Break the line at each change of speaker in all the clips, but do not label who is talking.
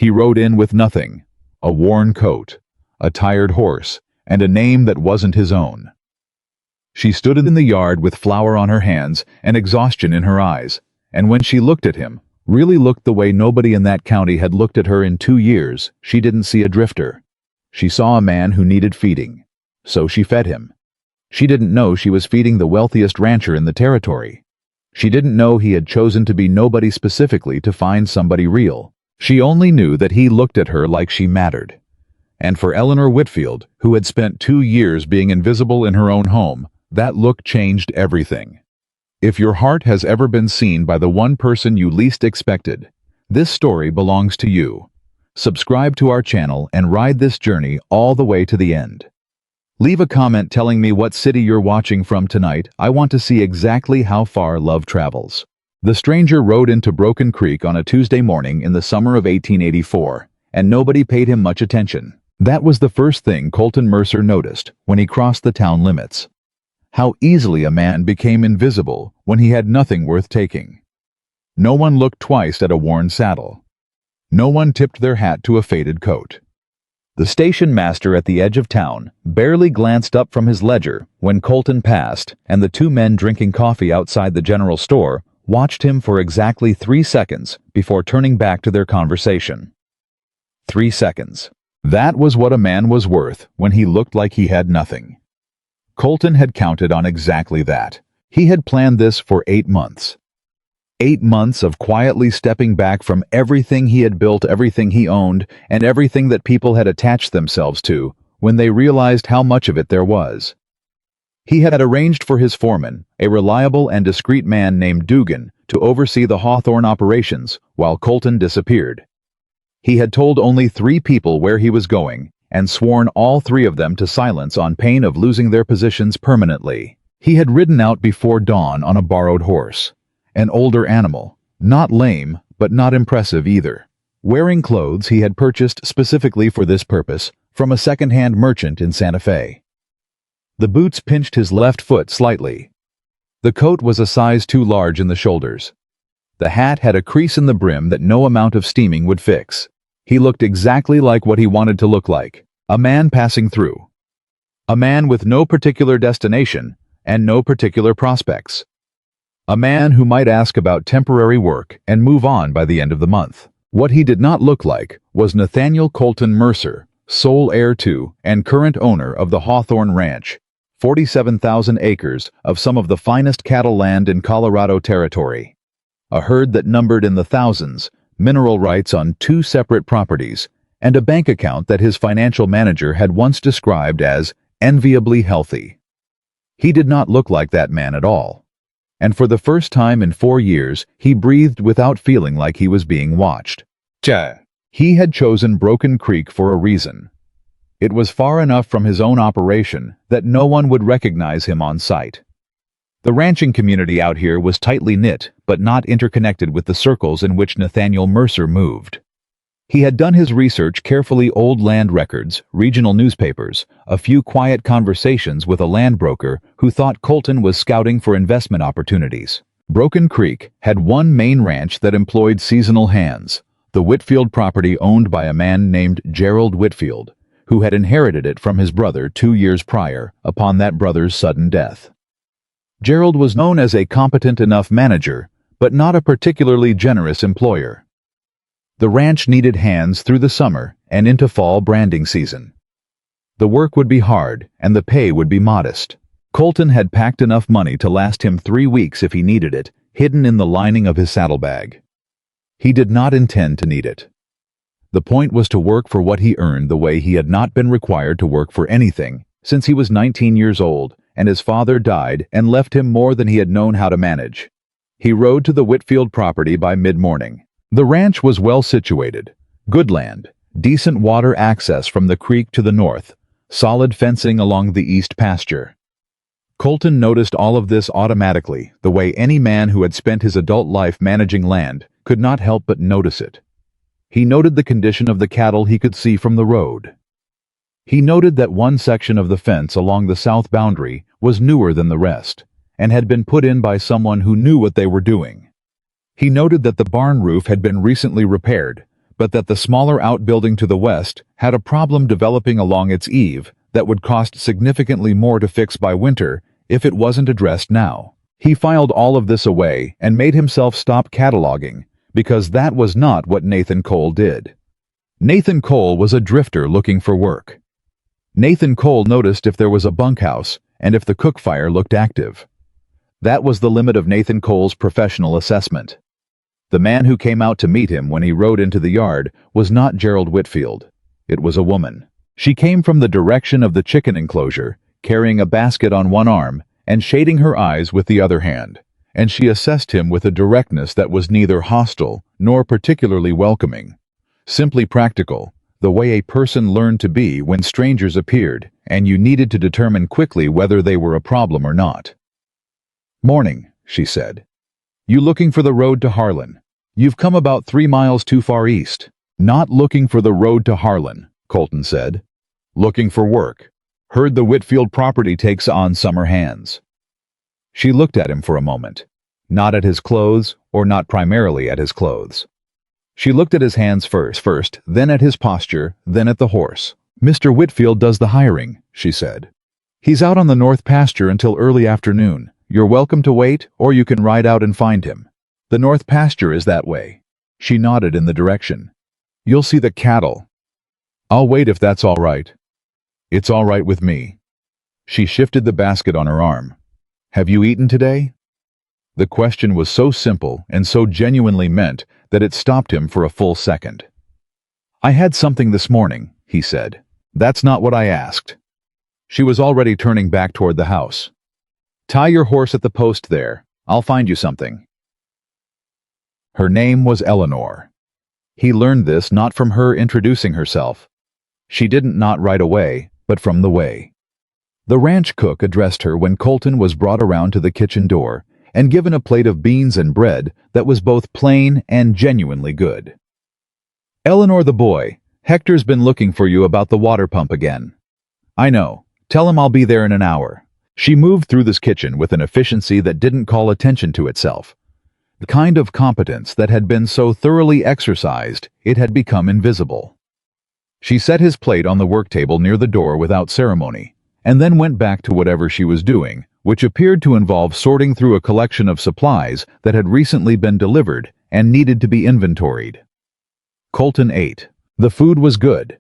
He rode in with nothing: a worn coat, a tired horse, and a name that wasn't his own. She stood in the yard with flour on her hands and exhaustion in her eyes, and when she looked at him, really looked the way nobody in that county had looked at her in 2 years, she didn't see a drifter. She saw a man who needed feeding. So she fed him. She didn't know she was feeding the wealthiest rancher in the territory. She didn't know he had chosen to be nobody specifically to find somebody real. She only knew that he looked at her like she mattered. And for Eleanor Whitfield, who had spent 2 years being invisible in her own home, that look changed everything. If your heart has ever been seen by the one person you least expected, this story belongs to you. Subscribe to our channel and ride this journey all the way to the end. Leave a comment telling me what city you're watching from tonight. I want to see exactly how far love travels. The stranger rode into Broken Creek on a Tuesday morning in the summer of 1884, and nobody paid him much attention. That was the first thing Colton Mercer noticed when he crossed the town limits. How easily a man became invisible when he had nothing worth taking. No one looked twice at a worn saddle. No one tipped their hat to a faded coat. The station master at the edge of town barely glanced up from his ledger when Colton passed, and the 2 men drinking coffee outside the general store watched him for exactly 3 seconds before turning back to their conversation. 3 seconds. That was what a man was worth when he looked like he had nothing. Colton had counted on exactly that. He had planned this for 8 months. 8 months of quietly stepping back from everything he had built, everything he owned, and everything that people had attached themselves to when they realized how much of it there was. He had arranged for his foreman, a reliable and discreet man named Dugan, to oversee the Hawthorne operations while Colton disappeared. He had told only 3 people where he was going, and sworn all 3 of them to silence on pain of losing their positions permanently. He had ridden out before dawn on a borrowed horse, an older animal, not lame, but not impressive either, wearing clothes he had purchased specifically for this purpose from a second-hand merchant in Santa Fe. The boots pinched his left foot slightly. The coat was a size too large in the shoulders. The hat had a crease in the brim that no amount of steaming would fix. He looked exactly like what he wanted to look like, a man passing through. A man with no particular destination and no particular prospects. A man who might ask about temporary work and move on by the end of the month. What he did not look like was Nathaniel Colton Mercer, sole heir to and current owner of the Hawthorne Ranch, 47,000 acres of some of the finest cattle land in Colorado Territory. A herd that numbered in the thousands, mineral rights on 2 separate properties, and a bank account that his financial manager had once described as enviably healthy. He did not look like that man at all. And for the first time in 4 years, he breathed without feeling like he was being watched. He had chosen Broken Creek for a reason. It was far enough from his own operation that no one would recognize him on sight. The ranching community out here was tightly knit, but not interconnected with the circles in which Nathaniel Mercer moved. He had done his research carefully: old land records, regional newspapers, a few quiet conversations with a land broker who thought Colton was scouting for investment opportunities. Broken Creek had one main ranch that employed seasonal hands, the Whitfield property owned by a man named Gerald Whitfield, who had inherited it from his brother 2 years prior upon that brother's sudden death. Gerald was known as a competent enough manager, but not a particularly generous employer. The ranch needed hands through the summer and into fall branding season. The work would be hard, and the pay would be modest. Colton had packed enough money to last him 3 weeks if he needed it, hidden in the lining of his saddlebag. He did not intend to need it. The point was to work for what he earned the way he had not been required to work for anything since he was 19 years old, and his father died and left him more than he had known how to manage. He rode to the Whitfield property by mid-morning. The ranch was well situated, good land, decent water access from the creek to the north, solid fencing along the east pasture. Colton noticed all of this automatically, the way any man who had spent his adult life managing land could not help but notice it. He noted the condition of the cattle he could see from the road. He noted that one section of the fence along the south boundary was newer than the rest, and had been put in by someone who knew what they were doing. He noted that the barn roof had been recently repaired, but that the smaller outbuilding to the west had a problem developing along its eave that would cost significantly more to fix by winter if it wasn't addressed now. He filed all of this away and made himself stop cataloging, because that was not what Nathan Cole did. Nathan Cole was a drifter looking for work. Nathan Cole noticed if there was a bunkhouse and if the cook fire looked active. That was the limit of Nathan Cole's professional assessment. The man who came out to meet him when he rode into the yard was not Gerald Whitfield. It was a woman. She came from the direction of the chicken enclosure, carrying a basket on one arm and shading her eyes with the other hand, and she assessed him with a directness that was neither hostile nor particularly welcoming. Simply practical, the way a person learned to be when strangers appeared and you needed to determine quickly whether they were a problem or not. "Morning," she said. "You looking for the road to Harlan? You've come about 3 miles too far east." "Not looking for the road to Harlan," Colton said. "Looking for work. Heard the Whitfield property takes on summer hands." She looked at him for a moment, not at his clothes or not primarily at his clothes. She looked at his hands first, then at his posture, then at the horse. "Mr. Whitfield does the hiring," she said. "He's out on the north pasture until early afternoon. You're welcome to wait, or you can ride out and find him. The north pasture is that way." She nodded in the direction. "You'll see the cattle." "I'll wait if that's all right." "It's all right with me." She shifted the basket on her arm. "Have you eaten today?" The question was so simple and so genuinely meant that it stopped him for a full second. "I had something this morning," he said. "That's not what I asked." She was already turning back toward the house. "Tie your horse at the post there. I'll find you something." Her name was Eleanor. He learned this not from her introducing herself. She didn't nod right away, but from the way. The ranch cook addressed her when Colton was brought around to the kitchen door and given a plate of beans and bread that was both plain and genuinely good. "Eleanor the boy, Hector's been looking for you about the water pump again." "I know. Tell him I'll be there in an hour." She moved through this kitchen with an efficiency that didn't call attention to itself. The kind of competence that had been so thoroughly exercised, it had become invisible. She set his plate on the work table near the door without ceremony, and then went back to whatever she was doing, which appeared to involve sorting through a collection of supplies that had recently been delivered and needed to be inventoried. Colton ate. The food was good.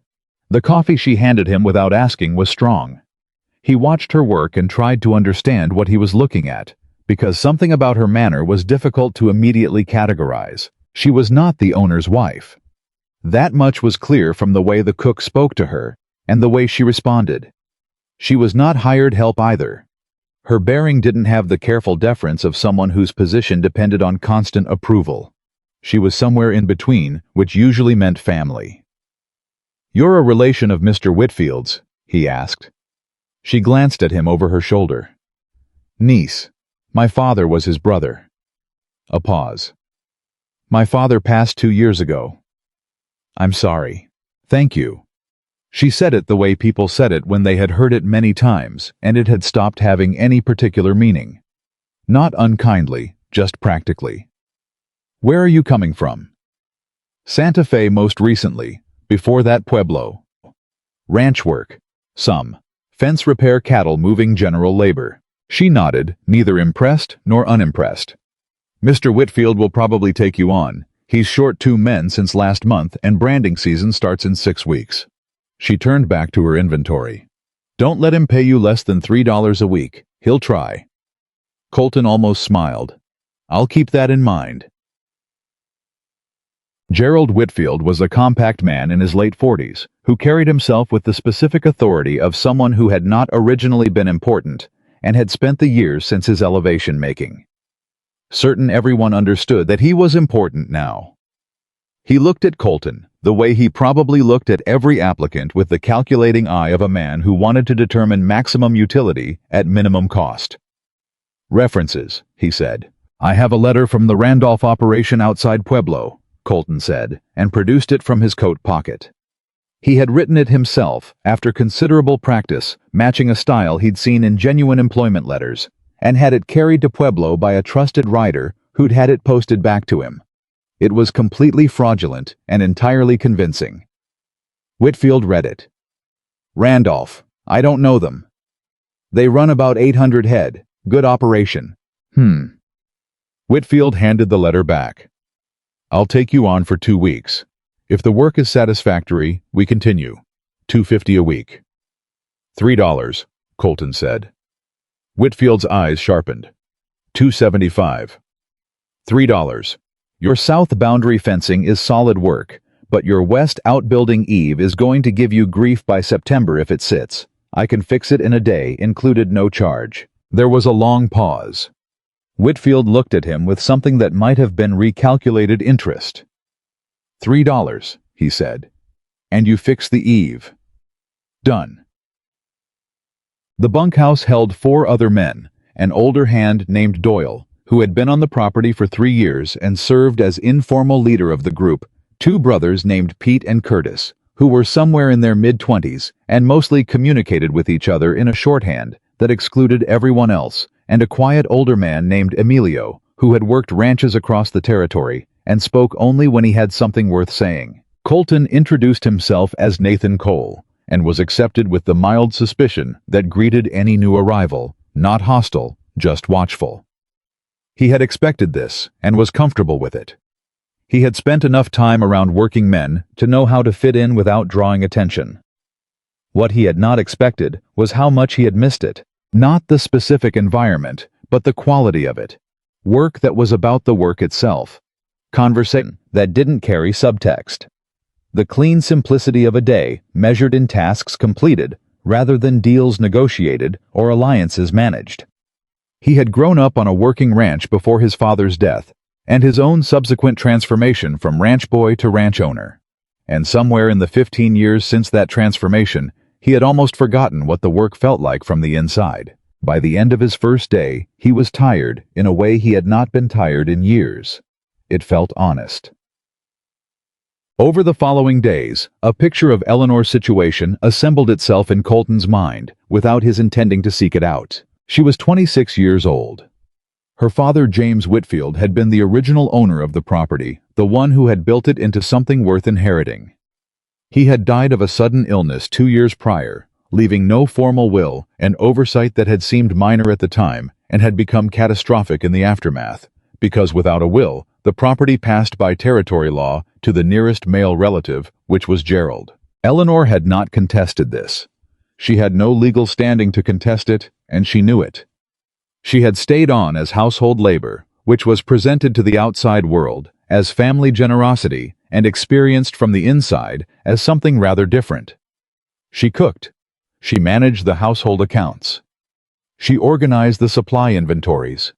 The coffee she handed him without asking was strong. He watched her work and tried to understand what he was looking at, because something about her manner was difficult to immediately categorize. She was not the owner's wife. That much was clear from the way the cook spoke to her and the way she responded. She was not hired help either. Her bearing didn't have the careful deference of someone whose position depended on constant approval. She was somewhere in between, which usually meant family. "You're a relation of Mr. Whitfield's?" he asked. She glanced at him over her shoulder. "Niece. My father was his brother." A pause. "My father passed 2 years ago." "I'm sorry." "Thank you." She said it the way people said it when they had heard it many times and it had stopped having any particular meaning. Not unkindly, just practically. "Where are you coming from?" "Santa Fe most recently. Before that Pueblo." "Ranch work." "Some. Fence repair, cattle moving, general labor." She nodded, neither impressed nor unimpressed. "Mr. Whitfield will probably take you on. He's short 2 men since last month and branding season starts in 6 weeks. She turned back to her inventory. "Don't let him pay you less than $3 a week. He'll try." Colton almost smiled. "I'll keep that in mind." Gerald Whitfield was a compact man in his late 40s who carried himself with the specific authority of someone who had not originally been important and had spent the years since his elevation making. Certain everyone understood that he was important now. He looked at Colton the way he probably looked at every applicant, with the calculating eye of a man who wanted to determine maximum utility at minimum cost. "References," he said. "I have a letter from the Randolph operation outside Pueblo," Colton said, and produced it from his coat pocket. He had written it himself after considerable practice, matching a style he'd seen in genuine employment letters, and had it carried to Pueblo by a trusted writer who'd had it posted back to him. It was completely fraudulent and entirely convincing. Whitfield read it. Randolph, I don't know them. They run about 800 head. Good operation. Whitfield handed the letter back. I'll take you on for 2 weeks. If the work is satisfactory, we continue. $2.50 a week. $3, Colton said. Whitfield's eyes sharpened. $2.75. $3. Your south boundary fencing is solid work, but your west outbuilding eave is going to give you grief by September if it sits. I can fix it in a day, included no charge. There was a long pause. Whitfield looked at him with something that might have been recalculated interest. $3, he said. And you fix the eave. Done. The bunkhouse held 4 other men, an older hand named Doyle, who had been on the property for 3 years and served as informal leader of the group, 2 brothers named Pete and Curtis, who were somewhere in their mid-20s and mostly communicated with each other in a shorthand that excluded everyone else, and a quiet older man named Emilio, who had worked ranches across the territory and spoke only when he had something worth saying. Colton introduced himself as Nathan Cole and was accepted with the mild suspicion that greeted any new arrival, not hostile, just watchful. He had expected this and was comfortable with it. He had spent enough time around working men to know how to fit in without drawing attention. What he had not expected was how much he had missed it. Not the specific environment, but the quality of it. Work that was about the work itself. Conversation that didn't carry subtext. The clean simplicity of a day measured in tasks completed rather than deals negotiated or alliances managed. He had grown up on a working ranch before his father's death and his own subsequent transformation from ranch boy to ranch owner. And somewhere in the 15 years since that transformation, he had almost forgotten what the work felt like from the inside. By the end of his first day, he was tired in a way he had not been tired in years. It felt honest. Over the following days, a picture of Eleanor's situation assembled itself in Colton's mind without his intending to seek it out. She was 26 years old. Her father, James Whitfield, had been the original owner of the property, the one who had built it into something worth inheriting. He had died of a sudden illness 2 years prior, leaving no formal will, an oversight that had seemed minor at the time and had become catastrophic in the aftermath, because without a will, the property passed by territory law to the nearest male relative, which was Gerald. Eleanor had not contested this. She had no legal standing to contest it, and she knew it. She had stayed on as household labor, which was presented to the outside world as family generosity and experienced from the inside as something rather different. She cooked. She managed the household accounts. She organized the supply inventories.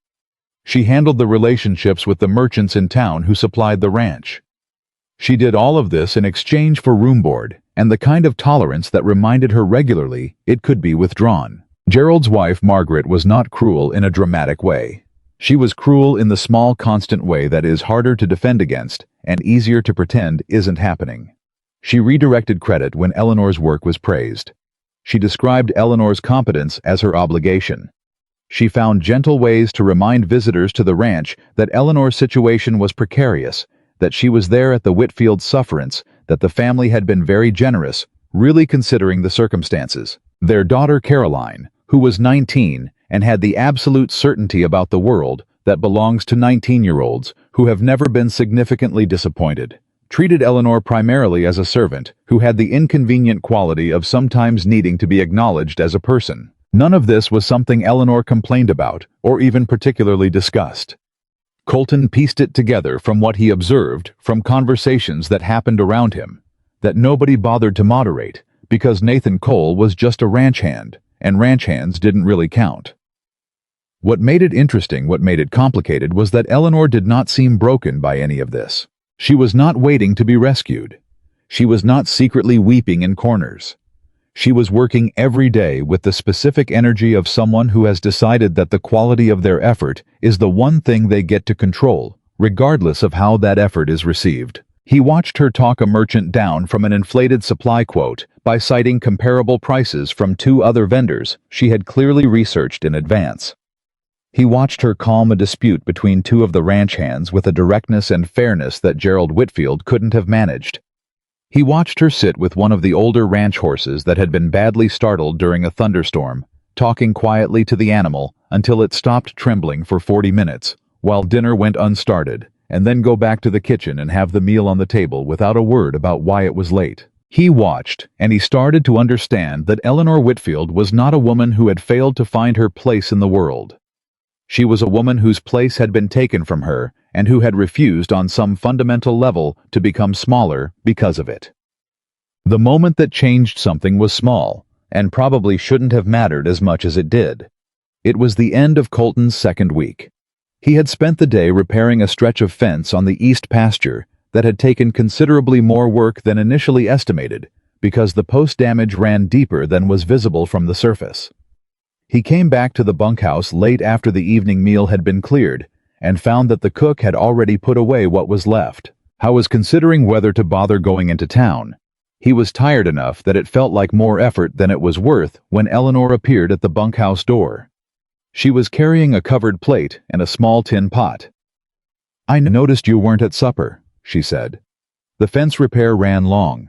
She handled the relationships with the merchants in town who supplied the ranch. She did all of this in exchange for room board and the kind of tolerance that reminded her regularly it could be withdrawn. Gerald's wife, Margaret, was not cruel in a dramatic way. She was cruel in the small, constant way that is harder to defend against and easier to pretend isn't happening. She redirected credit when Eleanor's work was praised. She described Eleanor's competence as her obligation. She found gentle ways to remind visitors to the ranch that Eleanor's situation was precarious, that she was there at the Whitfield sufferance, that the family had been very generous, really considering the circumstances. Their daughter Caroline, who was 19 and had the absolute certainty about the world that belongs to 19-year-olds who have never been significantly disappointed, treated Eleanor primarily as a servant who had the inconvenient quality of sometimes needing to be acknowledged as a person. None of this was something Eleanor complained about or even particularly discussed. Colton pieced it together from what he observed from conversations that happened around him, that nobody bothered to moderate because Nathan Cole was just a ranch hand, and ranch hands didn't really count. What made it interesting, what made it complicated, was that Eleanor did not seem broken by any of this. She was not waiting to be rescued. She was not secretly weeping in corners. She was working every day with the specific energy of someone who has decided that the quality of their effort is the one thing they get to control, regardless of how that effort is received. He watched her talk a merchant down from an inflated supply quote by citing comparable prices from 2 other vendors she had clearly researched in advance. He watched her calm a dispute between two of the ranch hands with a directness and fairness that Gerald Whitfield couldn't have managed. He watched her sit with one of the older ranch horses that had been badly startled during a thunderstorm, talking quietly to the animal until it stopped trembling for 40 minutes, while dinner went unstarted, and then go back to the kitchen and have the meal on the table without a word about why it was late. He watched, and he started to understand that Eleanor Whitfield was not a woman who had failed to find her place in the world. She was a woman whose place had been taken from her and who had refused on some fundamental level to become smaller because of it. The moment that changed something was small, and probably shouldn't have mattered as much as it did. It was the end of Colton's second week. He had spent the day repairing a stretch of fence on the east pasture that had taken considerably more work than initially estimated because the post damage ran deeper than was visible from the surface. He came back to the bunkhouse late after the evening meal had been cleared and found that the cook had already put away what was left. He was considering whether to bother going into town. He was tired enough that it felt like more effort than it was worth when Eleanor appeared at the bunkhouse door. She was carrying a covered plate and a small tin pot. "I noticed you weren't at supper," she said. "The fence repair ran long."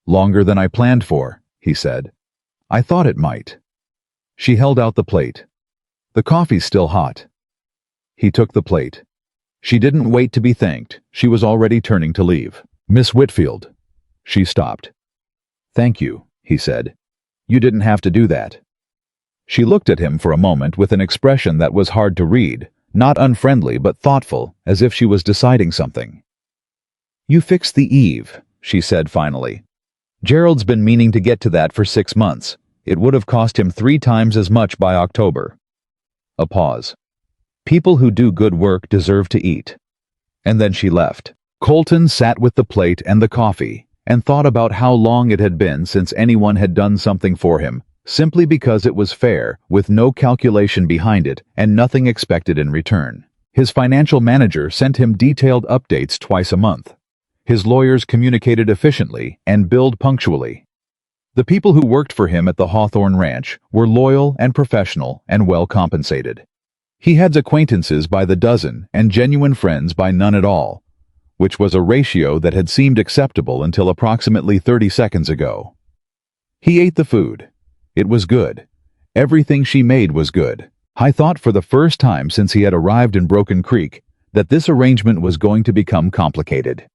"Longer than I planned for," he said. "I thought it might." She held out the plate. "The coffee's still hot." He took the plate. She didn't wait to be thanked. She was already turning to leave. "Miss Whitfield." She stopped. "Thank you," he said. "You didn't have to do that." She looked at him for a moment with an expression that was hard to read, not unfriendly but thoughtful, as if she was deciding something. "You fixed the eave," she said finally. "Gerald's been meaning to get to that for 6 months. It would have cost him 3 times as much by October." A pause. "People who do good work deserve to eat." And then she left. Colton sat with the plate and the coffee and thought about how long it had been since anyone had done something for him, simply because it was fair, with no calculation behind it and nothing expected in return. His financial manager sent him detailed updates twice a month. His lawyers communicated efficiently and billed punctually. The people who worked for him at the Hawthorne Ranch were loyal and professional and well compensated. He had acquaintances by the dozen and genuine friends by none at all, which was a ratio that had seemed acceptable until approximately 30 seconds ago. He ate the food. It was good. Everything she made was good. I thought for the first time since he had arrived in Broken Creek that this arrangement was going to become complicated.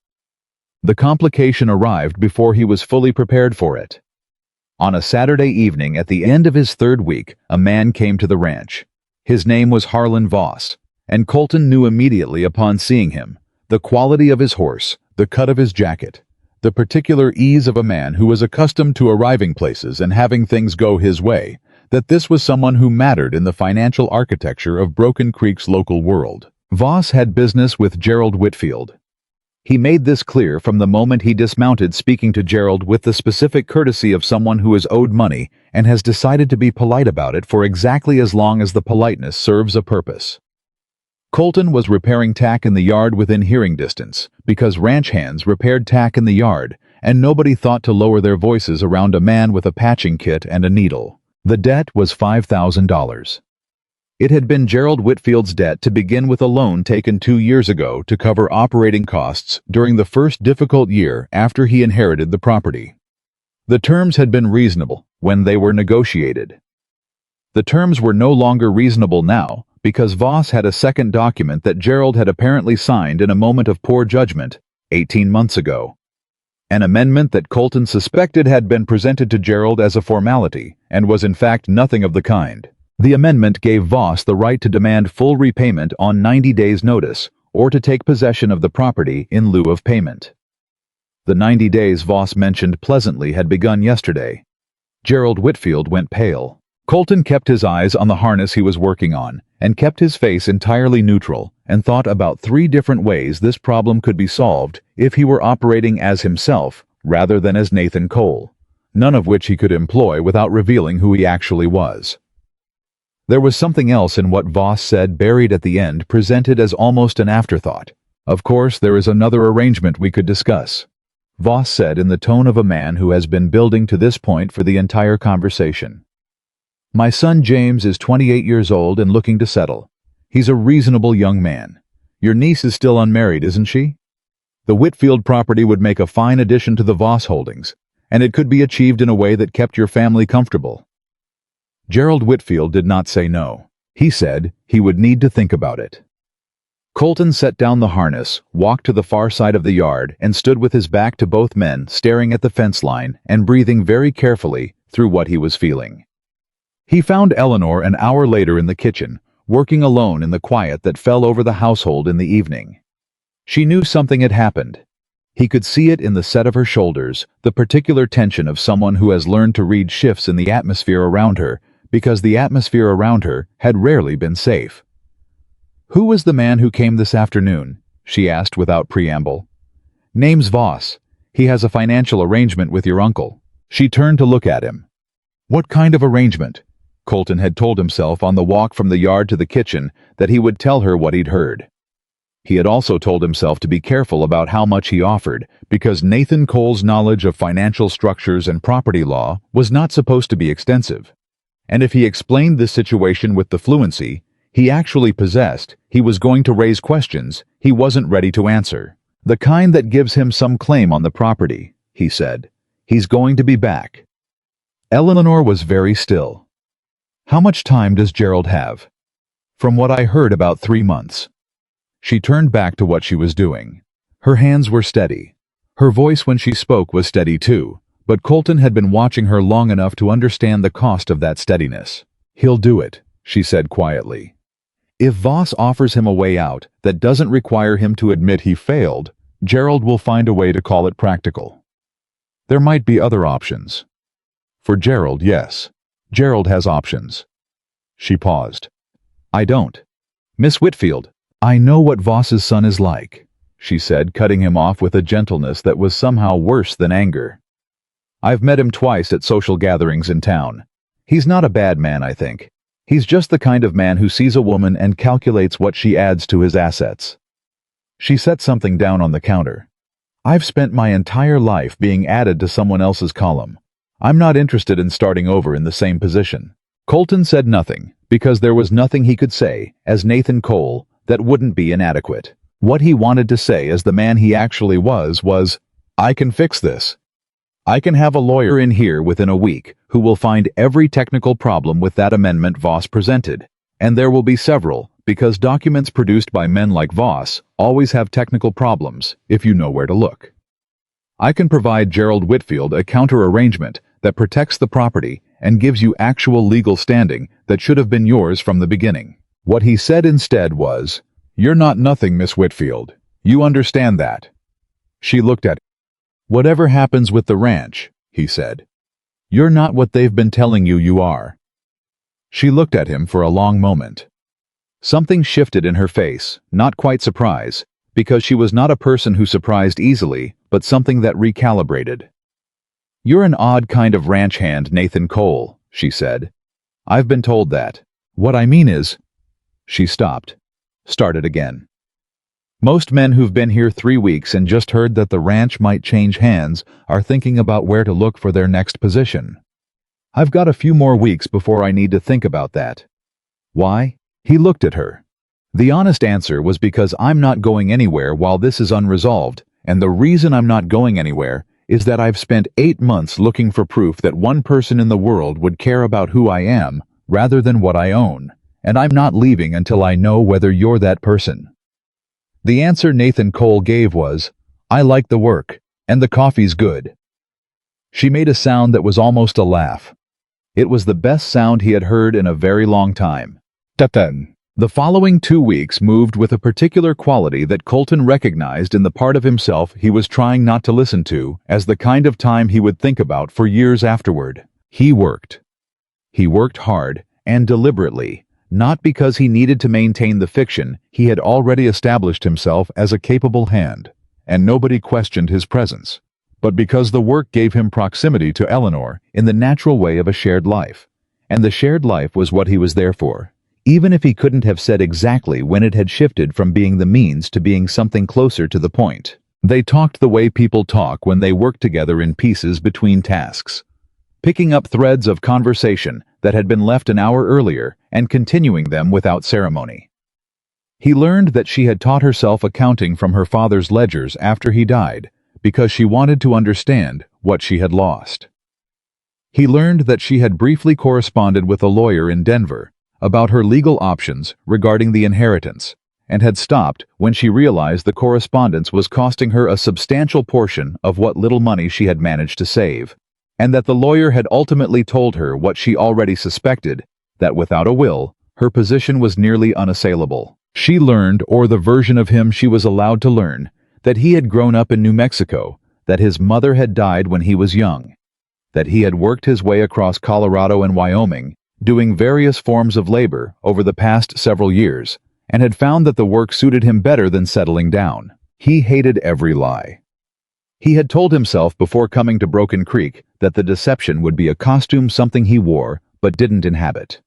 The complication arrived before he was fully prepared for it. On a Saturday evening at the end of his 3rd week, a man came to the ranch. His name was Harlan Voss, and Colton knew immediately upon seeing him the quality of his horse, the cut of his jacket, the particular ease of a man who was accustomed to arriving places and having things go his way, that this was someone who mattered in the financial architecture of Broken Creek's local world. Voss had business with Gerald Whitfield. He made this clear from the moment he dismounted, speaking to Gerald with the specific courtesy of someone who is owed money and has decided to be polite about it for exactly as long as the politeness serves a purpose. Colton was repairing tack in the yard within hearing distance, because ranch hands repaired tack in the yard, and nobody thought to lower their voices around a man with a patching kit and a needle. The debt was $5,000. It had been Gerald Whitfield's debt to begin with, a loan taken 2 years ago to cover operating costs during the first difficult year after he inherited the property. The terms had been reasonable when they were negotiated. The terms were no longer reasonable now because Voss had a second document that Gerald had apparently signed in a moment of poor judgment 18 months ago. An amendment that Colton suspected had been presented to Gerald as a formality and was in fact nothing of the kind. The amendment gave Voss the right to demand full repayment on 90 days' notice or to take possession of the property in lieu of payment. The 90 days Voss mentioned pleasantly had begun yesterday. Gerald Whitfield went pale. Colton kept his eyes on the harness he was working on and kept his face entirely neutral and thought about 3 different ways this problem could be solved if he were operating as himself rather than as Nathan Cole, none of which he could employ without revealing who he actually was. There was something else in what Voss said buried at the end, presented as almost an afterthought. "Of course, there is another arrangement we could discuss," Voss said in the tone of a man who has been building to this point for the entire conversation. My son James is 28 years old and looking to settle. He's a reasonable young man. Your niece is still unmarried, isn't she? The Whitfield property would make a fine addition to the Voss holdings, and it could be achieved in a way that kept your family comfortable. Gerald Whitfield did not say no. He said he would need to think about it. Colton set down the harness, walked to the far side of the yard, and stood with his back to both men, staring at the fence line and breathing very carefully through what he was feeling. He found Eleanor an hour later in the kitchen, working alone in the quiet that fell over the household in the evening. She knew something had happened. He could see it in the set of her shoulders, the particular tension of someone who has learned to read shifts in the atmosphere around her, because the atmosphere around her had rarely been safe. "Who was the man who came this afternoon?" she asked without preamble. "Name's Voss. He has a financial arrangement with your uncle." She turned to look at him. What kind of arrangement? Colton had told himself on the walk from the yard to the kitchen that he would tell her what he'd heard. He had also told himself to be careful about how much he offered, because Nathan Cole's knowledge of financial structures and property law was not supposed to be extensive. And if he explained this situation with the fluency he actually possessed, he was going to raise questions he wasn't ready to answer. The kind that gives him some claim on the property, he said. He's going to be back. Eleanor was very still. How much time does Gerald have? From what I heard, about 3 months. She turned back to what she was doing. Her hands were steady. Her voice when she spoke was steady too, but Colton had been watching her long enough to understand the cost of that steadiness. He'll do it, she said quietly. If Voss offers him a way out that doesn't require him to admit he failed, Gerald will find a way to call it practical. There might be other options. For Gerald, yes. Gerald has options. She paused. I don't. Miss Whitfield, I know what Voss's son is like, she said, cutting him off with a gentleness that was somehow worse than anger. I've met him twice at social gatherings in town. He's not a bad man, I think. He's just the kind of man who sees a woman and calculates what she adds to his assets. She set something down on the counter. I've spent my entire life being added to someone else's column. I'm not interested in starting over in the same position. Colton said nothing, because there was nothing he could say, as Nathan Cole, that wouldn't be inadequate. What he wanted to say as the man he actually was, I can fix this. I can have a lawyer in here within a week who will find every technical problem with that amendment Voss presented. And there will be several, because documents produced by men like Voss always have technical problems, if you know where to look. I can provide Gerald Whitfield a counter-arrangement that protects the property and gives you actual legal standing that should have been yours from the beginning. What he said instead was, You're not nothing, Miss Whitfield. You understand that. She looked at him. Whatever happens with the ranch, he said. You're not what they've been telling you you are. She looked at him for a long moment. Something shifted in her face, not quite surprise, because she was not a person who surprised easily, but something that recalibrated. You're an odd kind of ranch hand, Nathan Cole, she said. I've been told that. What I mean is... She stopped. Started again. Most men who've been here 3 weeks and just heard that the ranch might change hands are thinking about where to look for their next position. I've got a few more weeks before I need to think about that. Why? He looked at her. The honest answer was because I'm not going anywhere while this is unresolved, and the reason I'm not going anywhere is that I've spent 8 months looking for proof that one person in the world would care about who I am rather than what I own, and I'm not leaving until I know whether you're that person. The answer Nathan Cole gave was, I like the work, and the coffee's good. She made a sound that was almost a laugh. It was the best sound he had heard in a very long time. Tatan. The following 2 weeks moved with a particular quality that Colton recognized in the part of himself he was trying not to listen to as the kind of time he would think about for years afterward. He worked. He worked hard and deliberately, not because he needed to maintain the fiction he had already established himself as a capable hand, and nobody questioned his presence, but because the work gave him proximity to Eleanor in the natural way of a shared life, and the shared life was what he was there for. Even if he couldn't have said exactly when it had shifted from being the means to being something closer to the point. They talked the way people talk when they work together in pieces between tasks. picking up threads of conversation that had been left an hour earlier and continuing them without ceremony. He learned that she had taught herself accounting from her father's ledgers after he died because she wanted to understand what she had lost. He learned that she had briefly corresponded with a lawyer in Denver about her legal options regarding the inheritance, and had stopped when she realized the correspondence was costing her a substantial portion of what little money she had managed to save, and that the lawyer had ultimately told her what she already suspected, that without a will, her position was nearly unassailable. She learned, or the version of him she was allowed to learn, that he had grown up in New Mexico, that his mother had died when he was young, that he had worked his way across Colorado and Wyoming, doing various forms of labor over the past several years, and had found that the work suited him better than settling down. He hated every lie. He had told himself before coming to Broken Creek that the deception would be a costume, something he wore but didn't inhabit.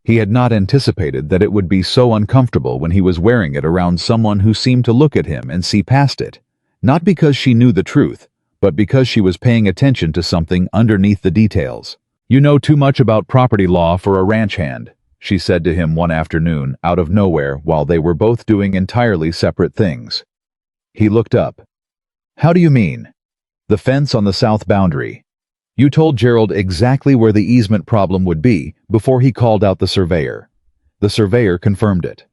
He had not anticipated that it would be so uncomfortable when he was wearing it around someone who seemed to look at him and see past it, not because she knew the truth, but because she was paying attention to something underneath the details. "You know too much about property law for a ranch hand," she said to him one afternoon out of nowhere while they were both doing entirely separate things. He looked up. "How do you mean?" "The fence on the south boundary. You told Gerald exactly where the easement problem would be before he called out the surveyor. The surveyor confirmed it.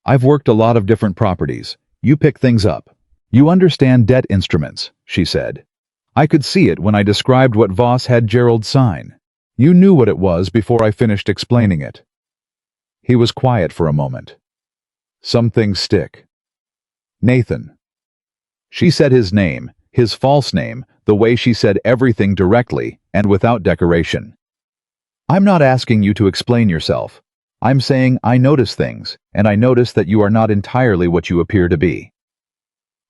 I've worked a lot of different properties. You pick things up. You understand debt instruments," she said. "I could see it when I described what Voss had Gerald sign. You knew what it was before I finished explaining it." He was quiet for a moment. "Some things stick." "Nathan." She said his name, his false name, the way she said everything directly and without decoration. "I'm not asking you to explain yourself. I'm saying I notice things, and I notice that you are not entirely what you appear to be."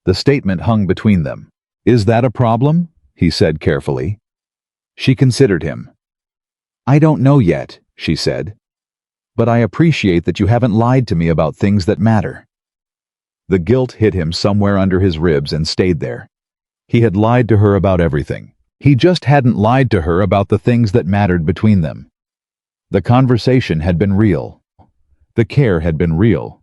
The statement hung between them. "Is that a problem?" he said carefully. She considered him. "I don't know yet," she said. "But I appreciate that you haven't lied to me about things that matter." The guilt hit him somewhere under his ribs and stayed there. He had lied to her about everything. He just hadn't lied to her about the things that mattered between them. The conversation had been real. The care had been real.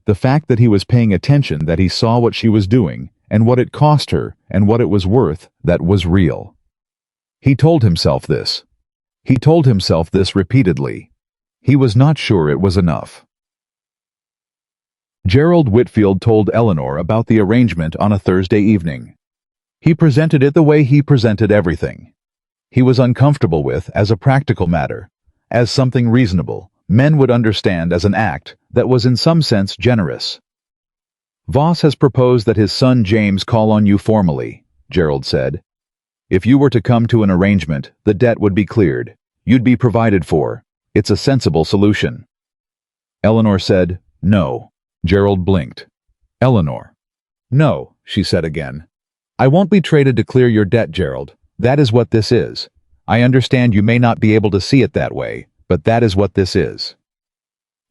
The fact that he was paying attention, that he saw what she was doing, and what it cost her, and what it was worth, that was real. He told himself this. He told himself this repeatedly. He was not sure it was enough. Gerald Whitfield told Eleanor about the arrangement on a Thursday evening. He presented it the way he presented everything. He was uncomfortable with, as a practical matter, as something reasonable, men would understand as an act that was in some sense generous. "Voss has proposed that his son James call on you formally," Gerald said. "If you were to come to an arrangement, the debt would be cleared. You'd be provided for. It's a sensible solution." Eleanor said, "No." Gerald blinked. "Eleanor." "No," she said again. "I won't be traded to clear your debt, Gerald. That is what this is. I understand you may not be able to see it that way, but that is what this is."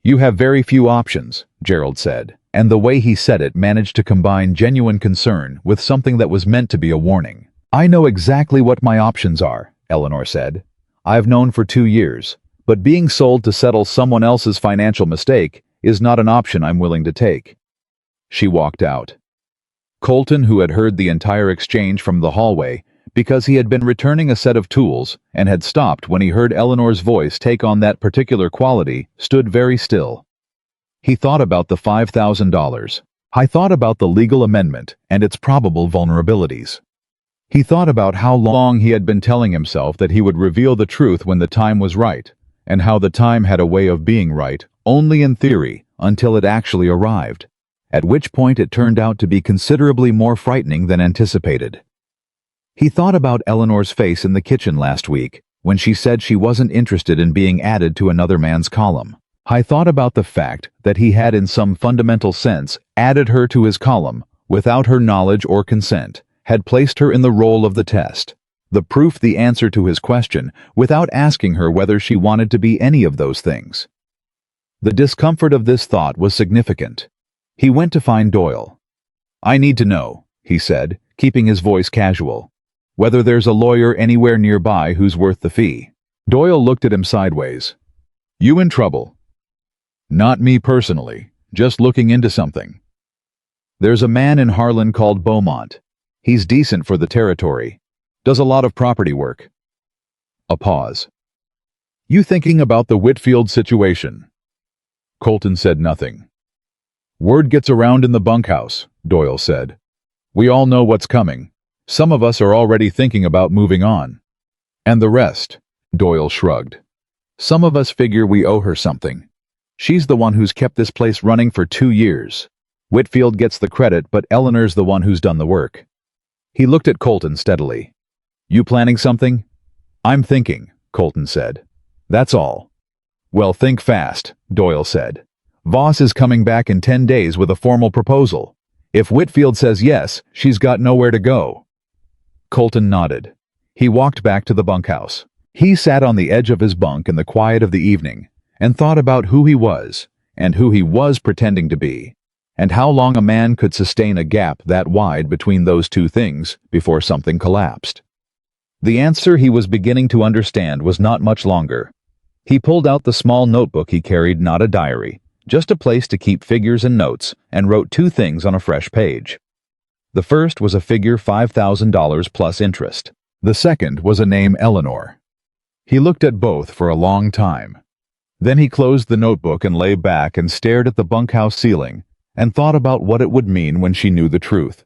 "You have very few options," Gerald said, and the way he said it managed to combine genuine concern with something that was meant to be a warning. "I know exactly what my options are," Eleanor said. "I've known for 2 years, but being sold to settle someone else's financial mistake is not an option I'm willing to take." She walked out. Colton, who had heard the entire exchange from the hallway, because he had been returning a set of tools and had stopped when he heard Eleanor's voice take on that particular quality, stood very still. He thought about the $5,000. He thought about the legal amendment and its probable vulnerabilities. He thought about how long he had been telling himself that he would reveal the truth when the time was right, and how the time had a way of being right, only in theory, until it actually arrived, at which point it turned out to be considerably more frightening than anticipated. He thought about Eleanor's face in the kitchen last week, when she said she wasn't interested in being added to another man's column. He thought about the fact that he had in some fundamental sense added her to his column, without her knowledge or consent, had placed her in the role of the test, the proof, the answer to his question, without asking her whether she wanted to be any of those things. The discomfort of this thought was significant. He went to find Doyle. "I need to know," he said, keeping his voice casual. whether there's a lawyer anywhere nearby who's worth the fee. Doyle looked at him sideways. You in trouble? Not me personally, just looking into something. There's a man in Harlan called Beaumont. He's decent for the territory. Does a lot of property work. A pause. You thinking about the Whitfield situation? Colton said nothing. Word gets around in the bunkhouse, Doyle said. We all know what's coming. Some of us are already thinking about moving on. And the rest, Doyle shrugged. Some of us figure we owe her something. She's the one who's kept this place running for 2 years. Whitfield gets the credit, but Eleanor's the one who's done the work. He looked at Colton steadily. You planning something? I'm thinking, Colton said. That's all. Well, think fast, Doyle said. Voss is coming back in 10 days with a formal proposal. If Whitfield says yes, she's got nowhere to go. Colton nodded. He walked back to the bunkhouse. He sat on the edge of his bunk in the quiet of the evening and thought about who he was and who he was pretending to be, and how long a man could sustain a gap that wide between those two things before something collapsed. The answer he was beginning to understand was not much longer. He pulled out the small notebook he carried, not a diary, just a place to keep figures and notes, and wrote 2 things on a fresh page. The first was a figure $5,000 plus interest. The second was a name, Eleanor. He looked at both for a long time. Then he closed the notebook and lay back and stared at the bunkhouse ceiling and thought about what it would mean when she knew the truth.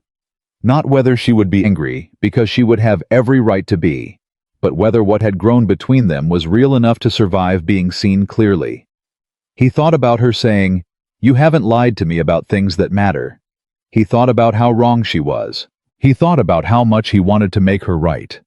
Not whether she would be angry, because she would have every right to be, but whether what had grown between them was real enough to survive being seen clearly. He thought about her saying, "You haven't lied to me about things that matter." He thought about how wrong she was. He thought about how much he wanted to make her right.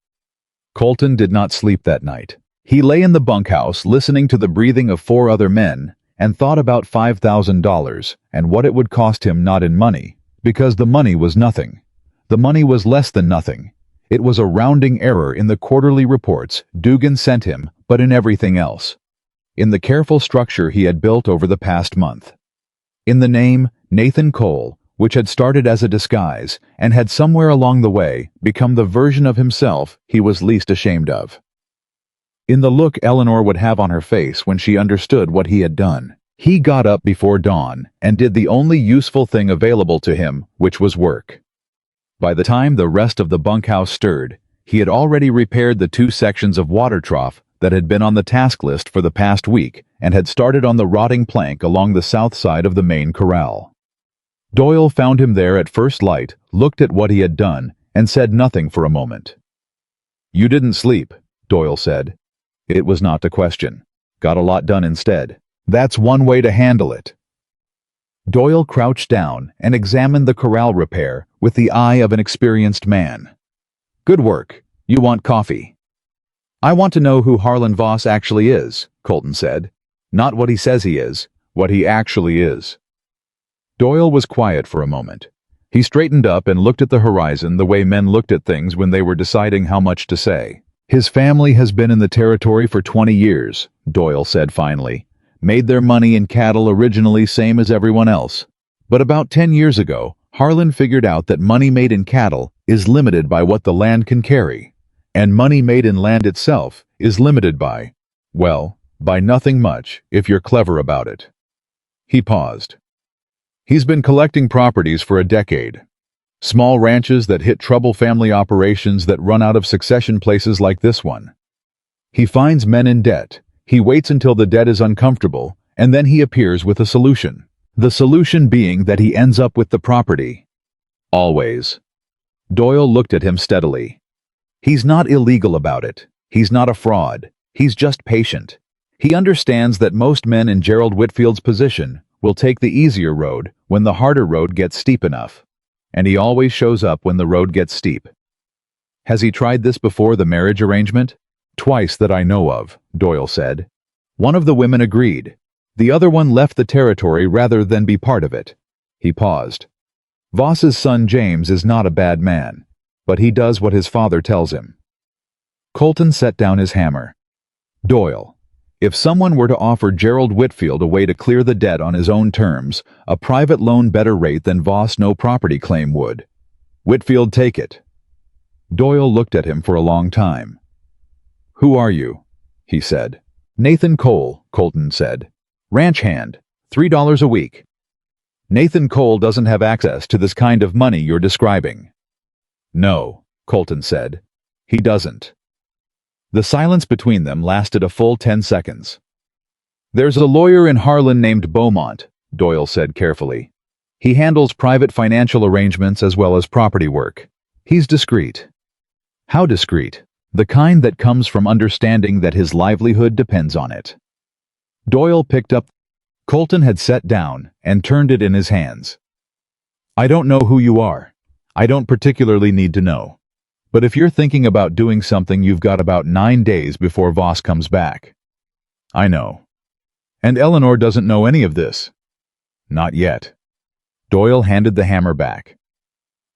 Colton did not sleep that night. He lay in the bunkhouse listening to the breathing of 4 other men and thought about $5,000 and what it would cost him, not in money, because the money was nothing. The money was less than nothing. It was a rounding error in the quarterly reports Dugan sent him, but in everything else. In the careful structure he had built over the past month. In the name, Nathan Cole, which had started as a disguise and had somewhere along the way become the version of himself he was least ashamed of. In the look Eleanor would have on her face when she understood what he had done. He got up before dawn and did the only useful thing available to him, which was work. By the time the rest of the bunkhouse stirred, he had already repaired the 2 sections of water trough that had been on the task list for the past week and had started on the rotting plank along the south side of the main corral. Doyle found him there at first light, looked at what he had done, and said nothing for a moment. You didn't sleep, Doyle said. It was not a question. Got a lot done instead. That's one way to handle it. Doyle crouched down and examined the corral repair with the eye of an experienced man. Good work. You want coffee? I want to know who Harlan Voss actually is, Colton said. Not what he says he is, what he actually is. Doyle was quiet for a moment. He straightened up and looked at the horizon the way men looked at things when they were deciding how much to say. His family has been in the territory for 20 years, Doyle said finally. Made their money in cattle originally, same as everyone else. But about 10 years ago, Harlan figured out that money made in cattle is limited by what the land can carry. And money made in land itself is limited by, well, by nothing much if you're clever about it. He paused. He's been collecting properties for a decade. Small ranches that hit trouble, family operations that run out of succession, places like this one. He finds men in debt. He waits until the debt is uncomfortable, and then he appears with a solution. The solution being that he ends up with the property. Always. Doyle looked at him steadily. He's not illegal about it. He's not a fraud. He's just patient. He understands that most men in Gerald Whitfield's position will take the easier road when the harder road gets steep enough. And he always shows up when the road gets steep. Has he tried this before the marriage arrangement? Twice that I know of, Doyle said. One of the women agreed. The other one left the territory rather than be part of it. He paused. Voss's son James is not a bad man, but he does what his father tells him. Colton set down his hammer. Doyle, if someone were to offer Gerald Whitfield a way to clear the debt on his own terms, a private loan better rate than Voss no property claim would, Whitfield take it. Doyle looked at him for a long time. "Who are you?" he said. "Nathan Cole," Colton said. "Ranch hand, $3 a week." "Nathan Cole doesn't have access to this kind of money you're describing." "No," Colton said. "He doesn't." The silence between them lasted a full 10 seconds. "There's a lawyer in Harlan named Beaumont," Doyle said carefully. "He handles private financial arrangements as well as property work. He's discreet." "How discreet?" "The kind that comes from understanding that his livelihood depends on it." Doyle picked up. Colton had sat down and turned it in his hands. "I don't know who you are. I don't particularly need to know. But if you're thinking about doing something, you've got about 9 days before Voss comes back." "I know." "And Eleanor doesn't know any of this." "Not yet." Doyle handed the hammer back.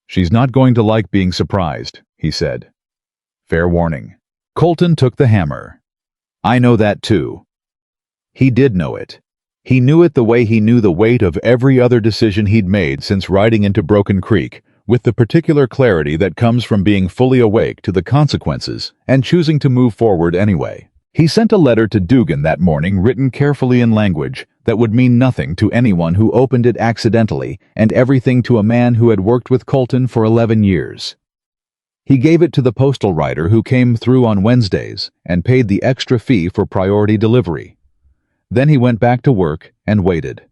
"She's not going to like being surprised," he said. "Fair warning." Colton took the hammer. "I know that too." He did know it. He knew it the way he knew the weight of every other decision he'd made since riding into Broken Creek, with the particular clarity that comes from being fully awake to the consequences and choosing to move forward anyway. He sent a letter to Dugan that morning written carefully in language that would mean nothing to anyone who opened it accidentally, and everything to a man who had worked with Colton for 11 years. He gave it to the postal rider who came through on Wednesdays and paid the extra fee for priority delivery. Then he went back to work and waited.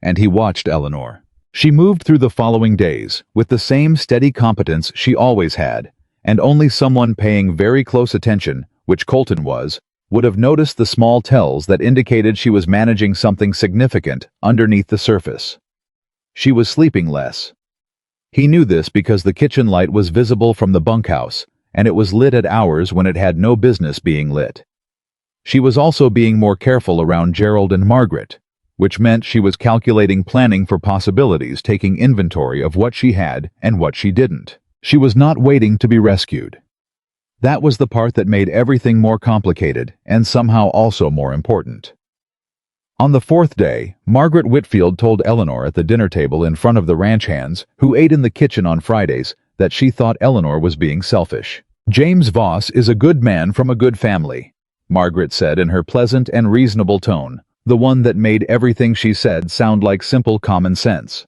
And he watched Eleanor. She moved through the following days with the same steady competence she always had, and only someone paying very close attention, which Colton was, would have noticed the small tells that indicated she was managing something significant underneath the surface. She was sleeping less. He knew this because the kitchen light was visible from the bunkhouse, and it was lit at hours when it had no business being lit. She was also being more careful around Gerald and Margaret, which meant she was calculating, planning for possibilities, taking inventory of what she had and what she didn't. She was not waiting to be rescued. That was the part that made everything more complicated and somehow also more important. On the 4th day, Margaret Whitfield told Eleanor at the dinner table in front of the ranch hands, who ate in the kitchen on Fridays, that she thought Eleanor was being selfish. "James Voss is a good man from a good family," Margaret said in her pleasant and reasonable tone, the one that made everything she said sound like simple common sense.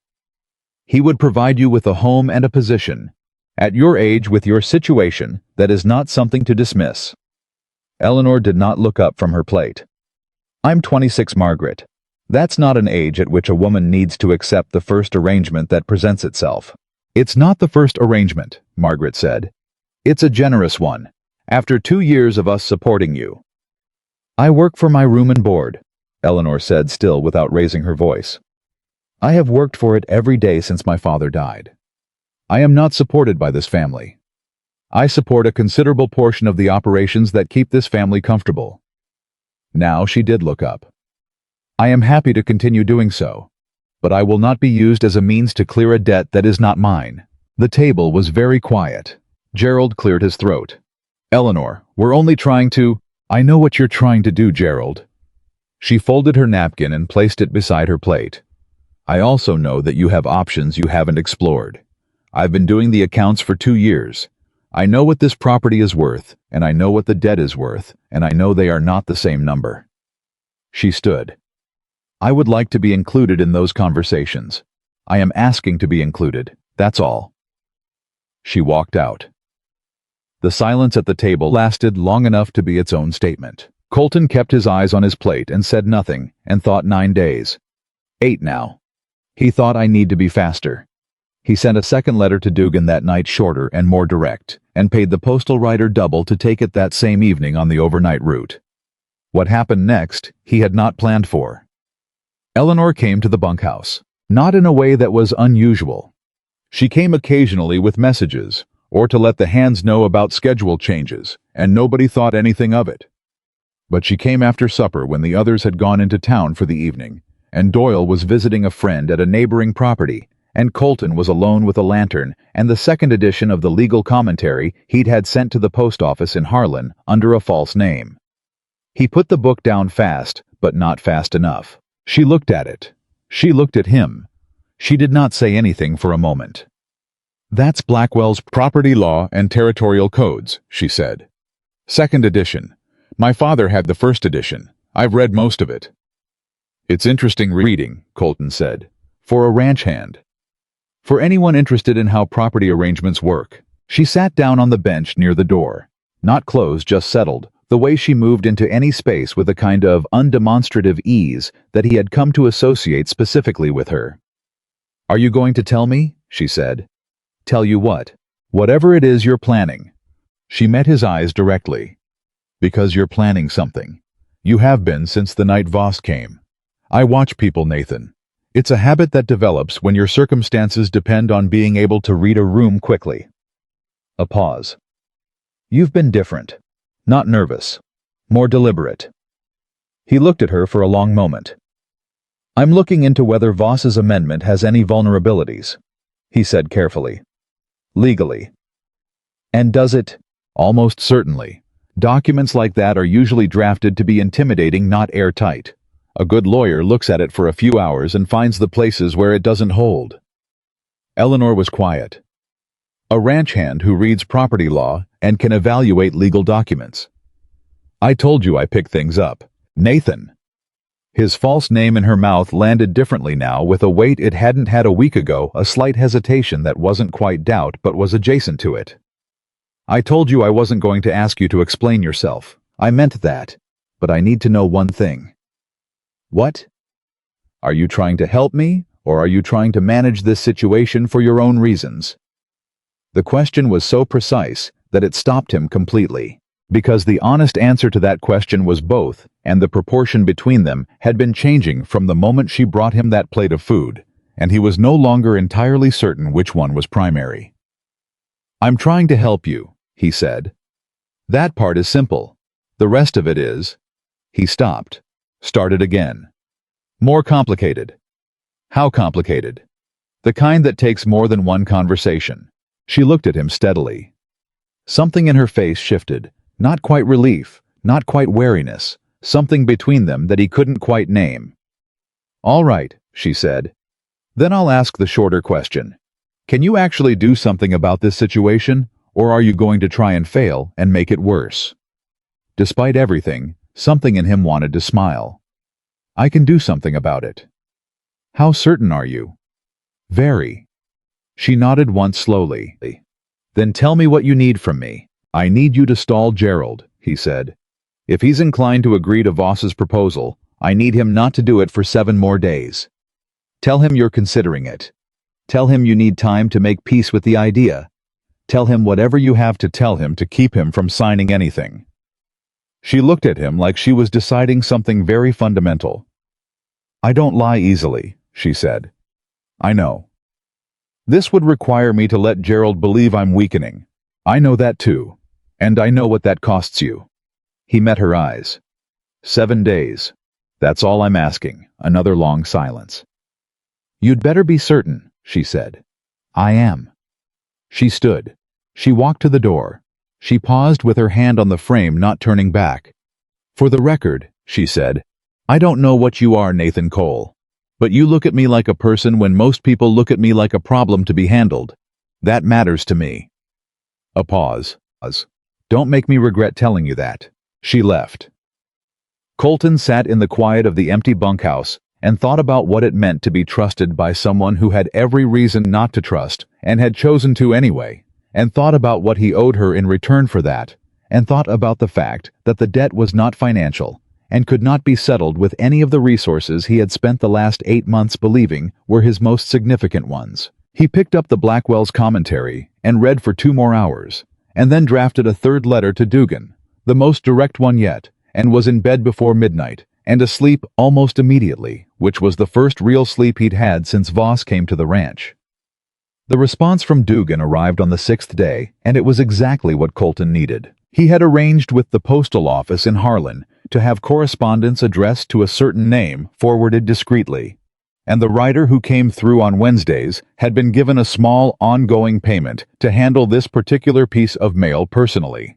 "He would provide you with a home and a position. At your age, with your situation, that is not something to dismiss." Eleanor did not look up from her plate. "I'm 26, Margaret. That's not an age at which a woman needs to accept the first arrangement that presents itself." "It's not the first arrangement," Margaret said. "It's a generous one, after 2 years of us supporting you." "I work for my room and board," Eleanor said, still without raising her voice. "I have worked for it every day since my father died. I am not supported by this family. I support a considerable portion of the operations that keep this family comfortable." Now she did look up. "I am happy to continue doing so, but I will not be used as a means to clear a debt that is not mine." The table was very quiet. Gerald cleared his throat. "Eleanor, we're only trying to—" "I know what you're trying to do, Gerald." She folded her napkin and placed it beside her plate. "I also know that you have options you haven't explored. I've been doing the accounts for 2 years. I know what this property is worth, and I know what the debt is worth, and I know they are not the same number." She stood. "I would like to be included in those conversations. I am asking to be included, that's all." She walked out. The silence at the table lasted long enough to be its own statement. Colton kept his eyes on his plate and said nothing, and thought 9 days. 8 now. He thought, I need to be faster. He sent a second letter to Dugan that night, shorter and more direct, and paid the postal rider double to take it that same evening on the overnight route. What happened next, he had not planned for. Eleanor came to the bunkhouse, not in a way that was unusual. She came occasionally with messages, or to let the hands know about schedule changes, and nobody thought anything of it. But she came after supper when the others had gone into town for the evening, and Doyle was visiting a friend at a neighboring property, and Colton was alone with a lantern and the second edition of the legal commentary he'd had sent to the post office in Harlan under a false name. He put the book down fast, but not fast enough. She looked at it. She looked at him. She did not say anything for a moment. That's Blackwell's Property Law and Territorial Codes, she said. Second edition. My father had the first edition. I've read most of it. It's interesting reading, Colton said. For a ranch hand. For anyone interested in how property arrangements work. She sat down on the bench near the door. Not closed, just settled, the way she moved into any space with a kind of undemonstrative ease that he had come to associate specifically with her. Are you going to tell me? She said. Tell you what? Whatever it is you're planning. She met his eyes directly. Because you're planning something. You have been since the night Voss came. I watch people, Nathan. It's a habit that develops when your circumstances depend on being able to read a room quickly. A pause. You've been different. Not nervous. More deliberate. He looked at her for a long moment. I'm looking into whether Voss's amendment has any vulnerabilities, he said carefully. Legally. And does it? Almost certainly. Documents like that are usually drafted to be intimidating, not airtight. A good lawyer looks at it for a few hours and finds the places where it doesn't hold. Eleanor was quiet. A ranch hand who reads property law and can evaluate legal documents. I told you I pick things up. Nathan. His false name in her mouth landed differently now, with a weight it hadn't had a week ago, a slight hesitation that wasn't quite doubt but was adjacent to it. I told you I wasn't going to ask you to explain yourself. I meant that. But I need to know one thing. What? Are you trying to help me, or are you trying to manage this situation for your own reasons? The question was so precise that it stopped him completely, because the honest answer to that question was both, and the proportion between them had been changing from the moment she brought him that plate of food, and he was no longer entirely certain which one was primary. I'm trying to help you, he said. That part is simple. The rest of it is... He stopped. Started again. More complicated. How complicated? The kind that takes more than one conversation. She looked at him steadily. Something in her face shifted. Not quite relief, not quite wariness, something between them that he couldn't quite name. All right, she said. Then I'll ask the shorter question. Can you actually do something about this situation, or are you going to try and fail and make it worse? Despite everything, something in him wanted to smile. I can do something about it. How certain are you? Very. She nodded once slowly. Then tell me what you need from me. I need you to stall Gerald, he said. If he's inclined to agree to Voss's proposal, I need him not to do it for 7 more days. Tell him you're considering it. Tell him you need time to make peace with the idea. Tell him whatever you have to tell him to keep him from signing anything. She looked at him like she was deciding something very fundamental. I don't lie easily, she said. I know. This would require me to let Gerald believe I'm weakening. I know that too. And I know what that costs you. He met her eyes. 7 days. That's all I'm asking. Another long silence. You'd better be certain, she said. I am. She stood. She walked to the door. She paused with her hand on the frame, not turning back. For the record, she said, I don't know what you are, Nathan Cole. But you look at me like a person when most people look at me like a problem to be handled. That matters to me. A pause. Don't make me regret telling you that. She left. Colton sat in the quiet of the empty bunkhouse and thought about what it meant to be trusted by someone who had every reason not to trust and had chosen to anyway, and thought about what he owed her in return for that, and thought about the fact that the debt was not financial and could not be settled with any of the resources he had spent the last 8 months believing were his most significant ones. He picked up the Blackwell's commentary and read for 2 more hours, and then drafted a 3rd letter to Dugan, the most direct one yet, and was in bed before midnight, and asleep almost immediately, which was the first real sleep he'd had since Voss came to the ranch. The response from Dugan arrived on the 6th day, and it was exactly what Colton needed. He had arranged with the postal office in Harlan to have correspondence addressed to a certain name forwarded discreetly, and the writer who came through on Wednesdays had been given a small ongoing payment to handle this particular piece of mail personally.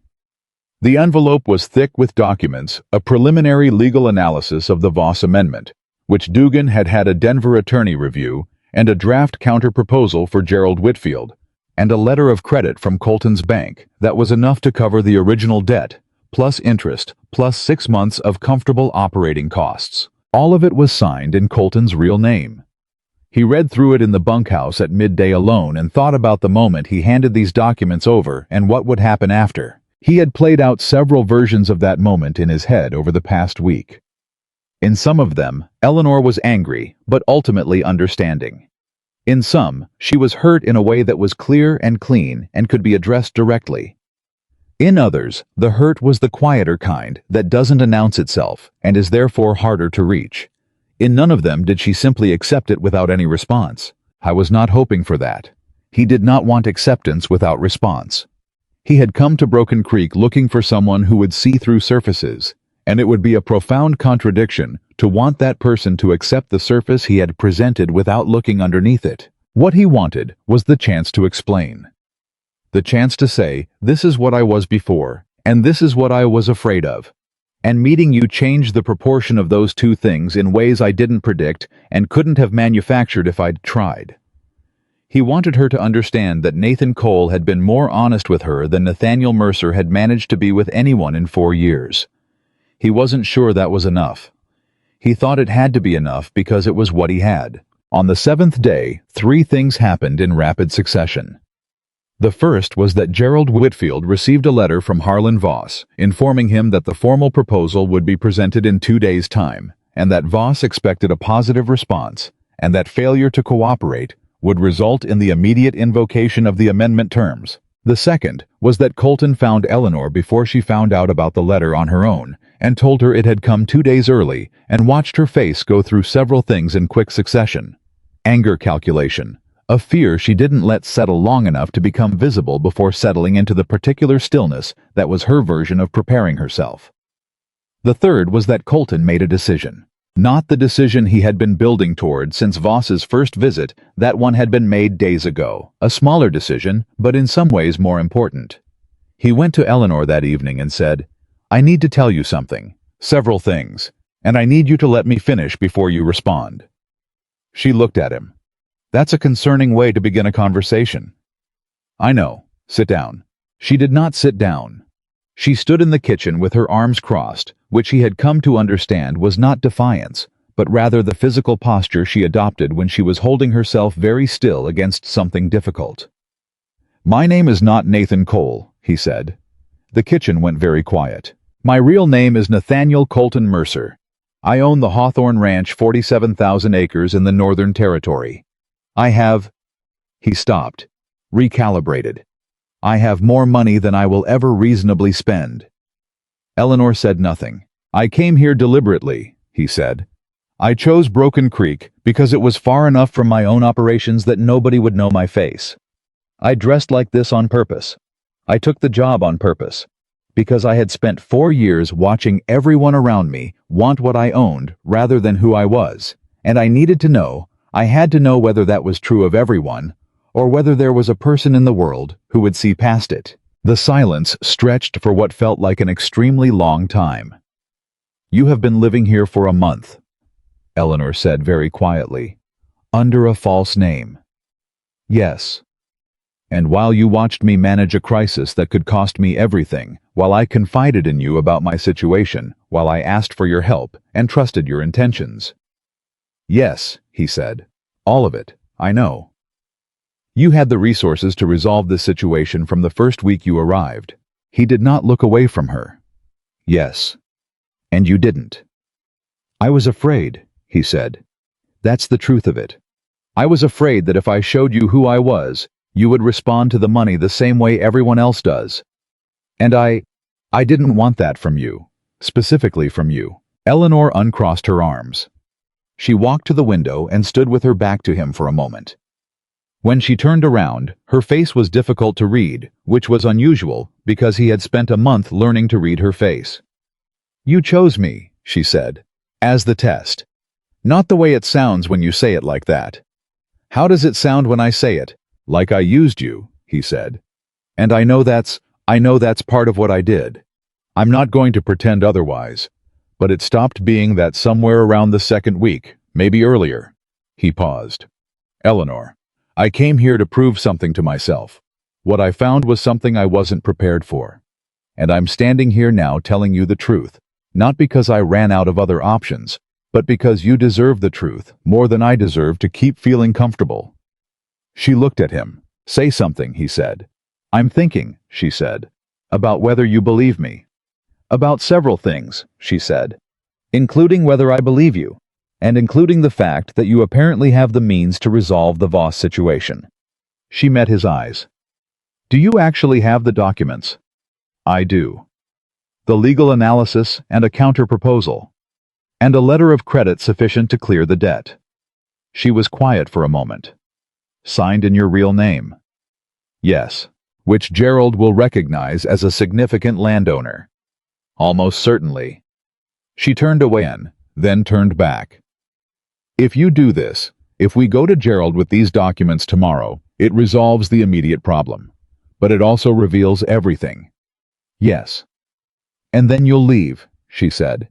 The envelope was thick with documents, a preliminary legal analysis of the Voss Amendment, which Dugan had had a Denver attorney review, and a draft counter-proposal for Gerald Whitfield, and a letter of credit from Colton's bank that was enough to cover the original debt, plus interest, plus 6 months of comfortable operating costs. All of it was signed in Colton's real name. He read through it in the bunkhouse at midday alone and thought about the moment he handed these documents over and what would happen after. He had played out several versions of that moment in his head over the past week. In some of them, Eleanor was angry, but ultimately understanding. In some, she was hurt in a way that was clear and clean and could be addressed directly. In others, the hurt was the quieter kind that doesn't announce itself and is therefore harder to reach. In none of them did she simply accept it without any response. I was not hoping for that. He did not want acceptance without response. He had come to Broken Creek looking for someone who would see through surfaces, and it would be a profound contradiction to want that person to accept the surface he had presented without looking underneath it. What he wanted was the chance to explain. The chance to say, this is what I was before, and this is what I was afraid of. And meeting you changed the proportion of those two things in ways I didn't predict and couldn't have manufactured if I'd tried. He wanted her to understand that Nathan Cole had been more honest with her than Nathaniel Mercer had managed to be with anyone in 4 years. He wasn't sure that was enough. He thought it had to be enough because it was what he had. On the 7th day, 3 things happened in rapid succession. The first was that Gerald Whitfield received a letter from Harlan Voss informing him that the formal proposal would be presented in 2 days' time, and that Voss expected a positive response, and that failure to cooperate would result in the immediate invocation of the amendment terms. The second was that Colton found Eleanor before she found out about the letter on her own, and told her it had come 2 days early, and watched her face go through several things in quick succession. Anger calculation. A fear she didn't let settle long enough to become visible before settling into the particular stillness that was her version of preparing herself. The third was that Colton made a decision. Not the decision he had been building toward since Voss's first visit. That one had been made days ago. A smaller decision, but in some ways more important. He went to Eleanor that evening and said, I need to tell you something, several things, and I need you to let me finish before you respond. She looked at him. That's a concerning way to begin a conversation. I know. Sit down. She did not sit down. She stood in the kitchen with her arms crossed, which he had come to understand was not defiance, but rather the physical posture she adopted when she was holding herself very still against something difficult. My name is not Nathan Cole, he said. The kitchen went very quiet. My real name is Nathaniel Colton Mercer. I own the Hawthorne Ranch, 47,000 acres in the Northern Territory. I have... He stopped, recalibrated. I have more money than I will ever reasonably spend. Eleanor said nothing. I came here deliberately, he said. I chose Broken Creek because it was far enough from my own operations that nobody would know my face. I dressed like this on purpose. I took the job on purpose, because I had spent 4 years watching everyone around me want what I owned rather than who I was, and I needed to know, I had to know whether that was true of everyone, or whether there was a person in the world who would see past it. The silence stretched for what felt like an extremely long time. You have been living here for a month, Eleanor said very quietly, under a false name. Yes. And while you watched me manage a crisis that could cost me everything, while I confided in you about my situation, while I asked for your help and trusted your intentions. Yes, he said. All of it, I know. You had the resources to resolve this situation from the first week you arrived. He did not look away from her. Yes. And you didn't. I was afraid, he said. That's the truth of it. I was afraid that if I showed you who I was, you would respond to the money the same way everyone else does. And I didn't want that from you, specifically from you. Eleanor uncrossed her arms. She walked to the window and stood with her back to him for a moment. When she turned around, her face was difficult to read, which was unusual because he had spent a month learning to read her face. You chose me, she said, as the test. Not the way it sounds when you say it like that. How does it sound when I say it? Like I used you, he said. And I know that's part of what I did. I'm not going to pretend otherwise. But it stopped being that somewhere around the 2nd week, maybe earlier. He paused. Eleanor, I came here to prove something to myself. What I found was something I wasn't prepared for. And I'm standing here now telling you the truth, not because I ran out of other options, but because you deserve the truth more than I deserve to keep feeling comfortable." She looked at him. "Say something," he said. "I'm thinking," she said, "about whether you believe me." "About several things," she said, "including whether I believe you, and including the fact that you apparently have the means to resolve the Voss situation." She met his eyes. "Do you actually have the documents?" "I do. The legal analysis and a counter-proposal, and a letter of credit sufficient to clear the debt." She was quiet for a moment. "Signed in your real name?" "Yes, which Gerald will recognize as a significant landowner." "Almost certainly." She turned away and then turned back. "If you do this, if we go to Gerald with these documents tomorrow, it resolves the immediate problem. But it also reveals everything." "Yes." "And then you'll leave," she said.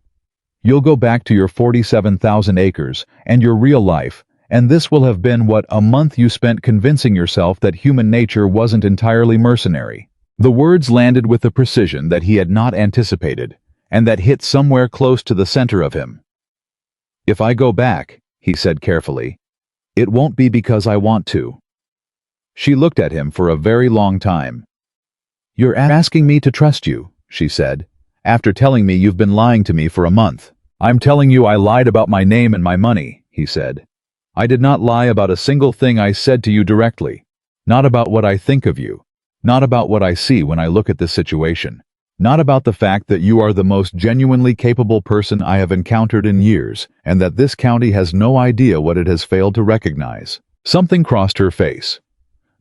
"You'll go back to your 47,000 acres and your real life, and this will have been a month you spent convincing yourself that human nature wasn't entirely mercenary." The words landed with a precision that he had not anticipated, and that hit somewhere close to the center of him. "If I go back," he said carefully, "it won't be because I want to." She looked at him for a very long time. "You're asking me to trust you," she said, "after telling me you've been lying to me for a month." "I'm telling you I lied about my name and my money," he said. "I did not lie about a single thing I said to you directly. Not about what I think of you. Not about what I see when I look at this situation. Not about the fact that you are the most genuinely capable person I have encountered in years, and that this county has no idea what it has failed to recognize." Something crossed her face.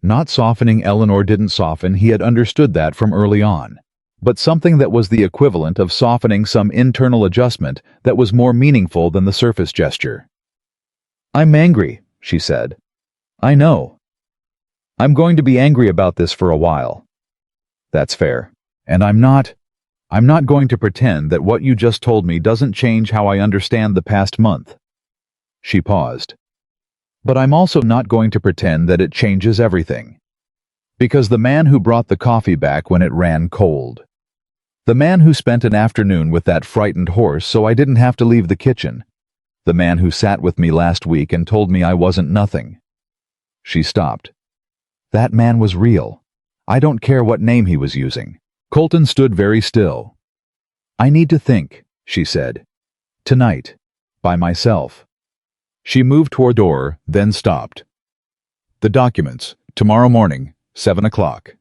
Not softening Eleanor didn't soften, he had understood that from early on. But something that was the equivalent of softening some internal adjustment that was more meaningful than the surface gesture. "I'm angry," she said. "I know. I'm going to be angry about this for a while." "That's fair. And I'm not going to pretend that what you just told me doesn't change how I understand the past month." She paused. "But I'm also not going to pretend that it changes everything. Because the man who brought the coffee back when it ran cold. The man who spent an afternoon with that frightened horse so I didn't have to leave the kitchen. The man who sat with me last week and told me I wasn't nothing." She stopped. "That man was real. I don't care what name he was using." Colton stood very still. "I need to think," she said. "Tonight. By myself." She moved toward the door, then stopped. "The documents, tomorrow morning, 7 o'clock."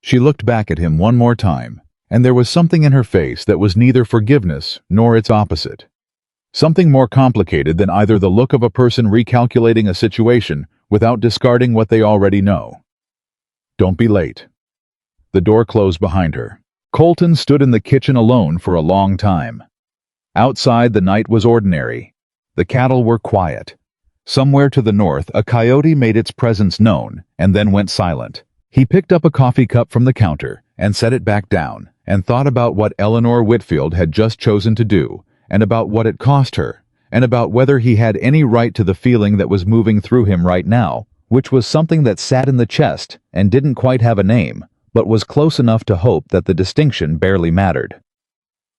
She looked back at him one more time, and there was something in her face that was neither forgiveness nor its opposite. Something more complicated than either the look of a person recalculating a situation without discarding what they already know. "Don't be late." The door closed behind her. Colton stood in the kitchen alone for a long time. Outside, the night was ordinary. The cattle were quiet. Somewhere to the north, a coyote made its presence known and then went silent. He picked up a coffee cup from the counter and set it back down and thought about what Eleanor Whitfield had just chosen to do, and about what it cost her, and about whether he had any right to the feeling that was moving through him right now, which was something that sat in the chest and didn't quite have a name, but was close enough to hope that the distinction barely mattered.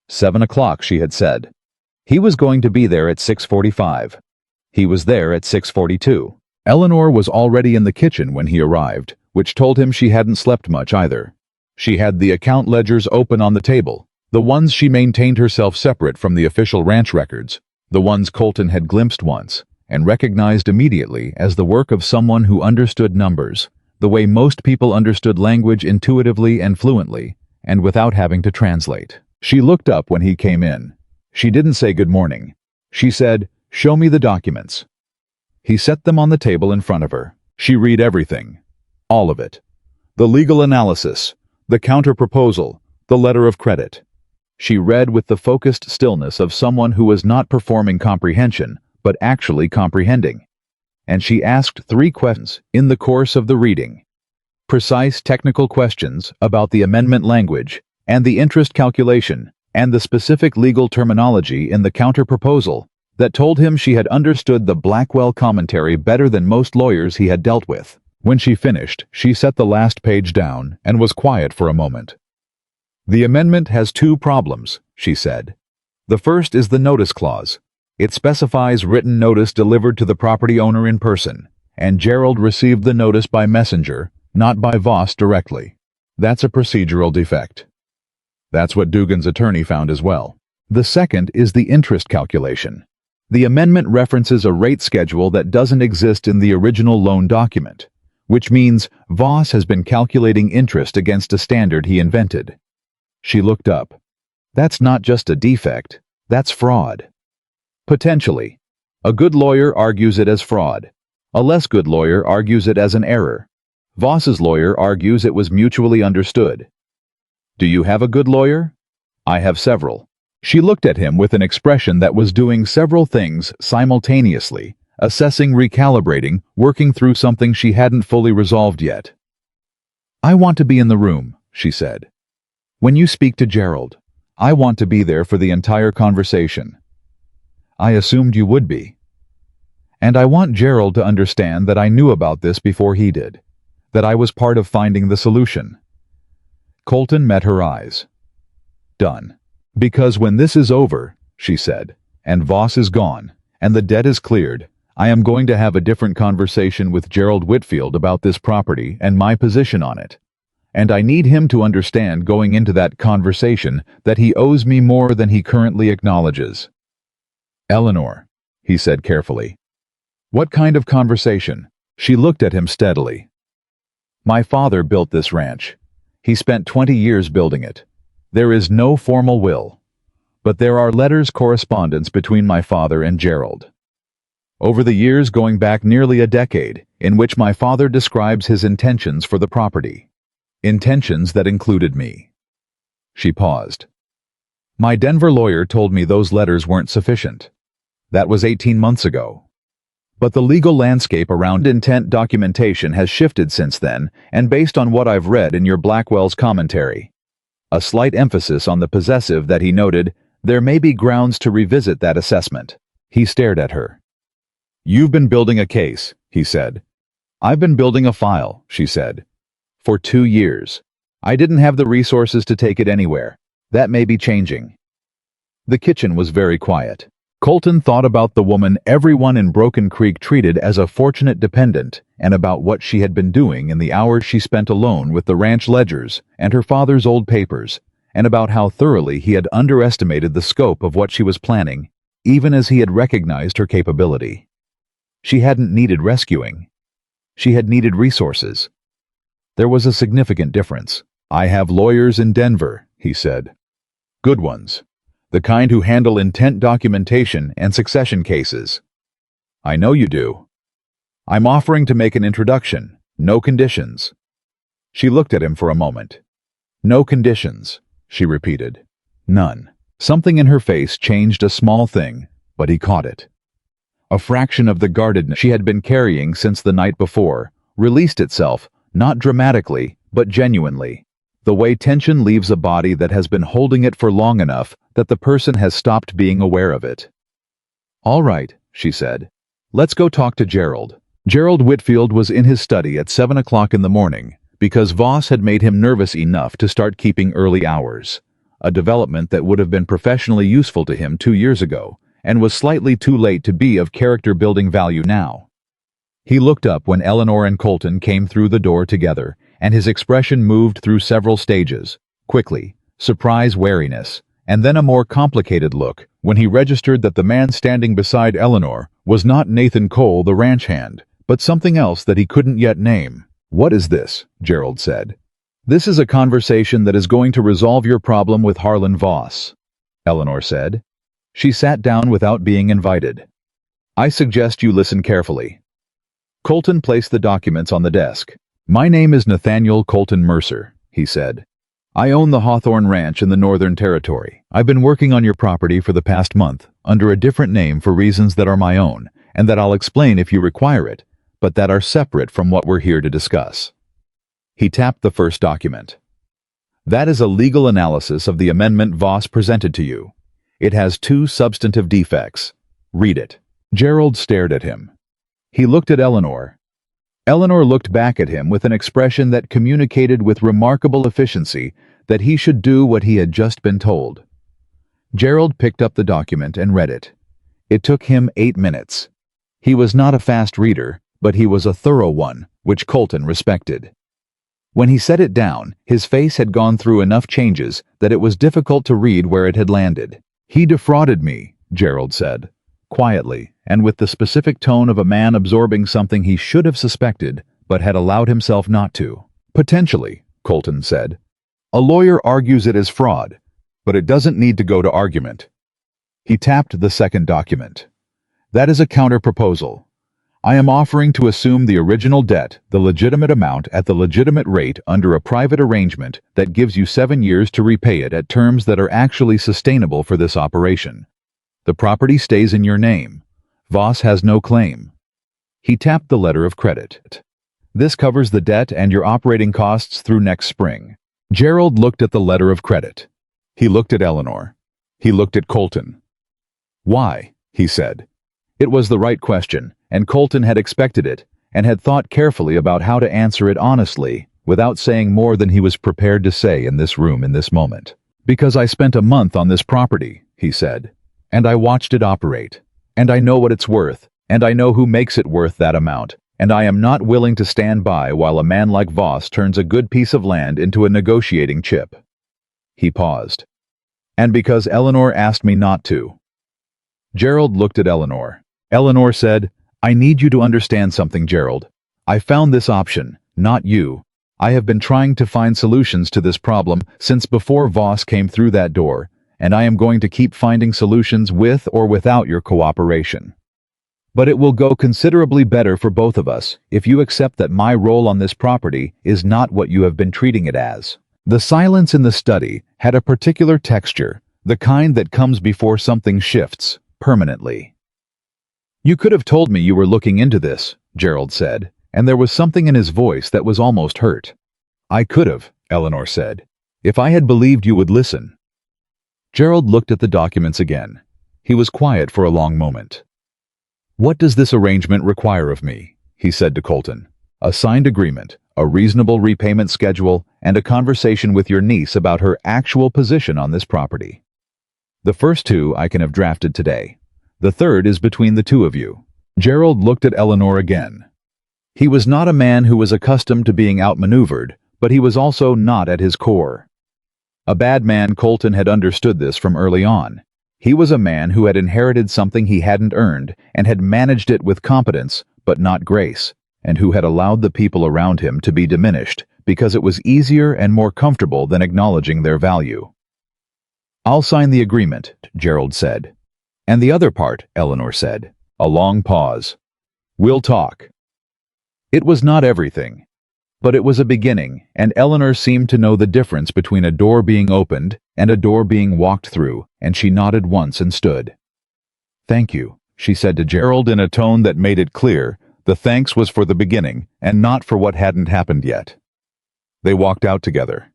7 o'clock, she had said. He was going to be there at 6:45. He was there at 6:42. Eleanor was already in the kitchen when he arrived, which told him she hadn't slept much either. She had the account ledgers open on the table, the ones she maintained herself separate from the official ranch records, the ones Colton had glimpsed once, and recognized immediately as the work of someone who understood numbers, the way most people understood language intuitively and fluently, and without having to translate. She looked up when he came in. She didn't say good morning. She said, "Show me the documents." He set them on the table in front of her. She read everything. All of it. The legal analysis, the counter-proposal, the letter of credit. She read with the focused stillness of someone who was not performing comprehension, but actually comprehending. And she asked 3 questions in the course of the reading. Precise technical questions about the amendment language, and the interest calculation, and the specific legal terminology in the counter-proposal that told him she had understood the Blackwell commentary better than most lawyers he had dealt with. When she finished, she set the last page down and was quiet for a moment. "The amendment has two problems," she said. "The first is the notice clause. It specifies written notice delivered to the property owner in person, and Gerald received the notice by messenger, not by Voss directly. That's a procedural defect." That's what Dugan's attorney found as well. The second is the interest calculation. The amendment references a rate schedule that doesn't exist in the original loan document, which means Voss has been calculating interest against a standard he invented. She looked up. That's not just a defect, that's fraud. Potentially. A good lawyer argues it as fraud. A less good lawyer argues it as an error. Voss's lawyer argues it was mutually understood. "Do you have a good lawyer?" "I have several." She looked at him with an expression that was doing several things simultaneously, assessing, recalibrating, working through something she hadn't fully resolved yet. "I want to be in the room," she said. "When you speak to Gerald, I want to be there for the entire conversation." "I assumed you would be. And I want Gerald to understand that I knew about this before he did, that I was part of finding the solution." Colton met her eyes. "Done. Because when this is over," she said, "and Voss is gone, and the debt is cleared, I am going to have a different conversation with Gerald Whitfield about this property and my position on it. And I need him to understand going into that conversation that he owes me more than he currently acknowledges." "Eleanor," he said carefully. "What kind of conversation?" She looked at him steadily. "My father built this ranch. He spent 20 years building it. There is no formal will, but there are letters correspondence between my father and Gerald. Over the years going back nearly a decade, in which my father describes his intentions for the property. Intentions that included me." She paused. "My Denver lawyer told me those letters weren't sufficient. That was 18 months ago. But the legal landscape around intent documentation has shifted since then, and based on what I've read in your Blackwell's commentary, a slight emphasis on the possessive that he noted, there may be grounds to revisit that assessment." He stared at her. "You've been building a case," he said. "I've been building a file," she said. "For 2 years. I didn't have the resources to take it anywhere. That may be changing." The kitchen was very quiet. Colton thought about the woman everyone in Broken Creek treated as a fortunate dependent, and about what she had been doing in the hours she spent alone with the ranch ledgers and her father's old papers, and about how thoroughly he had underestimated the scope of what she was planning, even as he had recognized her capability. She hadn't needed rescuing. She had needed resources. There was a significant difference. "I have lawyers in Denver," he said. "Good ones. The kind who handle intent documentation and succession cases." "I know you do. I'm offering to make an introduction. No conditions." She looked at him for a moment. "No conditions," she repeated. "None." Something in her face changed, a small thing, but he caught it. A fraction of the guardedness she had been carrying since the night before released itself, not dramatically, but genuinely. The way tension leaves a body that has been holding it for long enough that the person has stopped being aware of it. "All right," she said. "Let's go talk to Gerald." Gerald Whitfield was in his study at 7 o'clock in the morning because Voss had made him nervous enough to start keeping early hours, a development that would have been professionally useful to him 2 years ago and was slightly too late to be of character-building value now. He looked up when Eleanor and Colton came through the door together, and his expression moved through several stages, quickly, surprise, wariness, and then a more complicated look when he registered that the man standing beside Eleanor was not Nathan Cole, the ranch hand, but something else that he couldn't yet name. "What is this?" Gerald said. "This is a conversation that is going to resolve your problem with Harlan Voss," Eleanor said. She sat down without being invited. "I suggest you listen carefully." Colton placed the documents on the desk. "My name is Nathaniel Colton Mercer," he said. "I own the Hawthorne Ranch in the Northern Territory. I've been working on your property for the past month, under a different name for reasons that are my own, and that I'll explain if you require it, but that are separate from what we're here to discuss." He tapped the first document. "That is a legal analysis of the amendment Voss presented to you. It has 2 substantive defects. Read it." Gerald stared at him. He looked at Eleanor. Eleanor looked back at him with an expression that communicated with remarkable efficiency that he should do what he had just been told. Gerald picked up the document and read it. It took him 8 minutes. He was not a fast reader, but he was a thorough one, which Colton respected. When he set it down, his face had gone through enough changes that it was difficult to read where it had landed. "He defrauded me," Gerald said, quietly, and with the specific tone of a man absorbing something he should have suspected, but had allowed himself not to. "Potentially," Colton said. "A lawyer argues it as fraud, but it doesn't need to go to argument." He tapped the second document. "That is a counter-proposal. I am offering to assume the original debt, the legitimate amount at the legitimate rate under a private arrangement that gives you 7 years to repay it at terms that are actually sustainable for this operation. The property stays in your name. Voss has no claim." He tapped the letter of credit. "This covers the debt and your operating costs through next spring." Gerald looked at the letter of credit. He looked at Eleanor. He looked at Colton. "Why?" he said. It was the right question, and Colton had expected it, and had thought carefully about how to answer it honestly, without saying more than he was prepared to say in this room in this moment. "Because I spent a month on this property," he said, "and I watched it operate, and I know what it's worth, and I know who makes it worth that amount, and I am not willing to stand by while a man like Voss turns a good piece of land into a negotiating chip." He paused. "And because Eleanor asked me not to." Gerald looked at Eleanor. Eleanor said, "I need you to understand something, Gerald. I found this option, not you. I have been trying to find solutions to this problem since before Voss came through that door, and I am going to keep finding solutions with or without your cooperation. But it will go considerably better for both of us if you accept that my role on this property is not what you have been treating it as." The silence in the study had a particular texture, the kind that comes before something shifts permanently. "You could have told me you were looking into this," Gerald said, and there was something in his voice that was almost hurt. "I could have," Eleanor said, "if I had believed you would listen." Gerald looked at the documents again. He was quiet for a long moment. "What does this arrangement require of me?" he said to Colton. "A signed agreement, a reasonable repayment schedule, and a conversation with your niece about her actual position on this property. The first two I can have drafted today. The third is between the two of you." Gerald looked at Eleanor again. He was not a man who was accustomed to being outmaneuvered, but he was also not at his core. A bad man, Colton had understood this from early on. He was a man who had inherited something he hadn't earned and had managed it with competence, but not grace, and who had allowed the people around him to be diminished because it was easier and more comfortable than acknowledging their value. "I'll sign the agreement," Gerald said. "And the other part," Eleanor said. A long pause. "We'll talk." It was not everything, but it was a beginning, and Eleanor seemed to know the difference between a door being opened and a door being walked through, and she nodded once and stood. "Thank you," she said to Gerald in a tone that made it clear the thanks was for the beginning and not for what hadn't happened yet. They walked out together.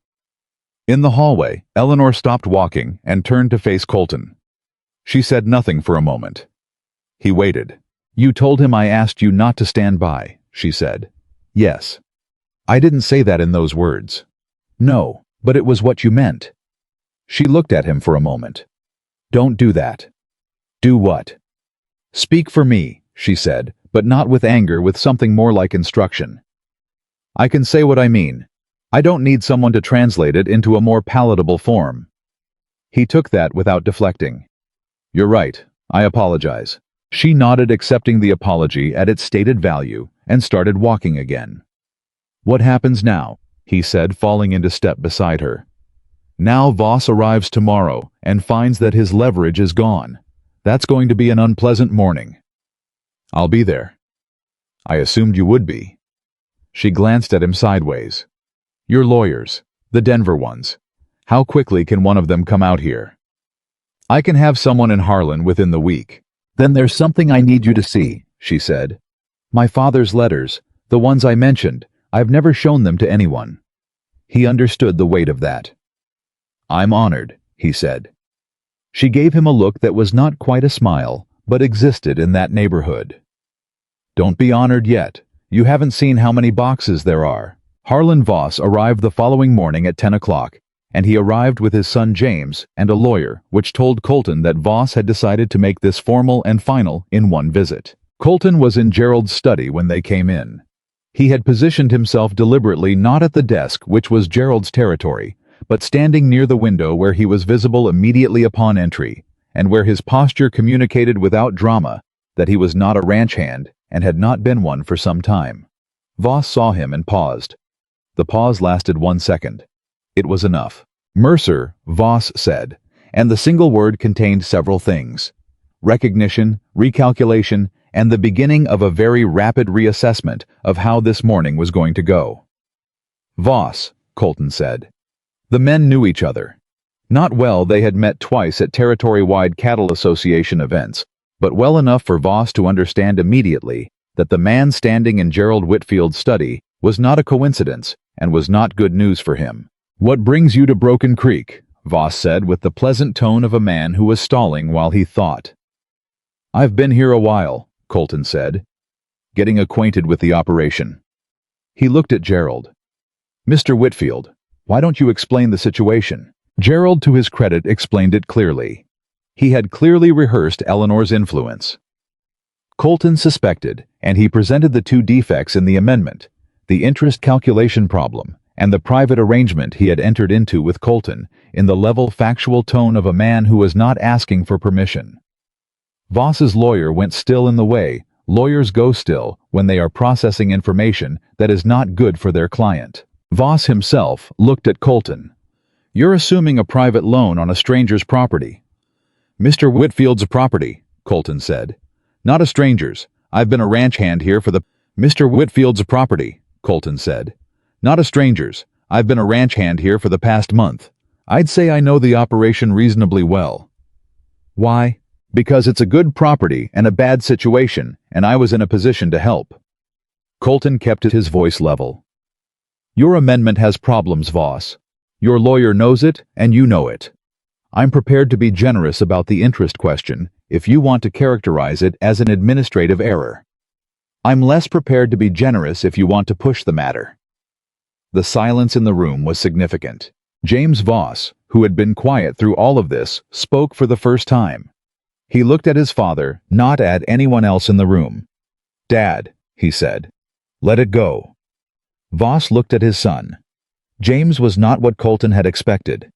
In the hallway, Eleanor stopped walking and turned to face Colton. She said nothing for a moment. He waited. "You told him I asked you not to stand by," she said. "Yes." "I didn't say that in those words." "No, but it was what you meant." She looked at him for a moment. "Don't do that." "Do what?" "Speak for me," she said, but not with anger, with something more like instruction. "I can say what I mean. I don't need someone to translate it into a more palatable form." He took that without deflecting. "You're right. I apologize." She nodded, accepting the apology at its stated value, and started walking again. "What happens now?" he said, falling into step beside her. "Now Voss arrives tomorrow and finds that his leverage is gone. That's going to be an unpleasant morning." "I'll be there." "I assumed you would be." She glanced at him sideways. "Your lawyers, the Denver ones. How quickly can one of them come out here?" "I can have someone in Harlan within the week." "Then there's something I need you to see," she said. "My father's letters, the ones I mentioned, I've never shown them to anyone." He understood the weight of that. "I'm honored," he said. She gave him a look that was not quite a smile, but existed in that neighborhood. "Don't be honored yet. You haven't seen how many boxes there are. Harlan Voss arrived the following morning at 10 o'clock, and he arrived with his son James and a lawyer, which told Colton that Voss had decided to make this formal and final in one visit. Colton was in Gerald's study when they came in. He had positioned himself deliberately not at the desk, which was Gerald's territory, but standing near the window where he was visible immediately upon entry, and where his posture communicated without drama that he was not a ranch hand and had not been one for some time. Voss saw him and paused. The pause lasted 1 second. It was enough. Mercer, Voss said, and the single word contained several things: recognition, recalculation, and the beginning of a very rapid reassessment of how this morning was going to go. Voss, Colton said. The men knew each other. Not well, they had met twice at territory-wide cattle association events, but well enough for Voss to understand immediately that the man standing in Gerald Whitfield's study was not a coincidence and was not good news for him. "What brings you to Broken Creek?" Voss said with the pleasant tone of a man who was stalling while he thought. "I've been here a while," Colton said, "getting acquainted with the operation." He looked at Gerald. "Mr. Whitfield, why don't you explain the situation?" Gerald, to his credit, explained it clearly. He had clearly rehearsed Eleanor's influence. Colton suspected, and he presented the two defects in the amendment, the interest calculation problem and the private arrangement he had entered into with Colton, in the level, factual tone of a man who was not asking for permission. Voss's lawyer went still in the way lawyers go still when they are processing information that is not good for their client. Voss himself looked at Colton. "You're assuming a private loan on a stranger's property." "Mr. Whitfield's property," Colton said. "Not a stranger's. I've been a ranch hand here for the—" "Mr. Whitfield's property," Colton said. "Not a stranger's. I've been a ranch hand here for the past month. I'd say I know the operation reasonably well." "Why?" "Because it's a good property and a bad situation, and I was in a position to help." Colton kept his voice level. "Your amendment has problems, Voss. Your lawyer knows it, and you know it. I'm prepared to be generous about the interest question if you want to characterize it as an administrative error. I'm less prepared to be generous if you want to push the matter." The silence in the room was significant. James Voss, who had been quiet through all of this, spoke for the first time. He looked at his father, not at anyone else in the room. "Dad," he said, "let it go." Voss looked at his son. James was not what Colton had expected.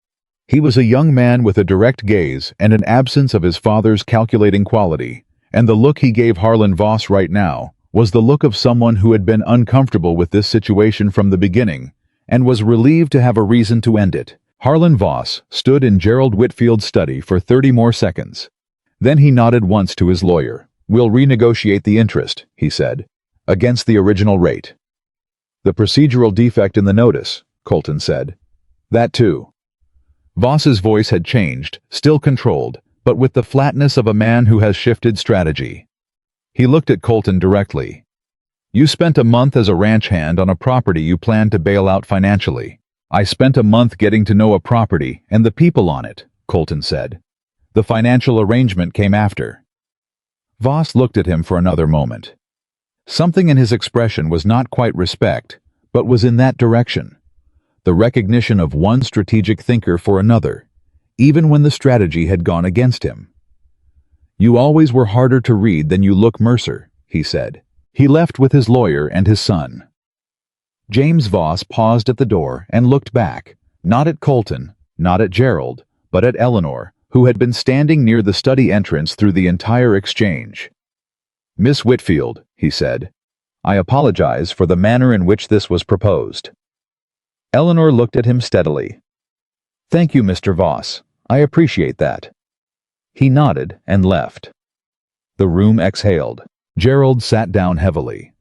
He was a young man with a direct gaze and an absence of his father's calculating quality, and the look he gave Harlan Voss right now was the look of someone who had been uncomfortable with this situation from the beginning and was relieved to have a reason to end it. Harlan Voss stood in Gerald Whitfield's study for 30 more seconds. Then he nodded once to his lawyer. "We'll renegotiate the interest," he said, "against the original rate." "The procedural defect in the notice," Colton said. "That too." Voss's voice had changed, still controlled, but with the flatness of a man who has shifted strategy. He looked at Colton directly. "You spent a month as a ranch hand on a property you planned to bail out financially. I spent a month getting to know a property and the people on it," Colton said. "The financial arrangement came after." Voss looked at him for another moment. Something in his expression was not quite respect, but was in that direction. The recognition of one strategic thinker for another, even when the strategy had gone against him. "You always were harder to read than you look, Mercer," he said. He left with his lawyer and his son. James Voss paused at the door and looked back, not at Colton, not at Gerald, but at Eleanor, who had been standing near the study entrance through the entire exchange. "Miss Whitfield," he said, "I apologize for the manner in which this was proposed." Eleanor looked at him steadily. "Thank you, Mr. Voss. I appreciate that." He nodded and left. The room exhaled. Gerald sat down heavily.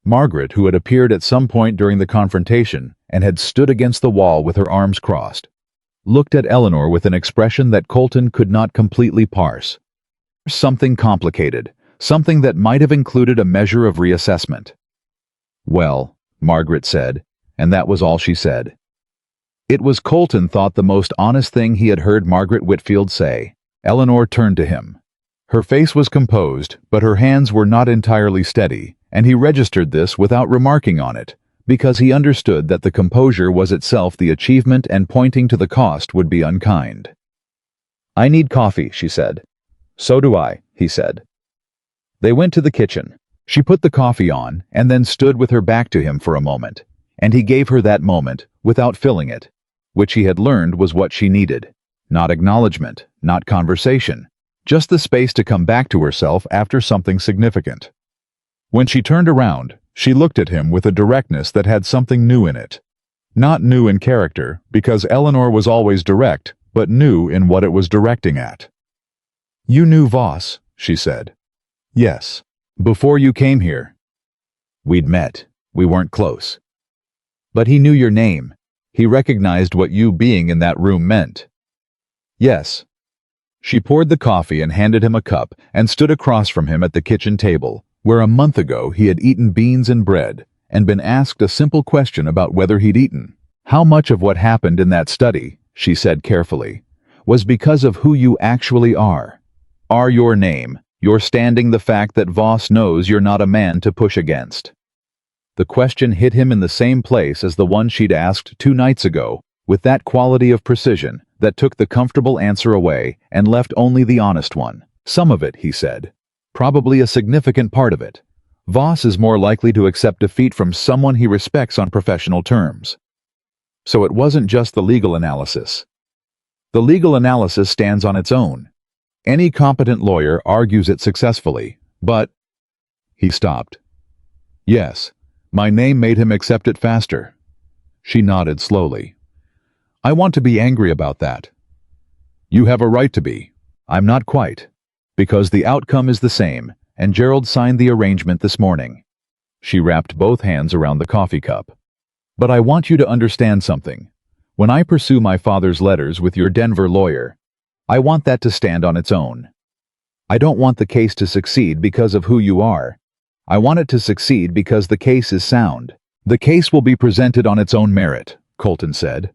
Margaret, who had appeared at some point during the confrontation and had stood against the wall with her arms crossed, looked at Eleanor with an expression that Colton could not completely parse. Something complicated, something that might have included a measure of reassessment. "Well," Margaret said, and that was all she said. It was, Colton thought, the most honest thing he had heard Margaret Whitfield say. Eleanor turned to him. Her face was composed, but her hands were not entirely steady, and he registered this without remarking on it, because he understood that the composure was itself the achievement and pointing to the cost would be unkind. "I need coffee," she said. "So do I," he said. They went to the kitchen. She put the coffee on and then stood with her back to him for a moment, and he gave her that moment without filling it, which he had learned was what she needed. Not acknowledgement, not conversation, just the space to come back to herself after something significant. When she turned around, she looked at him with a directness that had something new in it. Not new in character, because Eleanor was always direct, but new in what it was directing at. "You knew Voss," she said. "Yes. Before you came here." "We'd met. We weren't close." "But he knew your name. He recognized what you being in that room meant." "Yes." She poured the coffee and handed him a cup and stood across from him at the kitchen table, where a month ago he had eaten beans and bread and been asked a simple question about whether he'd eaten. "How much of what happened in that study," she said carefully, "was because of who you actually are? Are your name, your standing, the fact that Voss knows you're not a man to push against?" The question hit him in the same place as the one she'd asked 2 nights ago, with that quality of precision that took the comfortable answer away and left only the honest one. "Some of it," he said. "Probably a significant part of it. Voss is more likely to accept defeat from someone he respects on professional terms." So it wasn't just the legal analysis. The legal analysis stands on its own. Any competent lawyer argues it successfully, but... He stopped. "Yes, my name made him accept it faster." She nodded slowly. "I want to be angry about that." "You have a right to be. I'm not quite. Because the outcome is the same, and Gerald signed the arrangement this morning." She wrapped both hands around the coffee cup. "But I want you to understand something. When I pursue my father's letters with your Denver lawyer, I want that to stand on its own. I don't want the case to succeed because of who you are. I want it to succeed because the case is sound." "The case will be presented on its own merit," Colton said.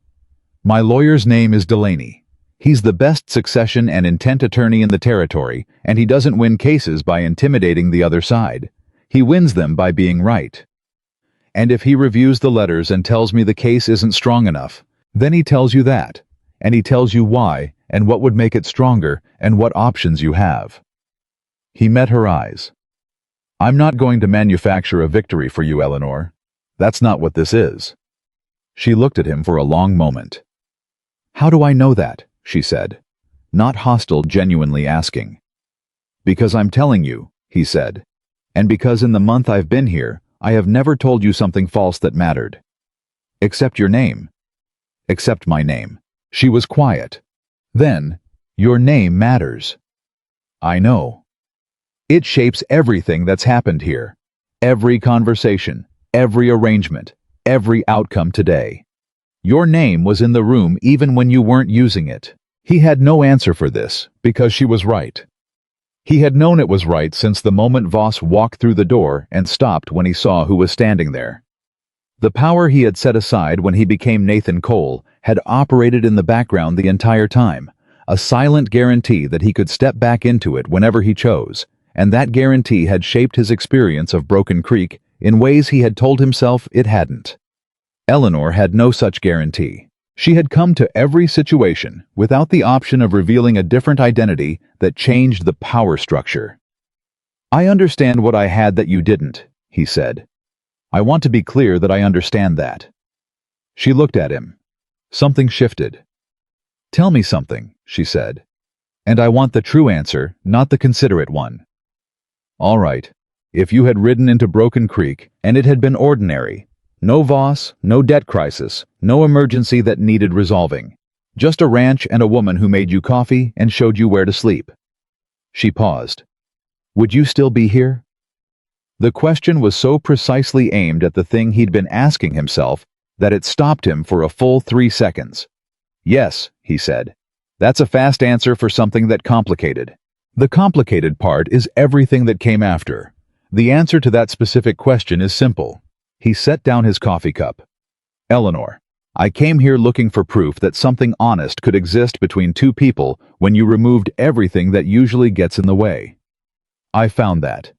"My lawyer's name is Delaney. He's the best succession and intent attorney in the territory, and he doesn't win cases by intimidating the other side. He wins them by being right. And if he reviews the letters and tells me the case isn't strong enough, then he tells you that, and he tells you why and what would make it stronger and what options you have." He met her eyes. "I'm not going to manufacture a victory for you, Eleanor. That's not what this is." She looked at him for a long moment. "How do I know that?" she said, not hostile, genuinely asking. "Because I'm telling you," he said, "and because in the month I've been here, I have never told you something false that mattered. Except your name. Except my name." She was quiet. Then, "Your name matters." "I know. It shapes everything that's happened here. Every conversation, every arrangement, every outcome today. Your name was in the room even when you weren't using it." He had no answer for this, because she was right. He had known it was right since the moment Voss walked through the door and stopped when he saw who was standing there. The power he had set aside when he became Nathan Cole had operated in the background the entire time, a silent guarantee that he could step back into it whenever he chose, and that guarantee had shaped his experience of Broken Creek in ways he had told himself it hadn't. Eleanor had no such guarantee. She had come to every situation without the option of revealing a different identity that changed the power structure. "I understand what I had that you didn't," he said. "I want to be clear that I understand that." She looked at him. Something shifted. "Tell me something," she said. "And I want the true answer, not the considerate one." "All right. If you had ridden into Broken Creek and it had been ordinary, no Voss, no debt crisis, no emergency that needed resolving, just a ranch and a woman who made you coffee and showed you where to sleep." She paused. "Would you still be here?" The question was so precisely aimed at the thing he'd been asking himself that it stopped him for a full 3 seconds. "Yes," he said. "That's a fast answer for something that complicated. The complicated part is everything that came after. The answer to that specific question is simple." He set down his coffee cup. "Eleanor, I came here looking for proof that something honest could exist between two people when you removed everything that usually gets in the way. I found that.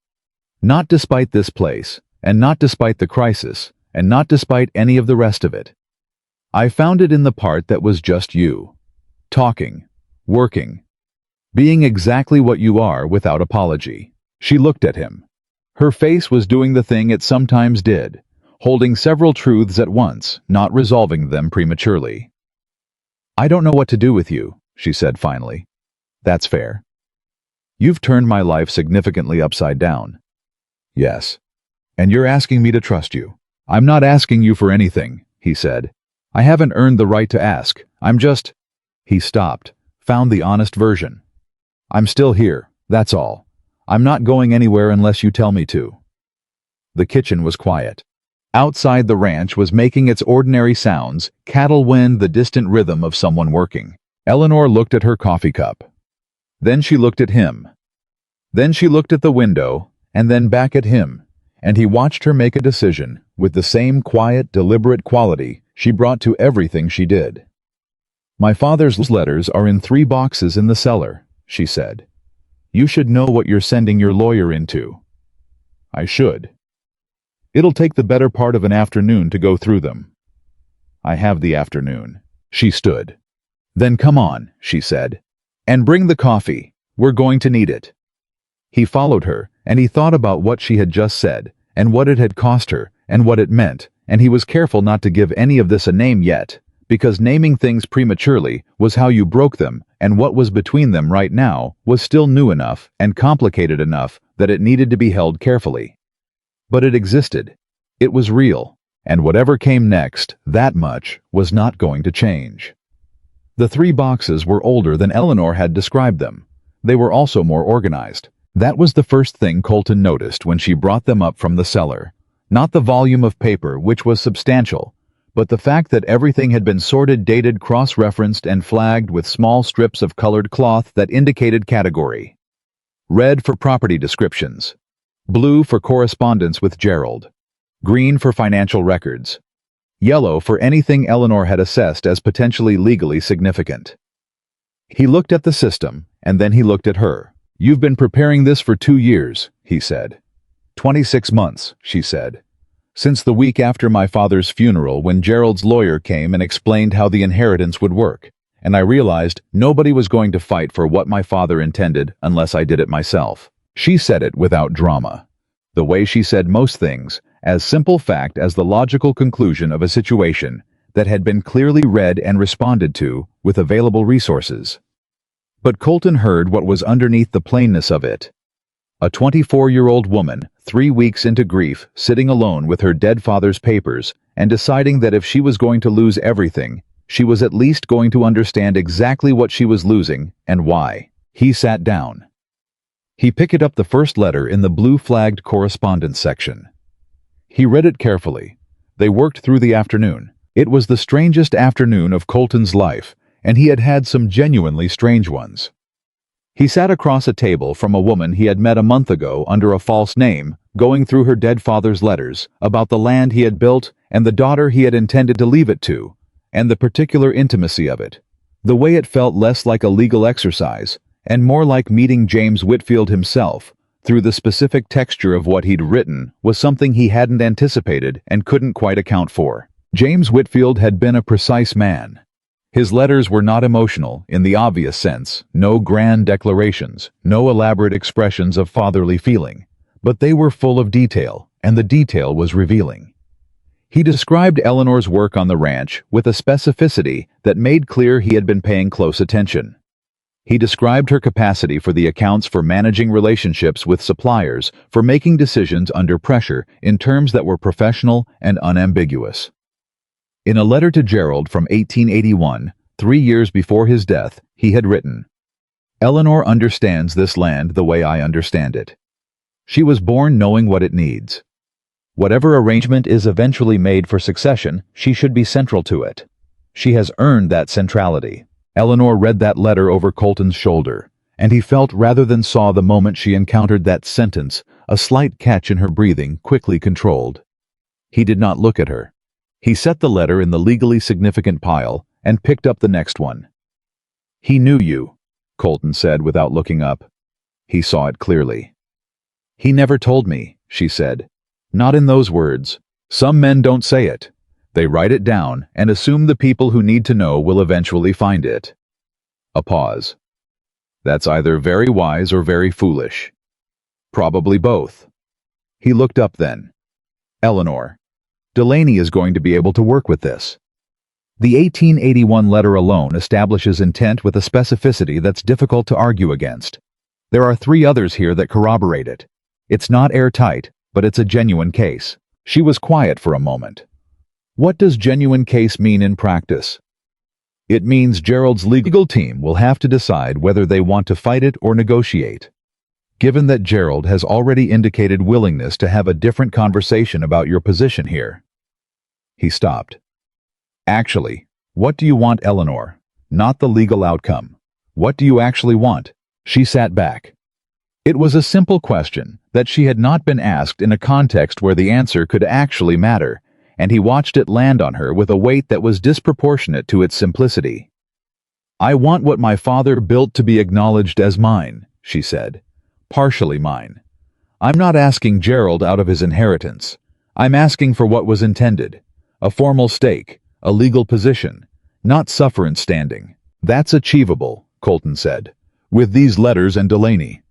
Not despite this place, and not despite the crisis, and not despite any of the rest of it. I found it in the part that was just you. Talking, working, being exactly what you are without apology. She looked at him. Her face was doing the thing it sometimes did, holding several truths at once, not resolving them prematurely. I don't know what to do with you, she said finally. That's fair. You've turned my life significantly upside down. Yes. And you're asking me to trust you. I'm not asking you for anything, he said. I haven't earned the right to ask. I'm just... He stopped, found the honest version. I'm still here, that's all. I'm not going anywhere unless you tell me to. The kitchen was quiet. Outside the ranch was making its ordinary sounds, cattle wind, the distant rhythm of someone working. Eleanor looked at her coffee cup. Then she looked at him. Then she looked at the window, and then back at him, and he watched her make a decision with the same quiet, deliberate quality she brought to everything she did. My father's letters are in 3 boxes in the cellar, she said. You should know what you're sending your lawyer into. I should. It'll take the better part of an afternoon to go through them. I have the afternoon. She stood. Then come on, she said. And bring the coffee. We're going to need it. He followed her, and he thought about what she had just said, and what it had cost her, and what it meant, and he was careful not to give any of this a name yet, because naming things prematurely was how you broke them, and what was between them right now was still new enough and complicated enough that it needed to be held carefully. But it existed. It was real, and whatever came next, that much was not going to change. The 3 boxes were older than Eleanor had described them. They were also more organized. That was the first thing Colton noticed when she brought them up from the cellar. Not the volume of paper, which was substantial, but the fact that everything had been sorted, dated, cross-referenced, and flagged with small strips of colored cloth that indicated category. Red for property descriptions. Blue for correspondence with Gerald. Green for financial records. Yellow for anything Eleanor had assessed as potentially legally significant. He looked at the system, and then he looked at her. You've been preparing this for 2 years, he said. 26 months, she said. Since the week after my father's funeral, when Gerald's lawyer came and explained how the inheritance would work, and I realized nobody was going to fight for what my father intended unless I did it myself. She said it without drama. The way she said most things, as simple fact as the logical conclusion of a situation that had been clearly read and responded to with available resources. But Colton heard what was underneath the plainness of it. A 24-year-old woman, 3 weeks into grief, sitting alone with her dead father's papers and deciding that if she was going to lose everything, she was at least going to understand exactly what she was losing and why. He sat down. He picked up the first letter in the blue-flagged correspondence section. He read it carefully. They worked through the afternoon. It was the strangest afternoon of Colton's life, and he had had some genuinely strange ones. He sat across a table from a woman he had met a month ago under a false name, going through her dead father's letters about the land he had built and the daughter he had intended to leave it to, and the particular intimacy of it. The way it felt less like a legal exercise and more like meeting James Whitfield himself through the specific texture of what he'd written was something he hadn't anticipated and couldn't quite account for. James Whitfield had been a precise man. His letters were not emotional in the obvious sense, no grand declarations, no elaborate expressions of fatherly feeling, but they were full of detail, and the detail was revealing. He described Eleanor's work on the ranch with a specificity that made clear he had been paying close attention. He described her capacity for the accounts, for managing relationships with suppliers, for making decisions under pressure in terms that were professional and unambiguous. In a letter to Gerald from 1881, 3 years before his death, he had written, "Eleanor understands this land the way I understand it. She was born knowing what it needs. Whatever arrangement is eventually made for succession, she should be central to it. She has earned that centrality." Eleanor read that letter over Colton's shoulder, and he felt rather than saw the moment she encountered that sentence, a slight catch in her breathing, quickly controlled. He did not look at her. He set the letter in the legally significant pile and picked up the next one. "He knew you," Colton said without looking up. He saw it clearly. He never told me, she said. Not in those words. Some men don't say it. They write it down and assume the people who need to know will eventually find it. A pause. That's either very wise or very foolish. Probably both. He looked up then. Eleanor, Delaney is going to be able to work with this. The 1881 letter alone establishes intent with a specificity that's difficult to argue against. There are 3 others here that corroborate it. It's not airtight, but it's a genuine case. She was quiet for a moment. What does genuine case mean in practice? It means Gerald's legal team will have to decide whether they want to fight it or negotiate. Given that Gerald has already indicated willingness to have a different conversation about your position here. He stopped. Actually, what do you want, Eleanor? Not the legal outcome. What do you actually want? She sat back. It was a simple question that she had not been asked in a context where the answer could actually matter, and he watched it land on her with a weight that was disproportionate to its simplicity. I want what my father built to be acknowledged as mine, she said. Partially mine. I'm not asking Gerald out of his inheritance. I'm asking for what was intended. A formal stake, a legal position, not sufferance standing. That's achievable, Colton said, with these letters and Delaney.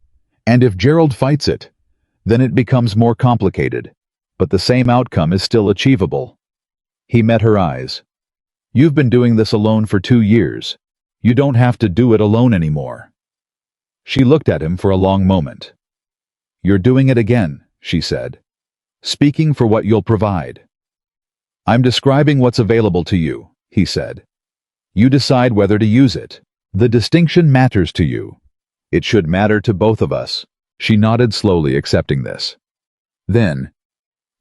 And if Gerald fights it, then it becomes more complicated, but the same outcome is still achievable. He met her eyes. You've been doing this alone for 2 years. You don't have to do it alone anymore. She looked at him for a long moment. You're doing it again, she said. Speaking for what you'll provide. I'm describing what's available to you, he said. You decide whether to use it. The distinction matters to you. It should matter to both of us. She nodded slowly, accepting this. Then,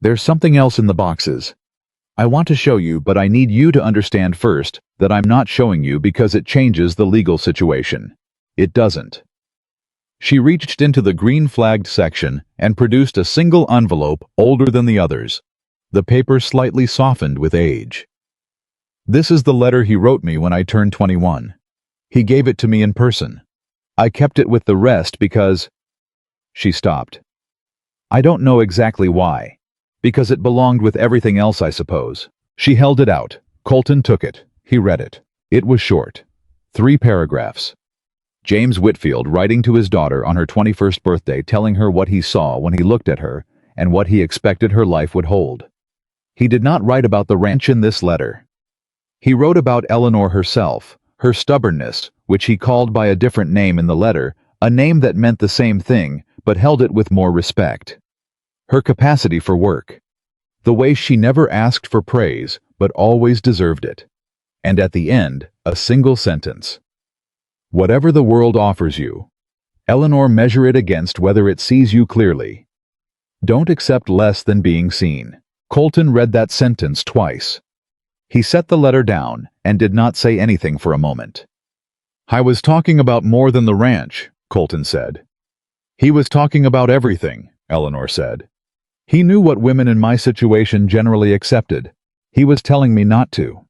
there's something else in the boxes. I want to show you, but I need you to understand first that I'm not showing you because it changes the legal situation. It doesn't. She reached into the green-flagged section and produced a single envelope older than the others. The paper slightly softened with age. This is the letter he wrote me when I turned 21. He gave it to me in person. I kept it with the rest because... She stopped. I don't know exactly why. Because it belonged with everything else, I suppose. She held it out. Colton took it. He read it. It was short. 3 paragraphs. James Whitfield writing to his daughter on her 21st birthday, telling her what he saw when he looked at her and what he expected her life would hold. He did not write about the ranch in this letter. He wrote about Eleanor herself, her stubbornness, which he called by a different name in the letter, a name that meant the same thing, but held it with more respect. Her capacity for work. The way she never asked for praise, but always deserved it. And at the end, a single sentence. Whatever the world offers you, Eleanor, measure it against whether it sees you clearly. Don't accept less than being seen. Colton read that sentence twice. He set the letter down and did not say anything for a moment. I was talking about more than the ranch, Colton said. He was talking about everything, Eleanor said. He knew what women in my situation generally accepted. He was telling me not to.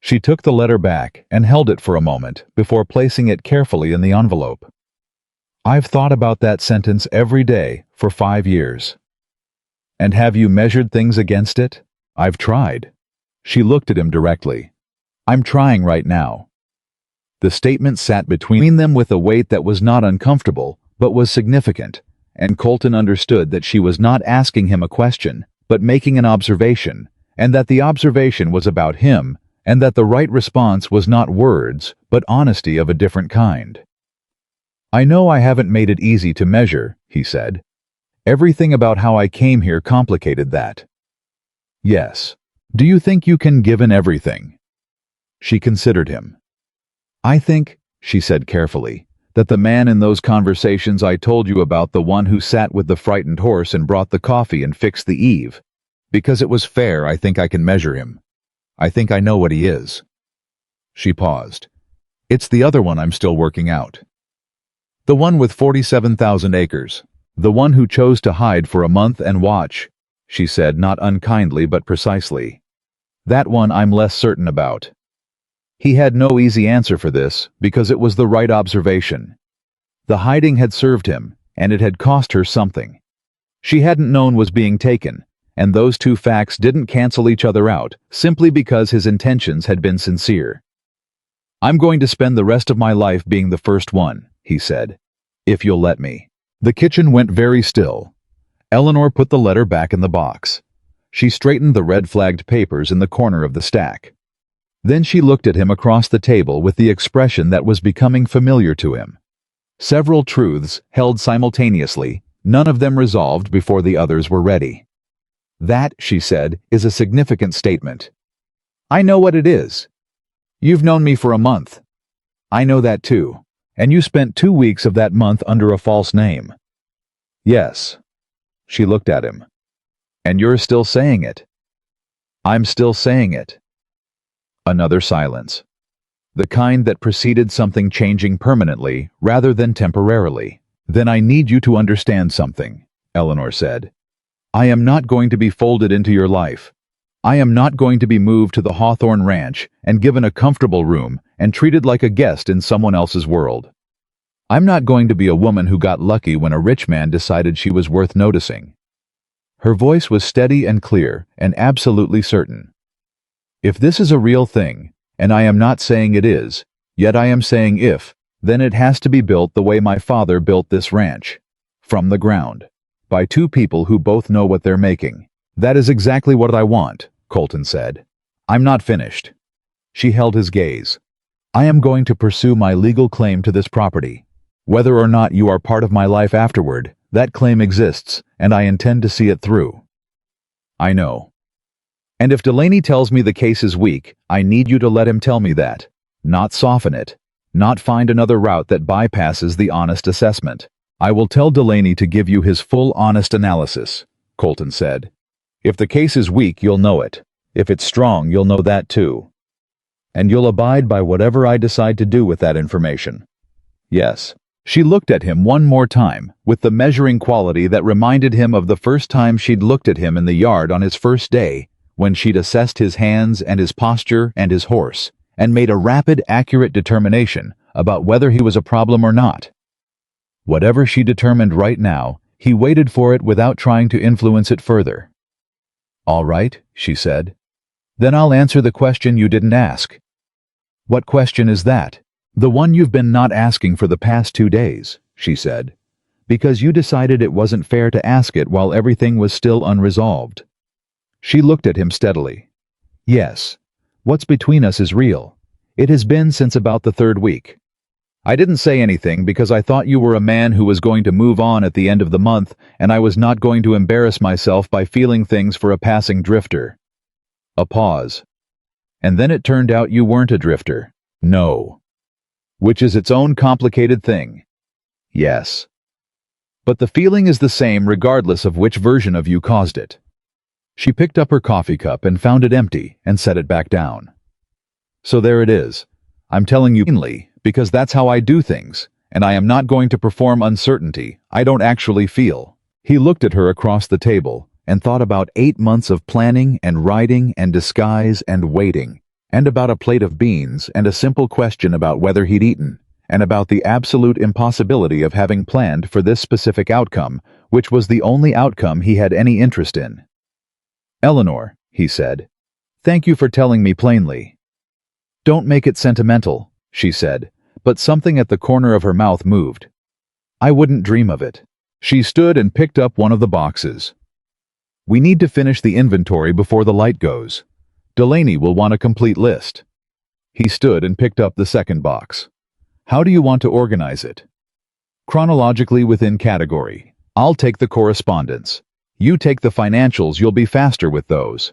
She took the letter back and held it for a moment before placing it carefully in the envelope. I've thought about that sentence every day for 5 years. And have you measured things against it? I've tried. She looked at him directly. I'm trying right now. The statement sat between them with a weight that was not uncomfortable, but was significant, and Colton understood that she was not asking him a question, but making an observation, and that the observation was about him, and that the right response was not words, but honesty of a different kind. I know I haven't made it easy to measure, he said. Everything about how I came here complicated that. Yes. Do you think you can give in everything? She considered him. I think, she said carefully, that the man in those conversations I told you about, the one who sat with the frightened horse and brought the coffee and fixed the eave, because it was fair, I think I can measure him. I think I know what he is. She paused. It's the other one I'm still working out. The one with 47,000 acres. The one who chose to hide for a month and watch, she said, not unkindly but precisely. That one I'm less certain about. He had no easy answer for this, because it was the right observation. The hiding had served him, and it had cost her something. she hadn't known was being taken, and those two facts didn't cancel each other out simply because his intentions had been sincere. "I'm going to spend the rest of my life being the first one," he said, "if you'll let me." The kitchen went very still. Eleanor put the letter back in the box. She straightened the red-flagged papers in the corner of the stack. Then she looked at him across the table with the expression that was becoming familiar to him. Several truths held simultaneously, none of them resolved before the others were ready. "That," she said, "is a significant statement. I know what it is. You've known me for a month. I know that too. And you spent 2 weeks of that month under a false name." "Yes." She looked at him. "And you're still saying it." "I'm still saying it." Another silence. The kind that preceded something changing permanently rather than temporarily. "Then I need you to understand something," Eleanor said. "I am not going to be folded into your life. I am not going to be moved to the Hawthorne Ranch and given a comfortable room and treated like a guest in someone else's world. I'm not going to be a woman who got lucky when a rich man decided she was worth noticing." Her voice was steady and clear and absolutely certain. "If this is a real thing, and I am not saying it is, yet I am saying if, then it has to be built the way my father built this ranch. From the ground. By two people who both know what they're making." "That is exactly what I want," Colton said. "I'm not finished." She held his gaze. "I am going to pursue my legal claim to this property. Whether or not you are part of my life afterward, that claim exists, and I intend to see it through." "I know. And if Delaney tells me the case is weak, I need you to let him tell me that. Not soften it. Not find another route that bypasses the honest assessment. I will tell Delaney to give you his full honest analysis," Colton said. "If the case is weak, you'll know it. If it's strong, you'll know that too. And you'll abide by whatever I decide to do with that information." "Yes." She looked at him one more time, with the measuring quality that reminded him of the first time she'd looked at him in the yard on his first day, when she'd assessed his hands and his posture and his horse, and made a rapid, accurate determination about whether he was a problem or not. Whatever she determined right now, he waited for it without trying to influence it further. "All right," she said. "Then I'll answer the question you didn't ask." "What question is that?" "The one you've been not asking for the past 2 days," she said, "because you decided it wasn't fair to ask it while everything was still unresolved." She looked at him steadily. "Yes, what's between us is real. It has been since about the 3rd week. I didn't say anything because I thought you were a man who was going to move on at the end of the month, and I was not going to embarrass myself by feeling things for a passing drifter." A pause. "And then it turned out you weren't a drifter." "No." "Which is its own complicated thing." "Yes." "But the feeling is the same regardless of which version of you caused it." She picked up her coffee cup and found it empty and set it back down. "So there it is. I'm telling you plainly, because that's how I do things, and I am not going to perform uncertainty I don't actually feel." He looked at her across the table and thought about 8 months of planning and writing and disguise and waiting, and about a plate of beans and a simple question about whether he'd eaten, and about the absolute impossibility of having planned for this specific outcome, which was the only outcome he had any interest in. "Eleanor," he said, "thank you for telling me plainly." "Don't make it sentimental," she said, but something at the corner of her mouth moved. "I wouldn't dream of it." She stood and picked up one of the boxes. "We need to finish the inventory before the light goes. Delaney will want a complete list." He stood and picked up the second box. "How do you want to organize it?" "Chronologically within category. I'll take the correspondence. You take the financials, you'll be faster with those."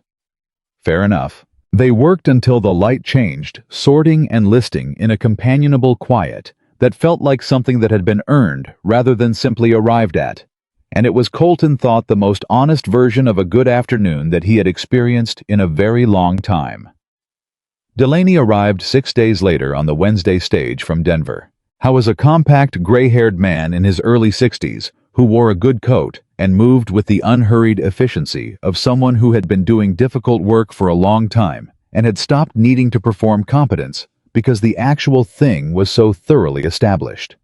"Fair enough." They worked until the light changed, sorting and listing in a companionable quiet that felt like something that had been earned rather than simply arrived at. And it was, Colton thought, the most honest version of a good afternoon that he had experienced in a very long time. Delaney arrived 6 days later on the Wednesday stage from Denver. How was a compact, gray-haired man in his early 60s who wore a good coat and moved with the unhurried efficiency of someone who had been doing difficult work for a long time and had stopped needing to perform competence because the actual thing was so thoroughly established.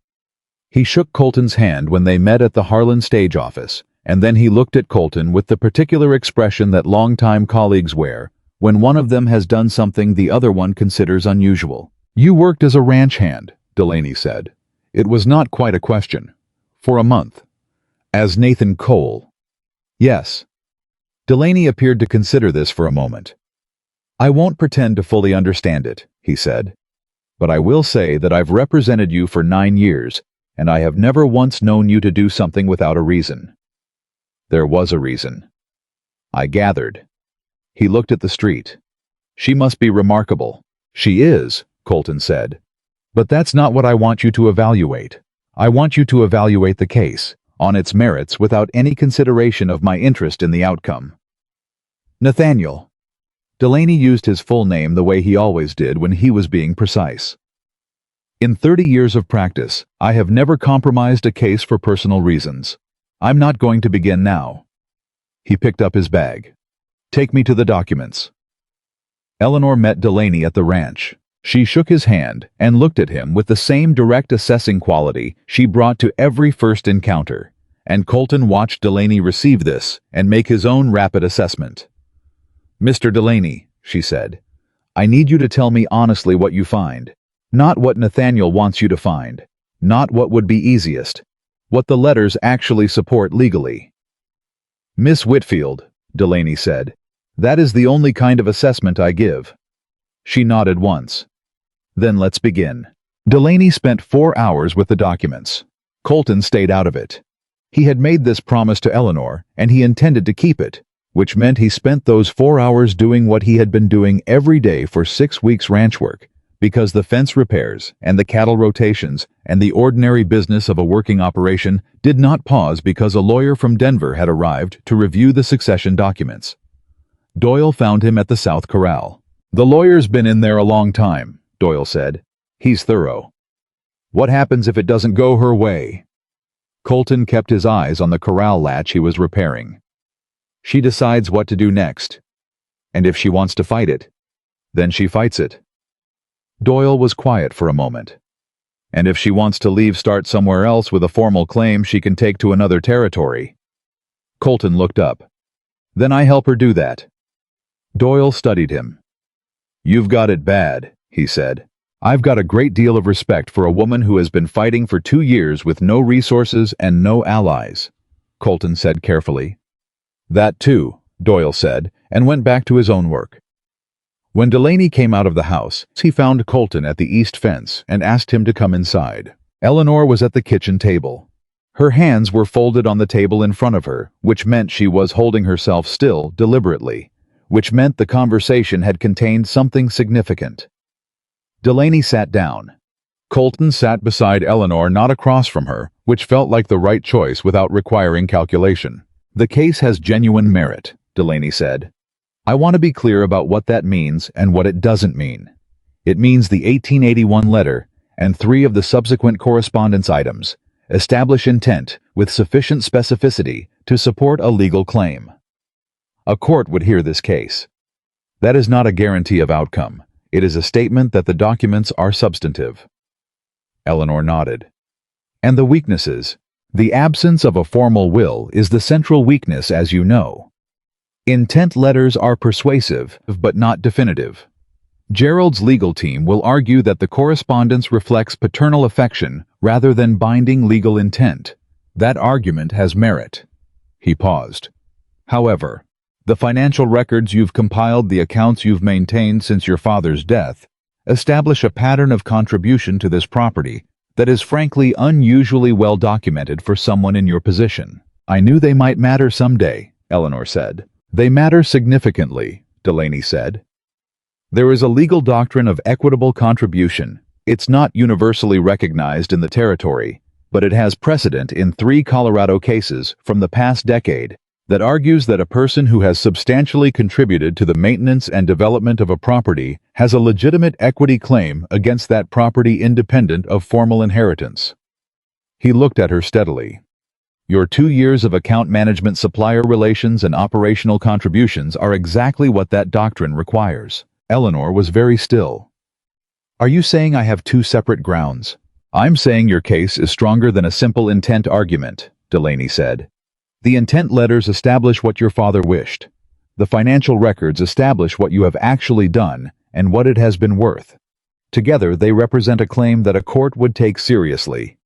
He shook Colton's hand when they met at the Harlan stage office, And then he looked at Colton with the particular expression that longtime colleagues wear when one of them has done something the other one considers unusual. "You worked as a ranch hand," Delaney said. It was not quite a question. "For a month. As Nathan Cole." "Yes." Delaney appeared to consider this for a moment. "I won't pretend to fully understand it," he said. "But I will say that I've represented you for 9 years, and I have never once known you to do something without a reason." There was a reason. I gathered. He looked at the street. "She must be remarkable." "She is," Colton said. "But that's not what I want you to evaluate. I want you to evaluate the case, on its merits without any consideration of my interest in the outcome." "Nathaniel." Delaney used his full name the way he always did when he was being precise. "In 30 years of practice, I have never compromised a case for personal reasons. I'm not going to begin now." He picked up his bag. "Take me to the documents." Eleanor met Delaney at the ranch. She shook his hand and looked at him with the same direct assessing quality she brought to every first encounter, and Colton watched Delaney receive this and make his own rapid assessment. "Mr. Delaney," she said, "I need you to tell me honestly what you find. Not what Nathaniel wants you to find. Not what would be easiest. What the letters actually support legally." "Miss Whitfield," Delaney said, "that is the only kind of assessment I give." She nodded once. "Then let's begin." Delaney spent 4 hours with the documents. Colton stayed out of it. He had made this promise to Eleanor, and he intended to keep it, which meant he spent those 4 hours doing what he had been doing every day for 6 weeks ranch work, because the fence repairs and the cattle rotations and the ordinary business of a working operation did not pause because a lawyer from Denver had arrived to review the succession documents. Doyle found him at the South Corral. "The lawyer's been in there a long time," Doyle said. "He's thorough." "What happens if it doesn't go her way?" Colton kept his eyes on the corral latch he was repairing. "She decides what to do next. And if she wants to fight it, then she fights it." Doyle was quiet for a moment. "And if she wants to leave, start somewhere else with a formal claim she can take to another territory." Colton looked up. "Then I help her do that." Doyle studied him. "You've got it bad," he said. "I've got a great deal of respect for a woman who has been fighting for 2 years with no resources and no allies," Colton said carefully. "That too," Doyle said, and went back to his own work. When Delaney came out of the house, he found Colton at the east fence and asked him to come inside. Eleanor was at the kitchen table. Her hands were folded on the table in front of her, which meant she was holding herself still deliberately, which meant the conversation had contained something significant. Delaney sat down. Colton sat beside Eleanor, not across from her, which felt like the right choice without requiring calculation. "The case has genuine merit," Delaney said. "I want to be clear about what that means and what it doesn't mean. It means the 1881 letter and 3 of the subsequent correspondence items establish intent with sufficient specificity to support a legal claim. A court would hear this case. That is not a guarantee of outcome. It is a statement that the documents are substantive." Eleanor nodded. "And the weaknesses? The absence of a formal will is the central weakness, as you know. Intent letters are persuasive, but not definitive. Gerald's legal team will argue that the correspondence reflects paternal affection rather than binding legal intent. That argument has merit." He paused. "However, the financial records you've compiled, the accounts you've maintained since your father's death, establish a pattern of contribution to this property that is frankly unusually well documented for someone in your position." "I knew they might matter someday," Eleanor said. "They matter significantly," Delaney said. "There is a legal doctrine of equitable contribution. It's not universally recognized in the territory, but it has precedent in 3 Colorado cases from the past decade that argues that a person who has substantially contributed to the maintenance and development of a property has a legitimate equity claim against that property independent of formal inheritance." He looked at her steadily. "Your 2 years of account management, supplier relations, and operational contributions are exactly what that doctrine requires." Eleanor was very still. "Are you saying I have 2 separate grounds?" "I'm saying your case is stronger than a simple intent argument," Delaney said. The intent letters establish what your father wished. The financial records establish what you have actually done and what it has been worth. Together, they represent a claim that a court would take seriously.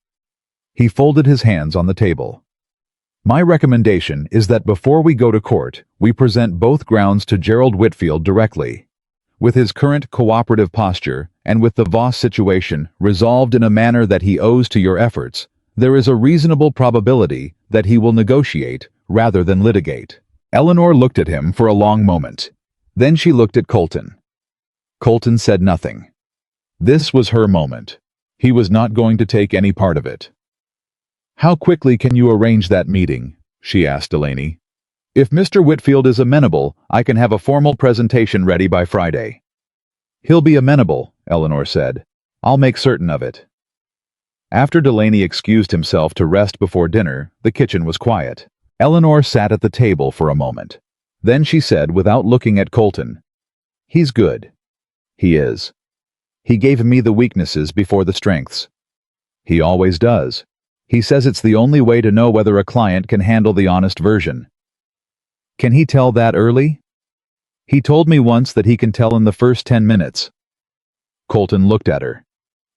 He folded his hands on the table. My recommendation is that before we go to court, we present both grounds to Gerald Whitfield directly. With his current cooperative posture, and with the Voss situation resolved in a manner that he owes to your efforts, there is a reasonable probability that he will negotiate rather than litigate. Eleanor looked at him for a long moment. Then she looked at Colton. Colton said nothing. This was her moment. He was not going to take any part of it. "How quickly can you arrange that meeting?" she asked Delaney. "If Mr. Whitfield is amenable, I can have a formal presentation ready by Friday." "He'll be amenable," Eleanor said. "I'll make certain of it." After Delaney excused himself to rest before dinner, the kitchen was quiet. Eleanor sat at the table for a moment. Then she said, without looking at Colton, "He's good." "He is. He gave me the weaknesses before the strengths." "He always does. He says it's the only way to know whether a client can handle the honest version." "Can he tell that early?" "He told me once that he can tell in the first 10 minutes. Colton looked at her.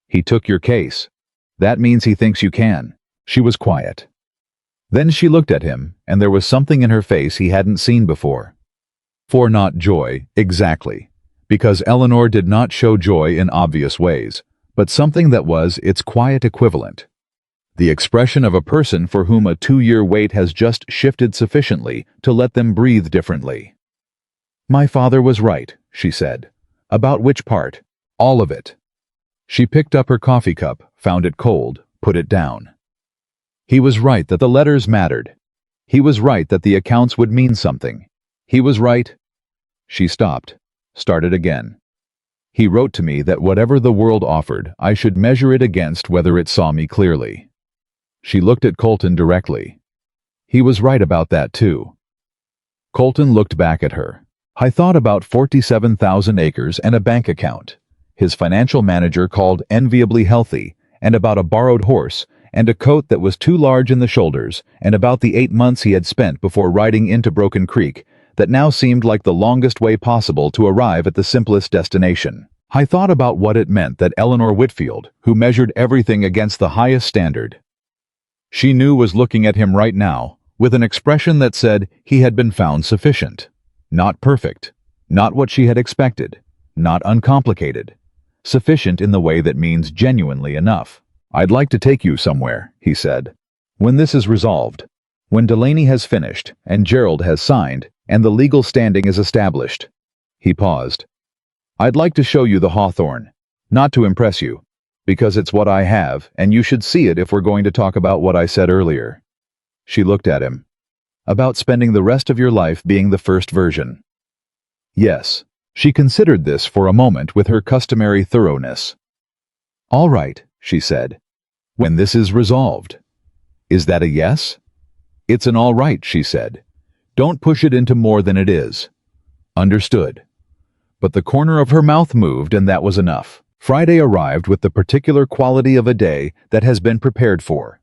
"He took your case. That means he thinks you can." She was quiet. Then she looked at him, and there was something in her face he hadn't seen before. For not joy, exactly, because Eleanor did not show joy in obvious ways, but something that was its quiet equivalent. The expression of a person for whom a 2-year wait has just shifted sufficiently to let them breathe differently. "My father was right," she said. "About which part?" "All of it." She picked up her coffee cup, found it cold, put it down. "He was right that the letters mattered. He was right that the accounts would mean something. He was right—" She stopped, started again. "He wrote to me that whatever the world offered, I should measure it against whether it saw me clearly." She looked at Colton directly. "He was right about that too." Colton looked back at her. "I thought about 47,000 acres and a bank account, his financial manager called enviably healthy, and about a borrowed horse, and a coat that was too large in the shoulders, and about the 8 months he had spent before riding into Broken Creek, that now seemed like the longest way possible to arrive at the simplest destination. I thought about what it meant that Eleanor Whitfield, who measured everything against the highest standard, she knew was looking at him right now, with an expression that said he had been found sufficient. Not perfect, not what she had expected, not uncomplicated. Sufficient in the way that means genuinely enough. "I'd like to take you somewhere," he said. "When this is resolved, when Delaney has finished, and Gerald has signed, and the legal standing is established." He paused. "I'd like to show you the hawthorn, not to impress you, because it's what I have, and you should see it if we're going to talk about what I said earlier." She looked at him. "About spending the rest of your life being the first version." Yes. She considered this for a moment with her customary thoroughness. "All right," she said. "When this is resolved." "Is that a yes?" "It's an all right," she said. "Don't push it into more than it is." "Understood." But the corner of her mouth moved, and that was enough. Friday arrived with the particular quality of a day that has been prepared for.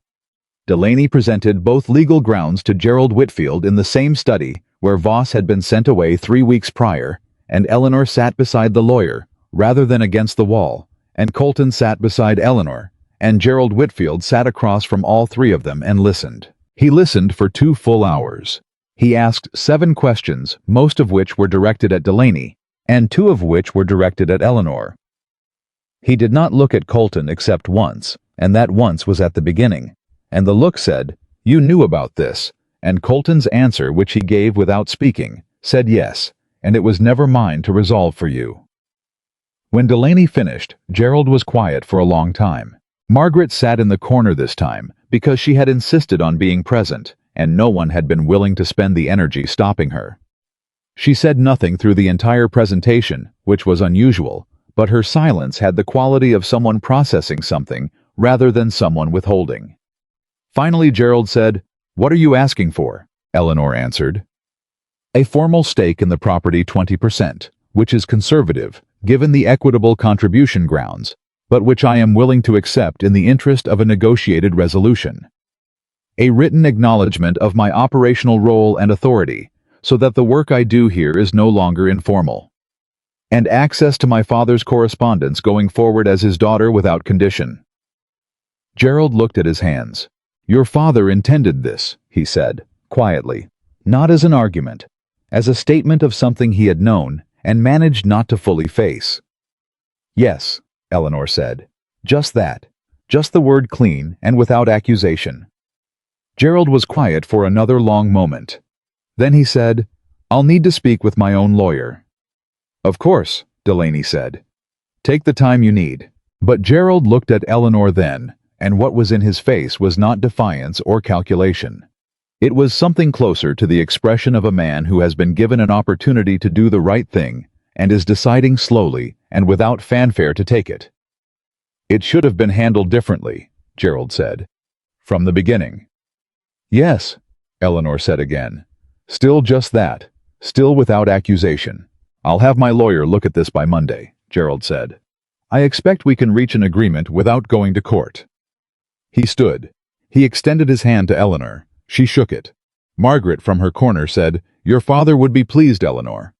Delaney presented both legal grounds to Gerald Whitfield in the same study where Voss had been sent away 3 weeks prior, and Eleanor sat beside the lawyer, rather than against the wall, and Colton sat beside Eleanor, and Gerald Whitfield sat across from all three of them and listened. He listened for 2 full hours. He asked 7 questions, most of which were directed at Delaney, and 2 of which were directed at Eleanor. He did not look at Colton except once, and that once was at the beginning, and the look said, "You knew about this," and Colton's answer, which he gave without speaking, said yes, and it was never mine to resolve for you. When Delaney finished, Gerald was quiet for a long time. Margaret sat in the corner this time because she had insisted on being present, and no one had been willing to spend the energy stopping her. She said nothing through the entire presentation, which was unusual, but her silence had the quality of someone processing something rather than someone withholding. Finally Gerald said, "What are you asking for?" Eleanor answered. "A formal stake in the property 20%, which is conservative, given the equitable contribution grounds, but which I am willing to accept in the interest of a negotiated resolution." A written acknowledgement of my operational role and authority, so that the work I do here is no longer informal. And access to my father's correspondence going forward as his daughter without condition." Gerald looked at his hands. "Your father intended this," he said, quietly, not as an argument, as a statement of something he had known and managed not to fully face. "Yes," Eleanor said. "Just that. Just the word clean and without accusation." Gerald was quiet for another long moment. Then he said, "I'll need to speak with my own lawyer." "Of course," Delaney said. "Take the time you need." But Gerald looked at Eleanor then, and what was in his face was not defiance or calculation. It was something closer to the expression of a man who has been given an opportunity to do the right thing and is deciding slowly and without fanfare to take it. "It should have been handled differently," Gerald said. "From the beginning." "Yes," Eleanor said again. "Still just that. Still without accusation." "I'll have my lawyer look at this by Monday," Gerald said. "I expect we can reach an agreement without going to court." He stood. He extended his hand to Eleanor. She shook it. Margaret from her corner said, "Your father would be pleased, Eleanor."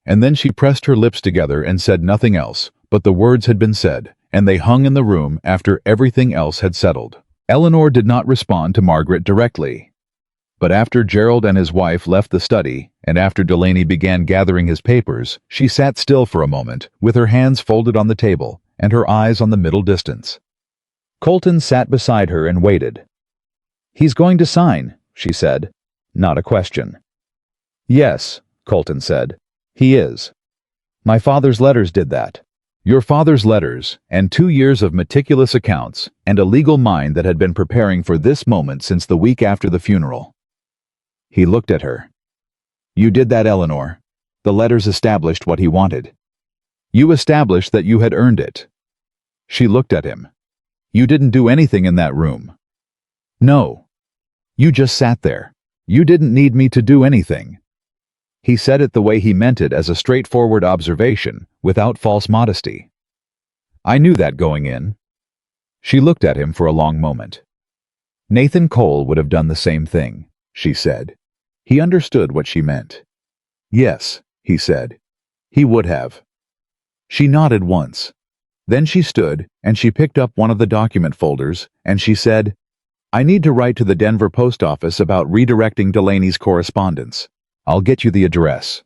And then she pressed her lips together and said nothing else, but the words had been said, and they hung in the room after everything else had settled. Eleanor did not respond to Margaret directly. But after Gerald and his wife left the study, and after Delaney began gathering his papers, she sat still for a moment, with her hands folded on the table, and her eyes on the middle distance. Colton sat beside her and waited. "He's going to sign," she said. Not a question. "Yes," Colton said. "He is. My father's letters did that." "Your father's letters, and 2 years of meticulous accounts, and a legal mind that had been preparing for this moment since the week after the funeral." He looked at her. "You did that, Eleanor. The letters established what he wanted. You established that you had earned it." She looked at him. "You didn't do anything in that room." "No. You just sat there. You didn't need me to do anything." He said it the way he meant it, as a straightforward observation, without false modesty. "I knew that going in." She looked at him for a long moment. "Nathan Cole would have done the same thing," she said. He understood what she meant. "Yes," he said. "He would have." She nodded once. Then she stood, and she picked up one of the document folders, and she said, "I need to write to the Denver post office about redirecting Delaney's correspondence. I'll get you the address."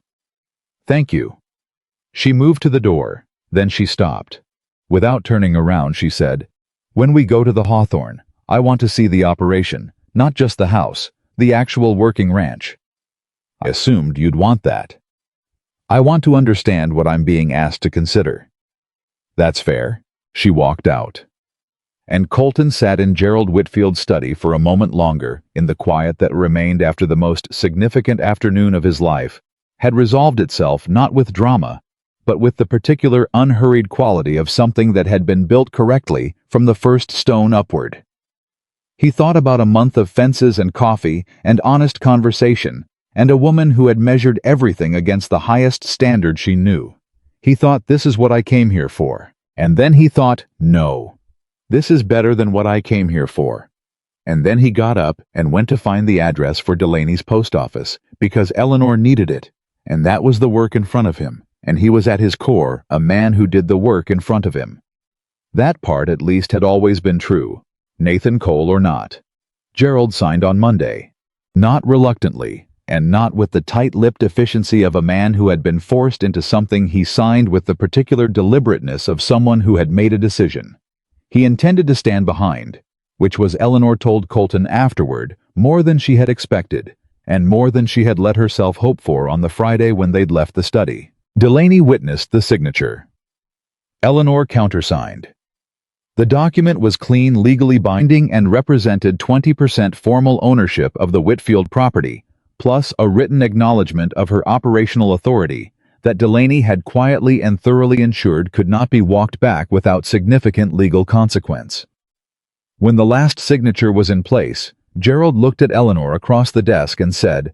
"Thank you." She moved to the door, then she stopped. Without turning around, she said, "When we go to the Hawthorne, I want to see the operation, not just the house, the actual working ranch." "I assumed you'd want that." "I want to understand what I'm being asked to consider." "That's fair." She walked out. And Colton sat in Gerald Whitfield's study for a moment longer, in the quiet that remained after the most significant afternoon of his life had resolved itself not with drama, but with the particular unhurried quality of something that had been built correctly from the first stone upward. He thought about a month of fences and coffee and honest conversation, and a woman who had measured everything against the highest standard she knew. He thought, "This is what I came here for." And then he thought, "No. This is better than what I came here for." And then he got up and went to find the address for Delaney's post office, because Eleanor needed it, and that was the work in front of him, and he was at his core a man who did the work in front of him. That part at least had always been true, Nathan Cole or not. Gerald signed on Monday. Not reluctantly, and not with the tight-lipped efficiency of a man who had been forced into something. He signed with the particular deliberateness of someone who had made a decision. He intended to stand behind, which was, Eleanor told Colton afterward, more than she had expected, and more than she had let herself hope for on the Friday when they'd left the study. Delaney witnessed the signature. Eleanor countersigned. The document was clean, legally binding, and represented 20% formal ownership of the Whitfield property, plus a written acknowledgement of her operational authority that Delaney had quietly and thoroughly ensured could not be walked back without significant legal consequence. When the last signature was in place, Gerald looked at Eleanor across the desk and said,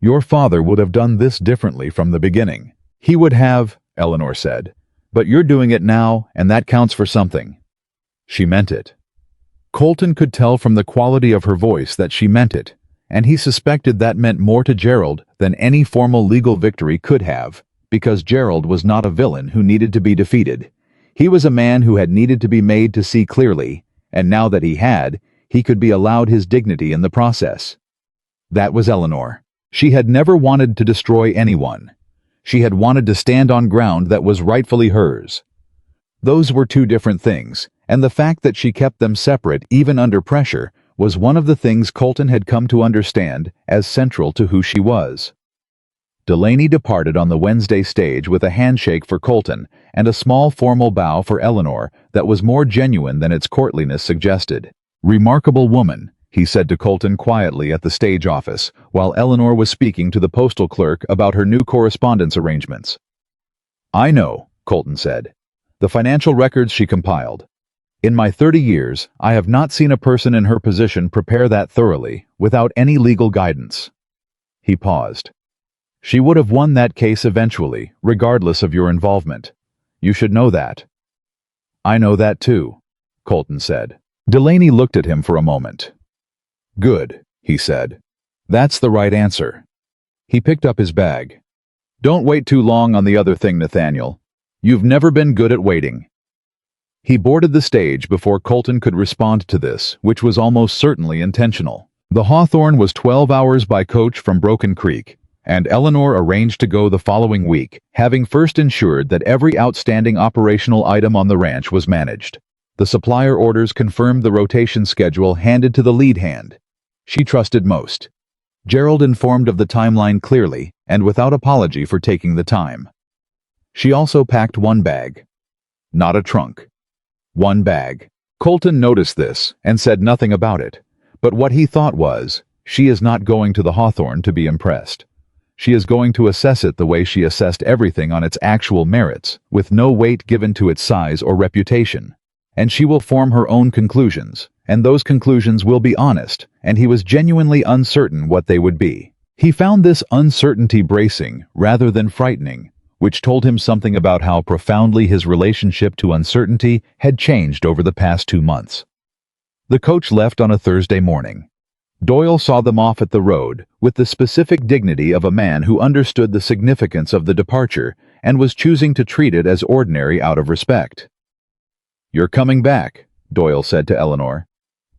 "Your father would have done this differently from the beginning." "He would have," Eleanor said, "but you're doing it now, and that counts for something." She meant it. Colton could tell from the quality of her voice that she meant it, and he suspected that meant more to Gerald than any formal legal victory could have, because Gerald was not a villain who needed to be defeated. He was a man who had needed to be made to see clearly, and now that he could be allowed his dignity in the process. That was Eleanor. She had never wanted to destroy anyone. She had wanted to stand on ground that was rightfully hers. Those were two different things, and the fact that she kept them separate even under pressure was one of the things Colton had come to understand as central to who she was. Delaney departed on the Wednesday stage with a handshake for Colton and a small formal bow for Eleanor that was more genuine than its courtliness suggested. "Remarkable woman," he said to Colton quietly at the stage office, while Eleanor was speaking to the postal clerk about her new correspondence arrangements. "I know," Colton said. "The financial records she compiled. In my 30 years, I have not seen a person in her position prepare that thoroughly, without any legal guidance." He paused. "She would have won that case eventually, regardless of your involvement. You should know that." "I know that too," Colton said. Delaney looked at him for a moment. "Good," he said. "That's the right answer." He picked up his bag. "Don't wait too long on the other thing, Nathaniel. You've never been good at waiting." He boarded the stage before Colton could respond to this, which was almost certainly intentional. The Hawthorne was 12 hours by coach from Broken Creek, and Eleanor arranged to go the following week, having first ensured that every outstanding operational item on the ranch was managed. The supplier orders confirmed the rotation schedule handed to the lead hand. She trusted most. Gerald informed of the timeline clearly and without apology for taking the time. She also packed one bag. Not a trunk. One bag. Colton noticed this and said nothing about it, but what he thought was, she is not going to the Hawthorne to be impressed. She is going to assess it the way she assessed everything on its actual merits, with no weight given to its size or reputation. And she will form her own conclusions, and those conclusions will be honest, and he was genuinely uncertain what they would be. He found this uncertainty bracing rather than frightening, which told him something about how profoundly his relationship to uncertainty had changed over the past 2 months. The coach left on a Thursday morning. Doyle saw them off at the road with the specific dignity of a man who understood the significance of the departure and was choosing to treat it as ordinary out of respect. "You're coming back," Doyle said to Eleanor.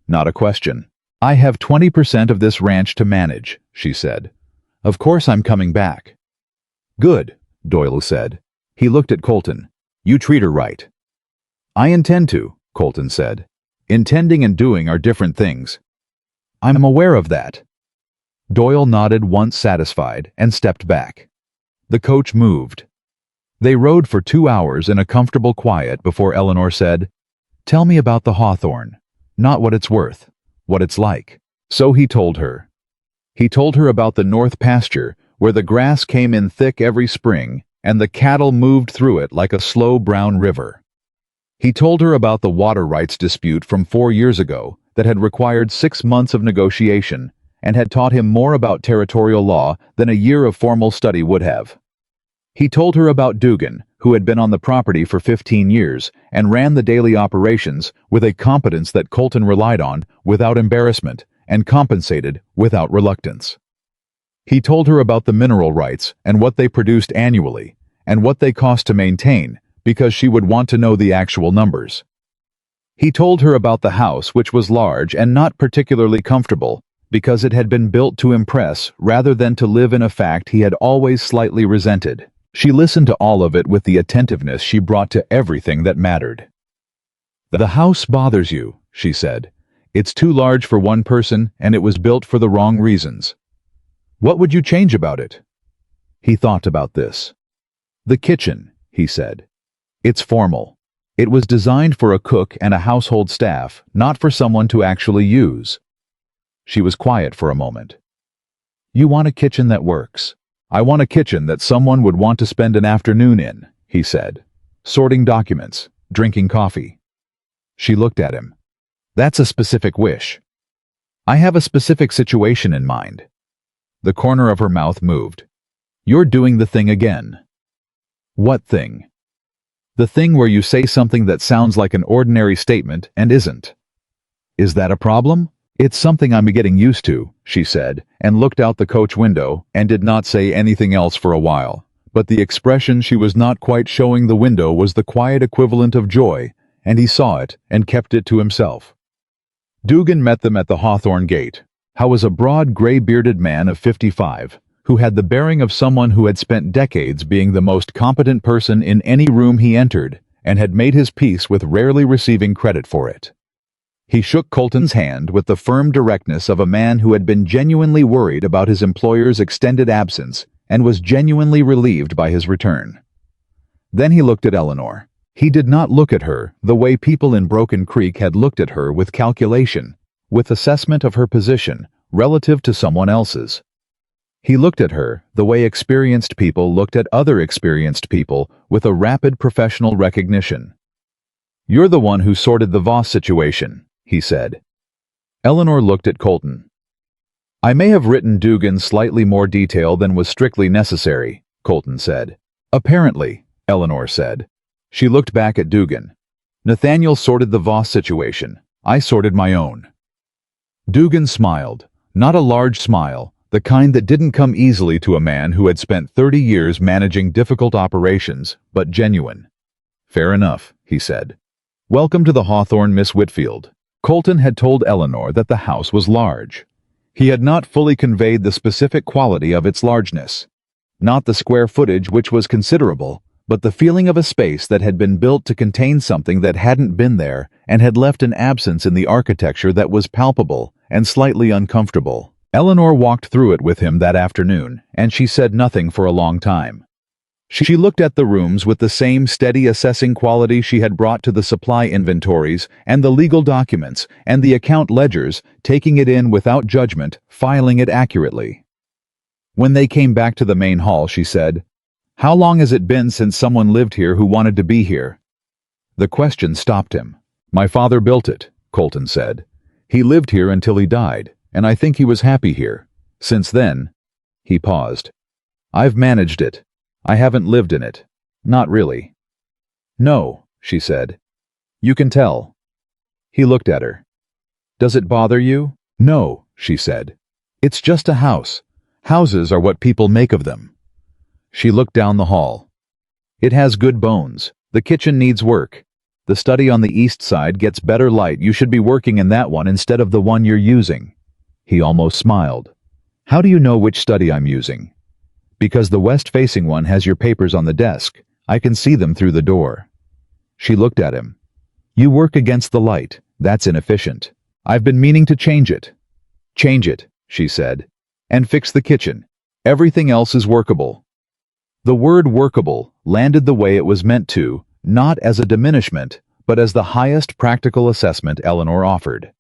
"Not a question. I have 20% of this ranch to manage," she said. "Of course I'm coming back." "Good," Doyle said. He looked at Colton. "You treat her right." "I intend to," Colton said. "Intending and doing are different things." "I'm aware of that." Doyle nodded once satisfied and stepped back. The coach moved. They rode for 2 hours in a comfortable quiet before Eleanor said, "Tell me about the Hawthorne. Not what it's worth, what it's like." So he told her. He told her about the north pasture, where the grass came in thick every spring and the cattle moved through it like a slow brown river. He told her about the water rights dispute from 4 years ago that had required 6 months of negotiation and had taught him more about territorial law than a year of formal study would have. He told her about Dugan, who had been on the property for 15 years and ran the daily operations with a competence that Colton relied on without embarrassment and compensated without reluctance. He told her about the mineral rights and what they produced annually and what they cost to maintain, because she would want to know the actual numbers. He told her about the house, which was large and not particularly comfortable, because it had been built to impress rather than to live in, a fact he had always slightly resented. She listened to all of it with the attentiveness she brought to everything that mattered. "The house bothers you," she said. "It's too large for one person, and it was built for the wrong reasons. What would you change about it?" He thought about this. "The kitchen," he said. "It's formal. It was designed for a cook and a household staff, not for someone to actually use." She was quiet for a moment. "You want a kitchen that works." "I want a kitchen that someone would want to spend an afternoon in," he said. "Sorting documents, drinking coffee." She looked at him. "That's a specific wish." "I have a specific situation in mind." The corner of her mouth moved. "You're doing the thing again." "What thing?" "The thing where you say something that sounds like an ordinary statement and isn't." Is that a problem? It's something I'm getting used to, she said, and looked out the coach window and did not say anything else for a while. But the expression she was not quite showing the window was the quiet equivalent of joy, and he saw it and kept it to himself. Dugan met them at the Hawthorne gate. How was a broad, gray-bearded man of 55, who had the bearing of someone who had spent decades being the most competent person in any room he entered, and had made his peace with rarely receiving credit for it. He shook Colton's hand with the firm directness of a man who had been genuinely worried about his employer's extended absence and was genuinely relieved by his return. Then he looked at Eleanor. He did not look at her the way people in Broken Creek had looked at her, with calculation, with assessment of her position relative to someone else's. He looked at her the way experienced people looked at other experienced people, with a rapid professional recognition. "You're the one who sorted the Voss situation," he said. Eleanor looked at Colton. "I may have written Dugan slightly more detail than was strictly necessary," Colton said. "Apparently," Eleanor said. She looked back at Dugan. "Nathaniel sorted the Voss situation. I sorted my own." Dugan smiled, not a large smile, the kind that didn't come easily to a man who had spent 30 years managing difficult operations, but genuine. "Fair enough," he said. "Welcome to the Hawthorne, Miss Whitfield." Colton had told Eleanor that the house was large. He had not fully conveyed the specific quality of its largeness. Not the square footage, which was considerable, but the feeling of a space that had been built to contain something that hadn't been there and had left an absence in the architecture that was palpable and slightly uncomfortable. Eleanor walked through it with him that afternoon, and she said nothing for a long time. She looked at the rooms with the same steady assessing quality she had brought to the supply inventories and the legal documents and the account ledgers, taking it in without judgment, filing it accurately. When they came back to the main hall, she said, "How long has it been since someone lived here who wanted to be here?" The question stopped him. "My father built it," Colton said. "He lived here until he died, and I think he was happy here. Since then—" He paused. "I've managed it. I haven't lived in it. Not really." "No," she said. "You can tell." He looked at her. "Does it bother you?" "No," she said. "It's just a house. Houses are what people make of them." She looked down the hall. "It has good bones. The kitchen needs work. The study on the east side gets better light. You should be working in that one instead of the one you're using." He almost smiled. "How do you know which study I'm using?" "Because the west-facing one has your papers on the desk. I can see them through the door." She looked at him. "You work against the light. That's inefficient. I've been meaning to change it." "Change it," she said. "And fix the kitchen. Everything else is workable." The word workable landed the way it was meant to, not as a diminishment, but as the highest practical assessment Eleanor offered.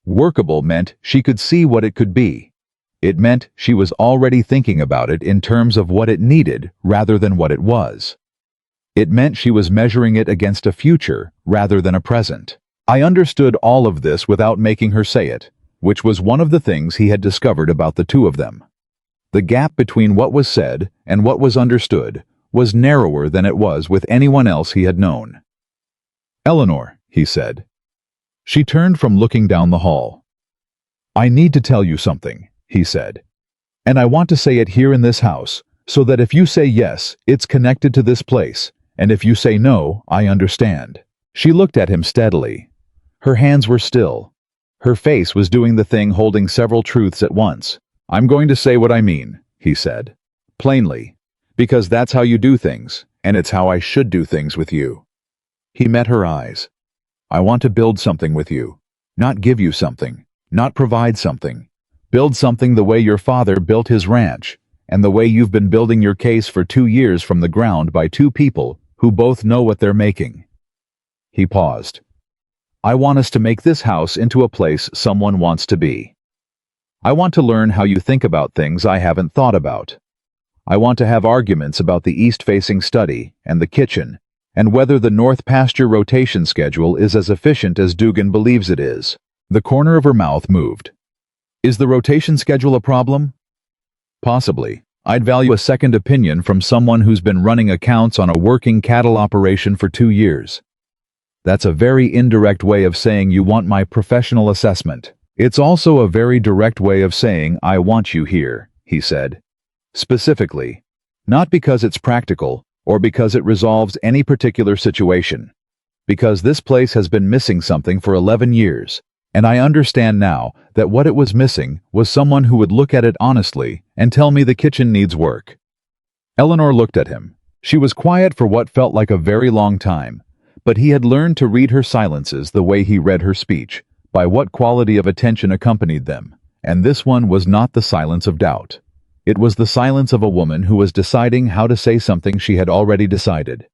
Workable meant she could see what it could be. It meant she was already thinking about it in terms of what it needed rather than what it was. It meant she was measuring it against a future rather than a present. I understood all of this without making her say it, which was one of the things he had discovered about the two of them. The gap between what was said and what was understood was narrower than it was with anyone else he had known. "Eleanor," he said. She turned from looking down the hall. "I need to tell you something," he said. "And I want to say it here in this house, so that if you say yes, it's connected to this place, and if you say no, I understand." She looked at him steadily. Her hands were still. Her face was doing the thing holding several truths at once. "I'm going to say what I mean," he said. "Plainly. Because that's how you do things, and it's how I should do things with you." He met her eyes. "I want to build something with you. Not give you something. Not provide something. Build something the way your father built his ranch, and the way you've been building your case for 2 years from the ground by two people who both know what they're making." He paused. "I want us to make this house into a place someone wants to be. I want to learn how you think about things I haven't thought about. I want to have arguments about the east-facing study and the kitchen, and whether the north pasture rotation schedule is as efficient as Dugan believes it is." The corner of her mouth moved. "Is the rotation schedule a problem?" "Possibly. I'd value a second opinion from someone who's been running accounts on a working cattle operation for 2 years." That's a very indirect way of saying you want my professional assessment. It's also a very direct way of saying I want you here, he said. Specifically, not because it's practical or because it resolves any particular situation. Because this place has been missing something for 11 years, and I understand now that what it was missing was someone who would look at it honestly and tell me the kitchen needs work. Eleanor looked at him. She was quiet for what felt like a very long time, but he had learned to read her silences the way he read her speech, by what quality of attention accompanied them, and this one was not the silence of doubt. It was the silence of a woman who was deciding how to say something she had already decided.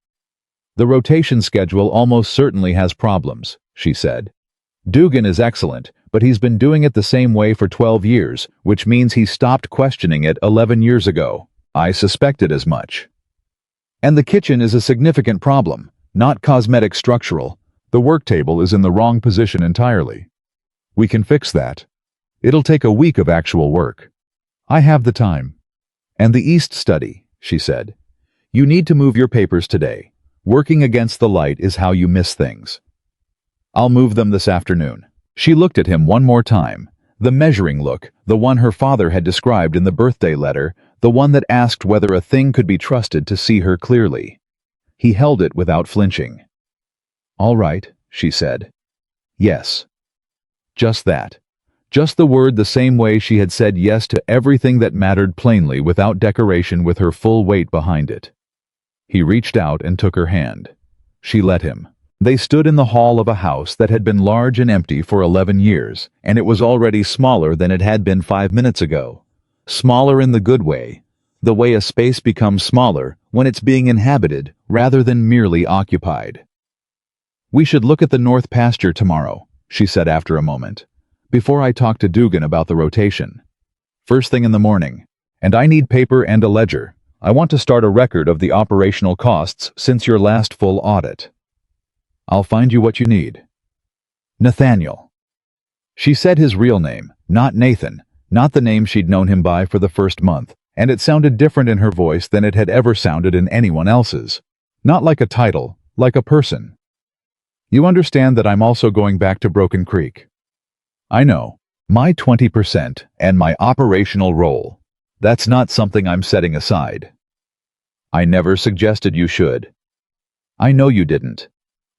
The rotation schedule almost certainly has problems, she said. Dugan is excellent, but he's been doing it the same way for 12 years, which means he stopped questioning it 11 years ago. I suspected as much. And the kitchen is a significant problem, not cosmetic structural. The work table is in the wrong position entirely. We can fix that. It'll take a week of actual work. I have the time. And the East study, she said. You need to move your papers today. Working against the light is how you miss things. I'll move them this afternoon. She looked at him one more time, the measuring look, the one her father had described in the birthday letter, the one that asked whether a thing could be trusted to see her clearly. He held it without flinching. All right, she said. Yes. Just that. Just the word the same way she had said yes to everything that mattered plainly without decoration with her full weight behind it. He reached out and took her hand. She let him. They stood in the hall of a house that had been large and empty for 11 years, and it was already smaller than it had been 5 minutes ago. Smaller in the good way, the way a space becomes smaller when it's being inhabited rather than merely occupied. We should look at the north pasture tomorrow, she said after a moment, before I talk to Dugan about the rotation. First thing in the morning. And I need paper and a ledger. I want to start a record of the operational costs since your last full audit. I'll find you what you need. Nathaniel. She said his real name, not Nathan, not the name she'd known him by for the first month, and it sounded different in her voice than it had ever sounded in anyone else's. Not like a title, like a person. You understand that I'm also going back to Broken Creek. I know. My 20% and my operational role. That's not something I'm setting aside. I never suggested you should. I know you didn't.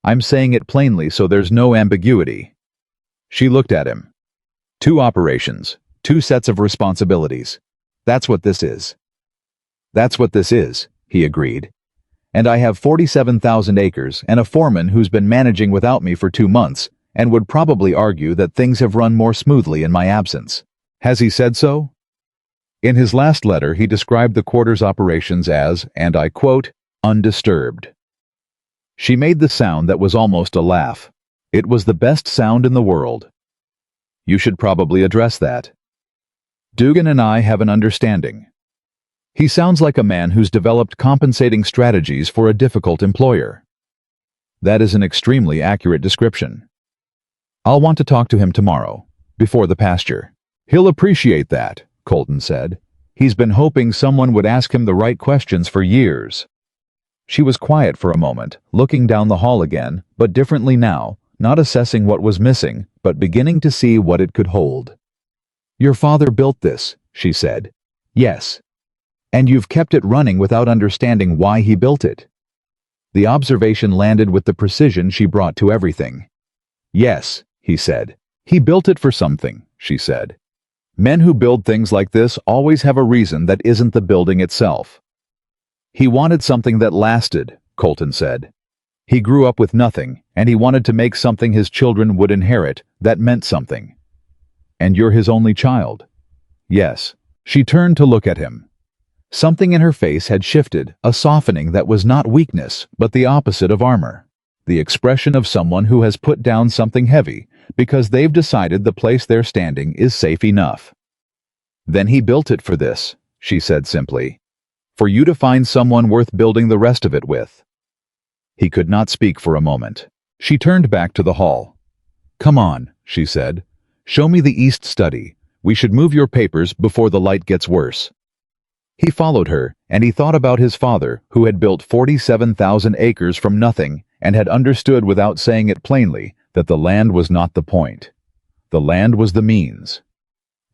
I'm saying it plainly so there's no ambiguity. She looked at him. 2 operations, 2 sets of responsibilities. That's what this is. That's what this is, he agreed. And I have 47,000 acres and a foreman who's been managing without me for 2 months and would probably argue that things have run more smoothly in my absence. Has he said so? In his last letter, he described the quarter's operations as, and I quote, undisturbed. She made the sound that was almost a laugh. It was the best sound in the world. You should probably address that. Dugan and I have an understanding. He sounds like a man who's developed compensating strategies for a difficult employer. That is an extremely accurate description. I'll want to talk to him tomorrow, before the pasture. He'll appreciate that, Colton said. He's been hoping someone would ask him the right questions for years. She was quiet for a moment, looking down the hall again, but differently now, not assessing what was missing, but beginning to see what it could hold. Your father built this, she said. Yes. And you've kept it running without understanding why he built it. The observation landed with the precision she brought to everything. Yes, he said. He built it for something, she said. Men who build things like this always have a reason that isn't the building itself. He wanted something that lasted, Colton said. He grew up with nothing, and he wanted to make something his children would inherit that meant something. And you're his only child. Yes. She turned to look at him. Something in her face had shifted, a softening that was not weakness, but the opposite of armor. The expression of someone who has put down something heavy, because they've decided the place they're standing is safe enough. Then he built it for this, she said simply. For you to find someone worth building the rest of it with. He could not speak for a moment. She turned back to the hall. Come on, she said. Show me the East study. We should move your papers before the light gets worse. He followed her, and he thought about his father, who had built 47,000 acres from nothing and had understood without saying it plainly that the land was not the point. The land was the means.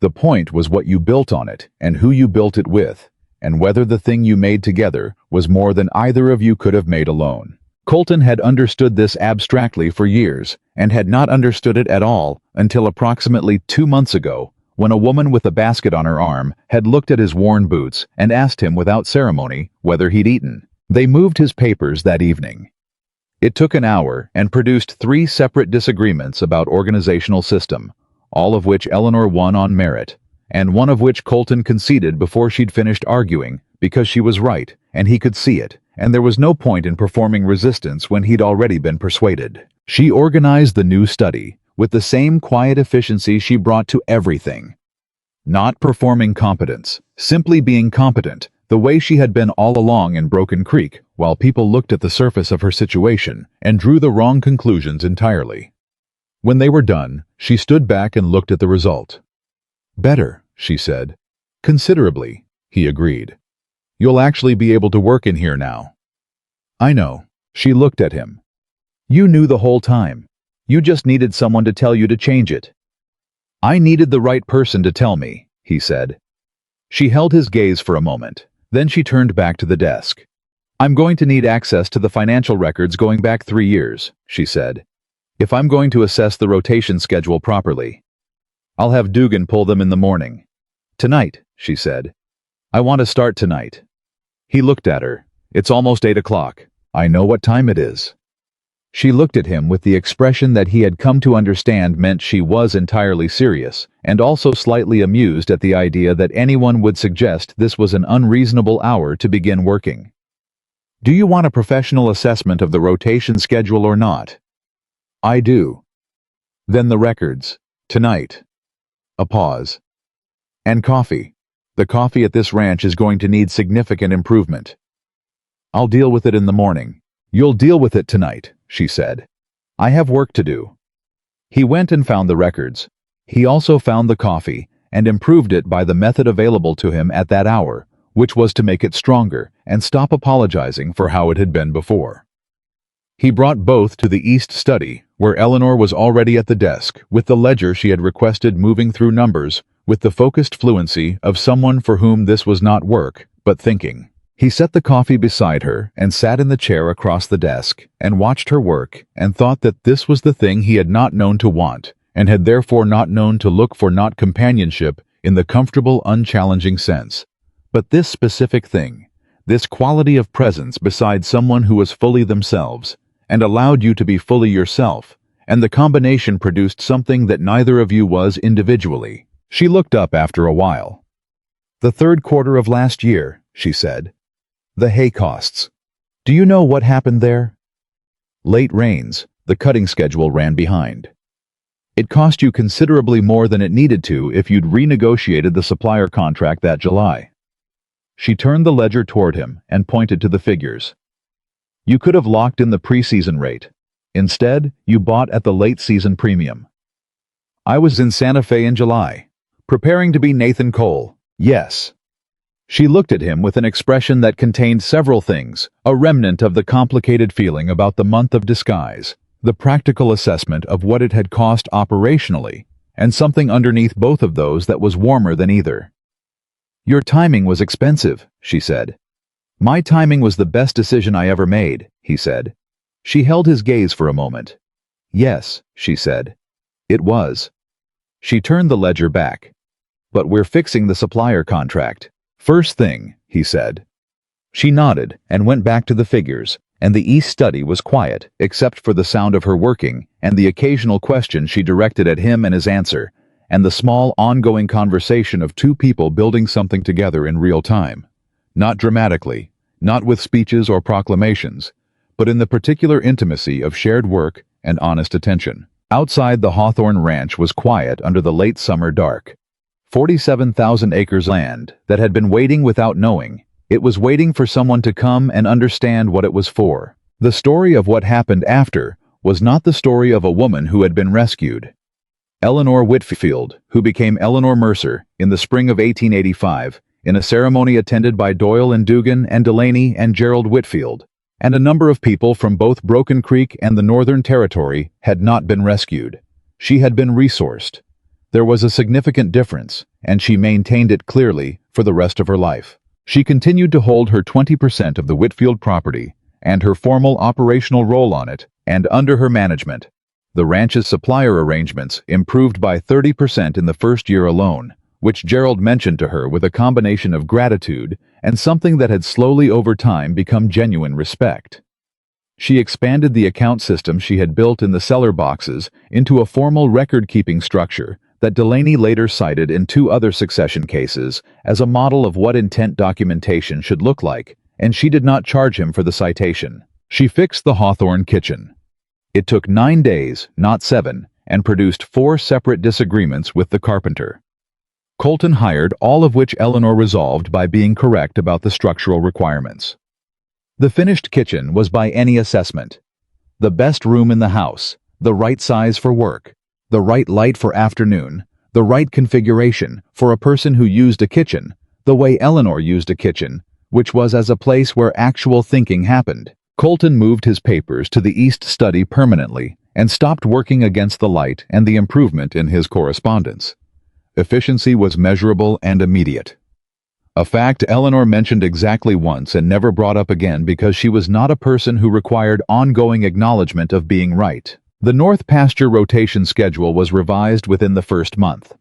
The point was what you built on it and who you built it with, and whether the thing you made together was more than either of you could have made alone. Colton had understood this abstractly for years and had not understood it at all until approximately 2 months ago, when a woman with a basket on her arm had looked at his worn boots and asked him without ceremony whether he'd eaten. They moved his papers that evening. It took an hour and produced 3 separate disagreements about organizational system, all of which Eleanor won on merit, and one of which Colton conceded before she'd finished arguing because she was right and he could see it, and there was no point in performing resistance when he'd already been persuaded. She organized the new study with the same quiet efficiency she brought to everything. Not performing competence, simply being competent, the way she had been all along in Broken Creek, while people looked at the surface of her situation and drew the wrong conclusions entirely. When they were done, she stood back and looked at the result. "Better," she said. "Considerably," he agreed. "You'll actually be able to work in here now." "I know." She looked at him. "You knew the whole time. You just needed someone to tell you to change it." "I needed the right person to tell me," he said. She held his gaze for a moment. Then she turned back to the desk. "I'm going to need access to the financial records going back 3 years," she said, "if I'm going to assess the rotation schedule properly. I'll have Dugan pull them in the morning." "Tonight," she said. "I want to start tonight." He looked at her. "It's almost 8 o'clock. I know what time it is." She looked at him with the expression that he had come to understand meant she was entirely serious, and also slightly amused at the idea that anyone would suggest this was an unreasonable hour to begin working. "Do you want a professional assessment of the rotation schedule or not?" "I do." "Then the records. Tonight." A pause. "And coffee. The coffee at this ranch is going to need significant improvement." "I'll deal with it in the morning." "You'll deal with it tonight," she said. "I have work to do." He went and found the records. He also found the coffee and improved it by the method available to him at that hour, which was to make it stronger and stop apologizing for how it had been before. He brought both to the East study, where Eleanor was already at the desk, with the ledger she had requested moving through numbers, with the focused fluency of someone for whom this was not work, but thinking. He set the coffee beside her and sat in the chair across the desk and watched her work and thought that this was the thing he had not known to want and had therefore not known to look for, not companionship in the comfortable, unchallenging sense, but this specific thing, this quality of presence beside someone who was fully themselves and allowed you to be fully yourself, and the combination produced something that neither of you was individually. She looked up after a while. "The 3rd quarter of last year," she said. "The hay costs. Do you know what happened there?" "Late rains. The cutting schedule ran behind. It cost you considerably more than it needed to if you'd renegotiated the supplier contract that July." She turned the ledger toward him and pointed to the figures. "You could have locked in the preseason rate. Instead, you bought at the late season premium." "I was in Santa Fe in July, preparing to be Nathan Cole. Yes." She looked at him with an expression that contained several things, a remnant of the complicated feeling about the month of disguise, the practical assessment of what it had cost operationally, and something underneath both of those that was warmer than either. "Your timing was expensive," she said. "My timing was the best decision I ever made," he said. She held his gaze for a moment. "Yes," she said. "It was." She turned the ledger back. "But we're fixing the supplier contract. First thing," he said. She nodded and went back to the figures, and the East study was quiet, except for the sound of her working and the occasional question she directed at him and his answer, and the small, ongoing conversation of 2 people building something together in real time. Not dramatically, not with speeches or proclamations, but in the particular intimacy of shared work and honest attention. Outside the Hawthorne Ranch was quiet under the late summer dark. 47,000 acres land that had been waiting without knowing. It was waiting for someone to come and understand what it was for. The story of what happened after was not the story of a woman who had been rescued. Eleanor Whitfield, who became Eleanor Mercer in the spring of 1885, in a ceremony attended by Doyle and Dugan and Delaney and Gerald Whitfield, and a number of people from both Broken Creek and the Northern Territory had not been rescued. She had been resourced. There was a significant difference, and she maintained it clearly for the rest of her life. She continued to hold her 20% of the Whitfield property and her formal operational role on it, and under her management. The ranch's supplier arrangements improved by 30% in the first year alone, which Gerald mentioned to her with a combination of gratitude and something that had slowly over time become genuine respect. She expanded the account system she had built in the cellar boxes into a formal record-keeping structure that Delaney later cited in 2 other succession cases as a model of what intent documentation should look like, and she did not charge him for the citation. She fixed the Hawthorne kitchen. It took 9 days, not 7, and produced 4 separate disagreements with the carpenter. Colton hired, all of which Eleanor resolved by being correct about the structural requirements. The finished kitchen was by any assessment. The best room in the house, the right size for work, the right light for afternoon, the right configuration for a person who used a kitchen, the way Eleanor used a kitchen, which was as a place where actual thinking happened. Colton moved his papers to the East Study permanently and stopped working against the light and the improvement in his correspondence. Efficiency was measurable and immediate. A fact Eleanor mentioned exactly once and never brought up again because she was not a person who required ongoing acknowledgement of being right. The North Pasture rotation schedule was revised within the first month.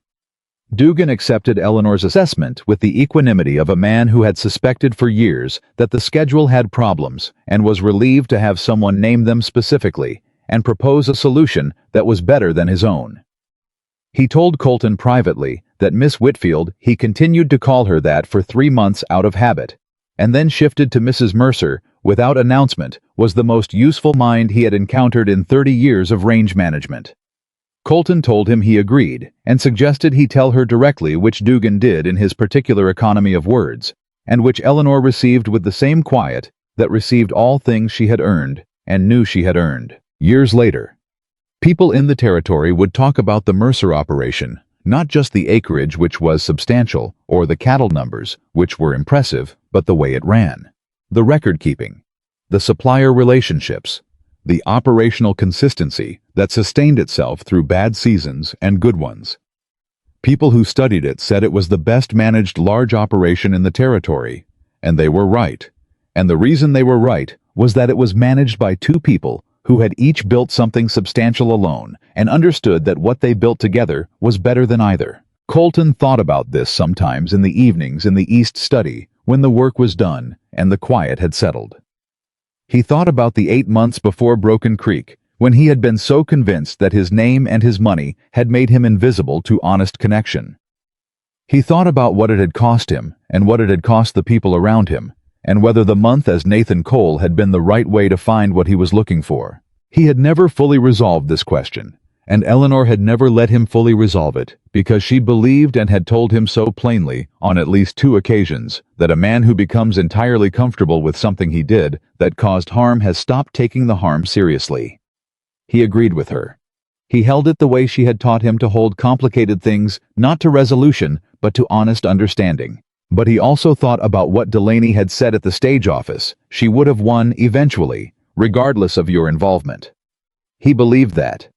Dugan accepted Eleanor's assessment with the equanimity of a man who had suspected for years that the schedule had problems and was relieved to have someone name them specifically and propose a solution that was better than his own. He told Colton privately that Miss Whitfield, he continued to call her that for 3 months out of habit, and then shifted to Mrs. Mercer without announcement, was the most useful mind he had encountered in 30 years of range management. Colton told him he agreed and suggested he tell her directly, which Dugan did in his particular economy of words, and which Eleanor received with the same quiet that received all things she had earned and knew she had earned. Years later, people in the territory would talk about the Mercer operation, not just the acreage, which was substantial, or the cattle numbers, which were impressive, but the way it ran. The record-keeping, the supplier relationships, the operational consistency that sustained itself through bad seasons and good ones. People who studied it said it was the best managed large operation in the territory, and they were right. And the reason they were right was that it was managed by 2 people who had each built something substantial alone and understood that what they built together was better than either. Colton thought about this sometimes in the evenings in the East Study when the work was done and the quiet had settled. He thought about the 8 months before Broken Creek, when he had been so convinced that his name and his money had made him invisible to honest connection. He thought about what it had cost him and what it had cost the people around him, and whether the month as Nathan Cole had been the right way to find what he was looking for. He had never fully resolved this question, and Eleanor had never let him fully resolve it, because she believed and had told him so plainly, on at least 2 occasions, that a man who becomes entirely comfortable with something he did that caused harm has stopped taking the harm seriously. He agreed with her. He held it the way she had taught him to hold complicated things, not to resolution, but to honest understanding. But he also thought about what Delaney had said at the stage office: she would have won eventually, regardless of your involvement. He believed that.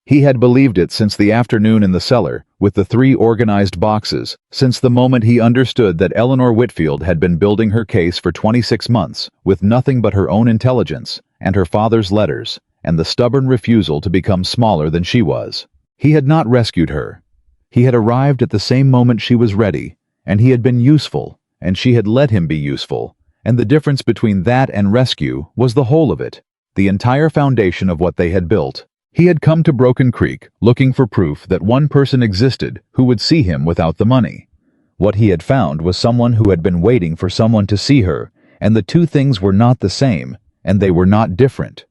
He had believed it since the afternoon in the cellar, with the 3 organized boxes, since the moment he understood that Eleanor Whitfield had been building her case for 26 months, with nothing but her own intelligence, and her father's letters, and the stubborn refusal to become smaller than she was. He had not rescued her. He had arrived at the same moment she was ready, and he had been useful, and she had let him be useful, and the difference between that and rescue was the whole of it, the entire foundation of what they had built. He had come to Broken Creek looking for proof that one person existed who would see him without the money. What he had found was someone who had been waiting for someone to see her, and the 2 things were not the same, and they were not different.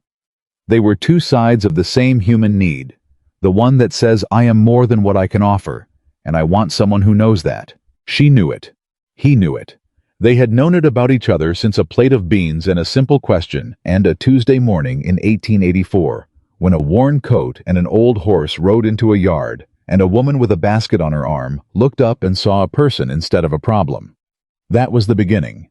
They were 2 sides of the same human need, the one that says, I am more than what I can offer, and I want someone who knows that. She knew it. He knew it. They had known it about each other since a plate of beans and a simple question, and a Tuesday morning in 1884, when a worn coat and an old horse rode into a yard, and a woman with a basket on her arm looked up and saw a person instead of a problem. That was the beginning.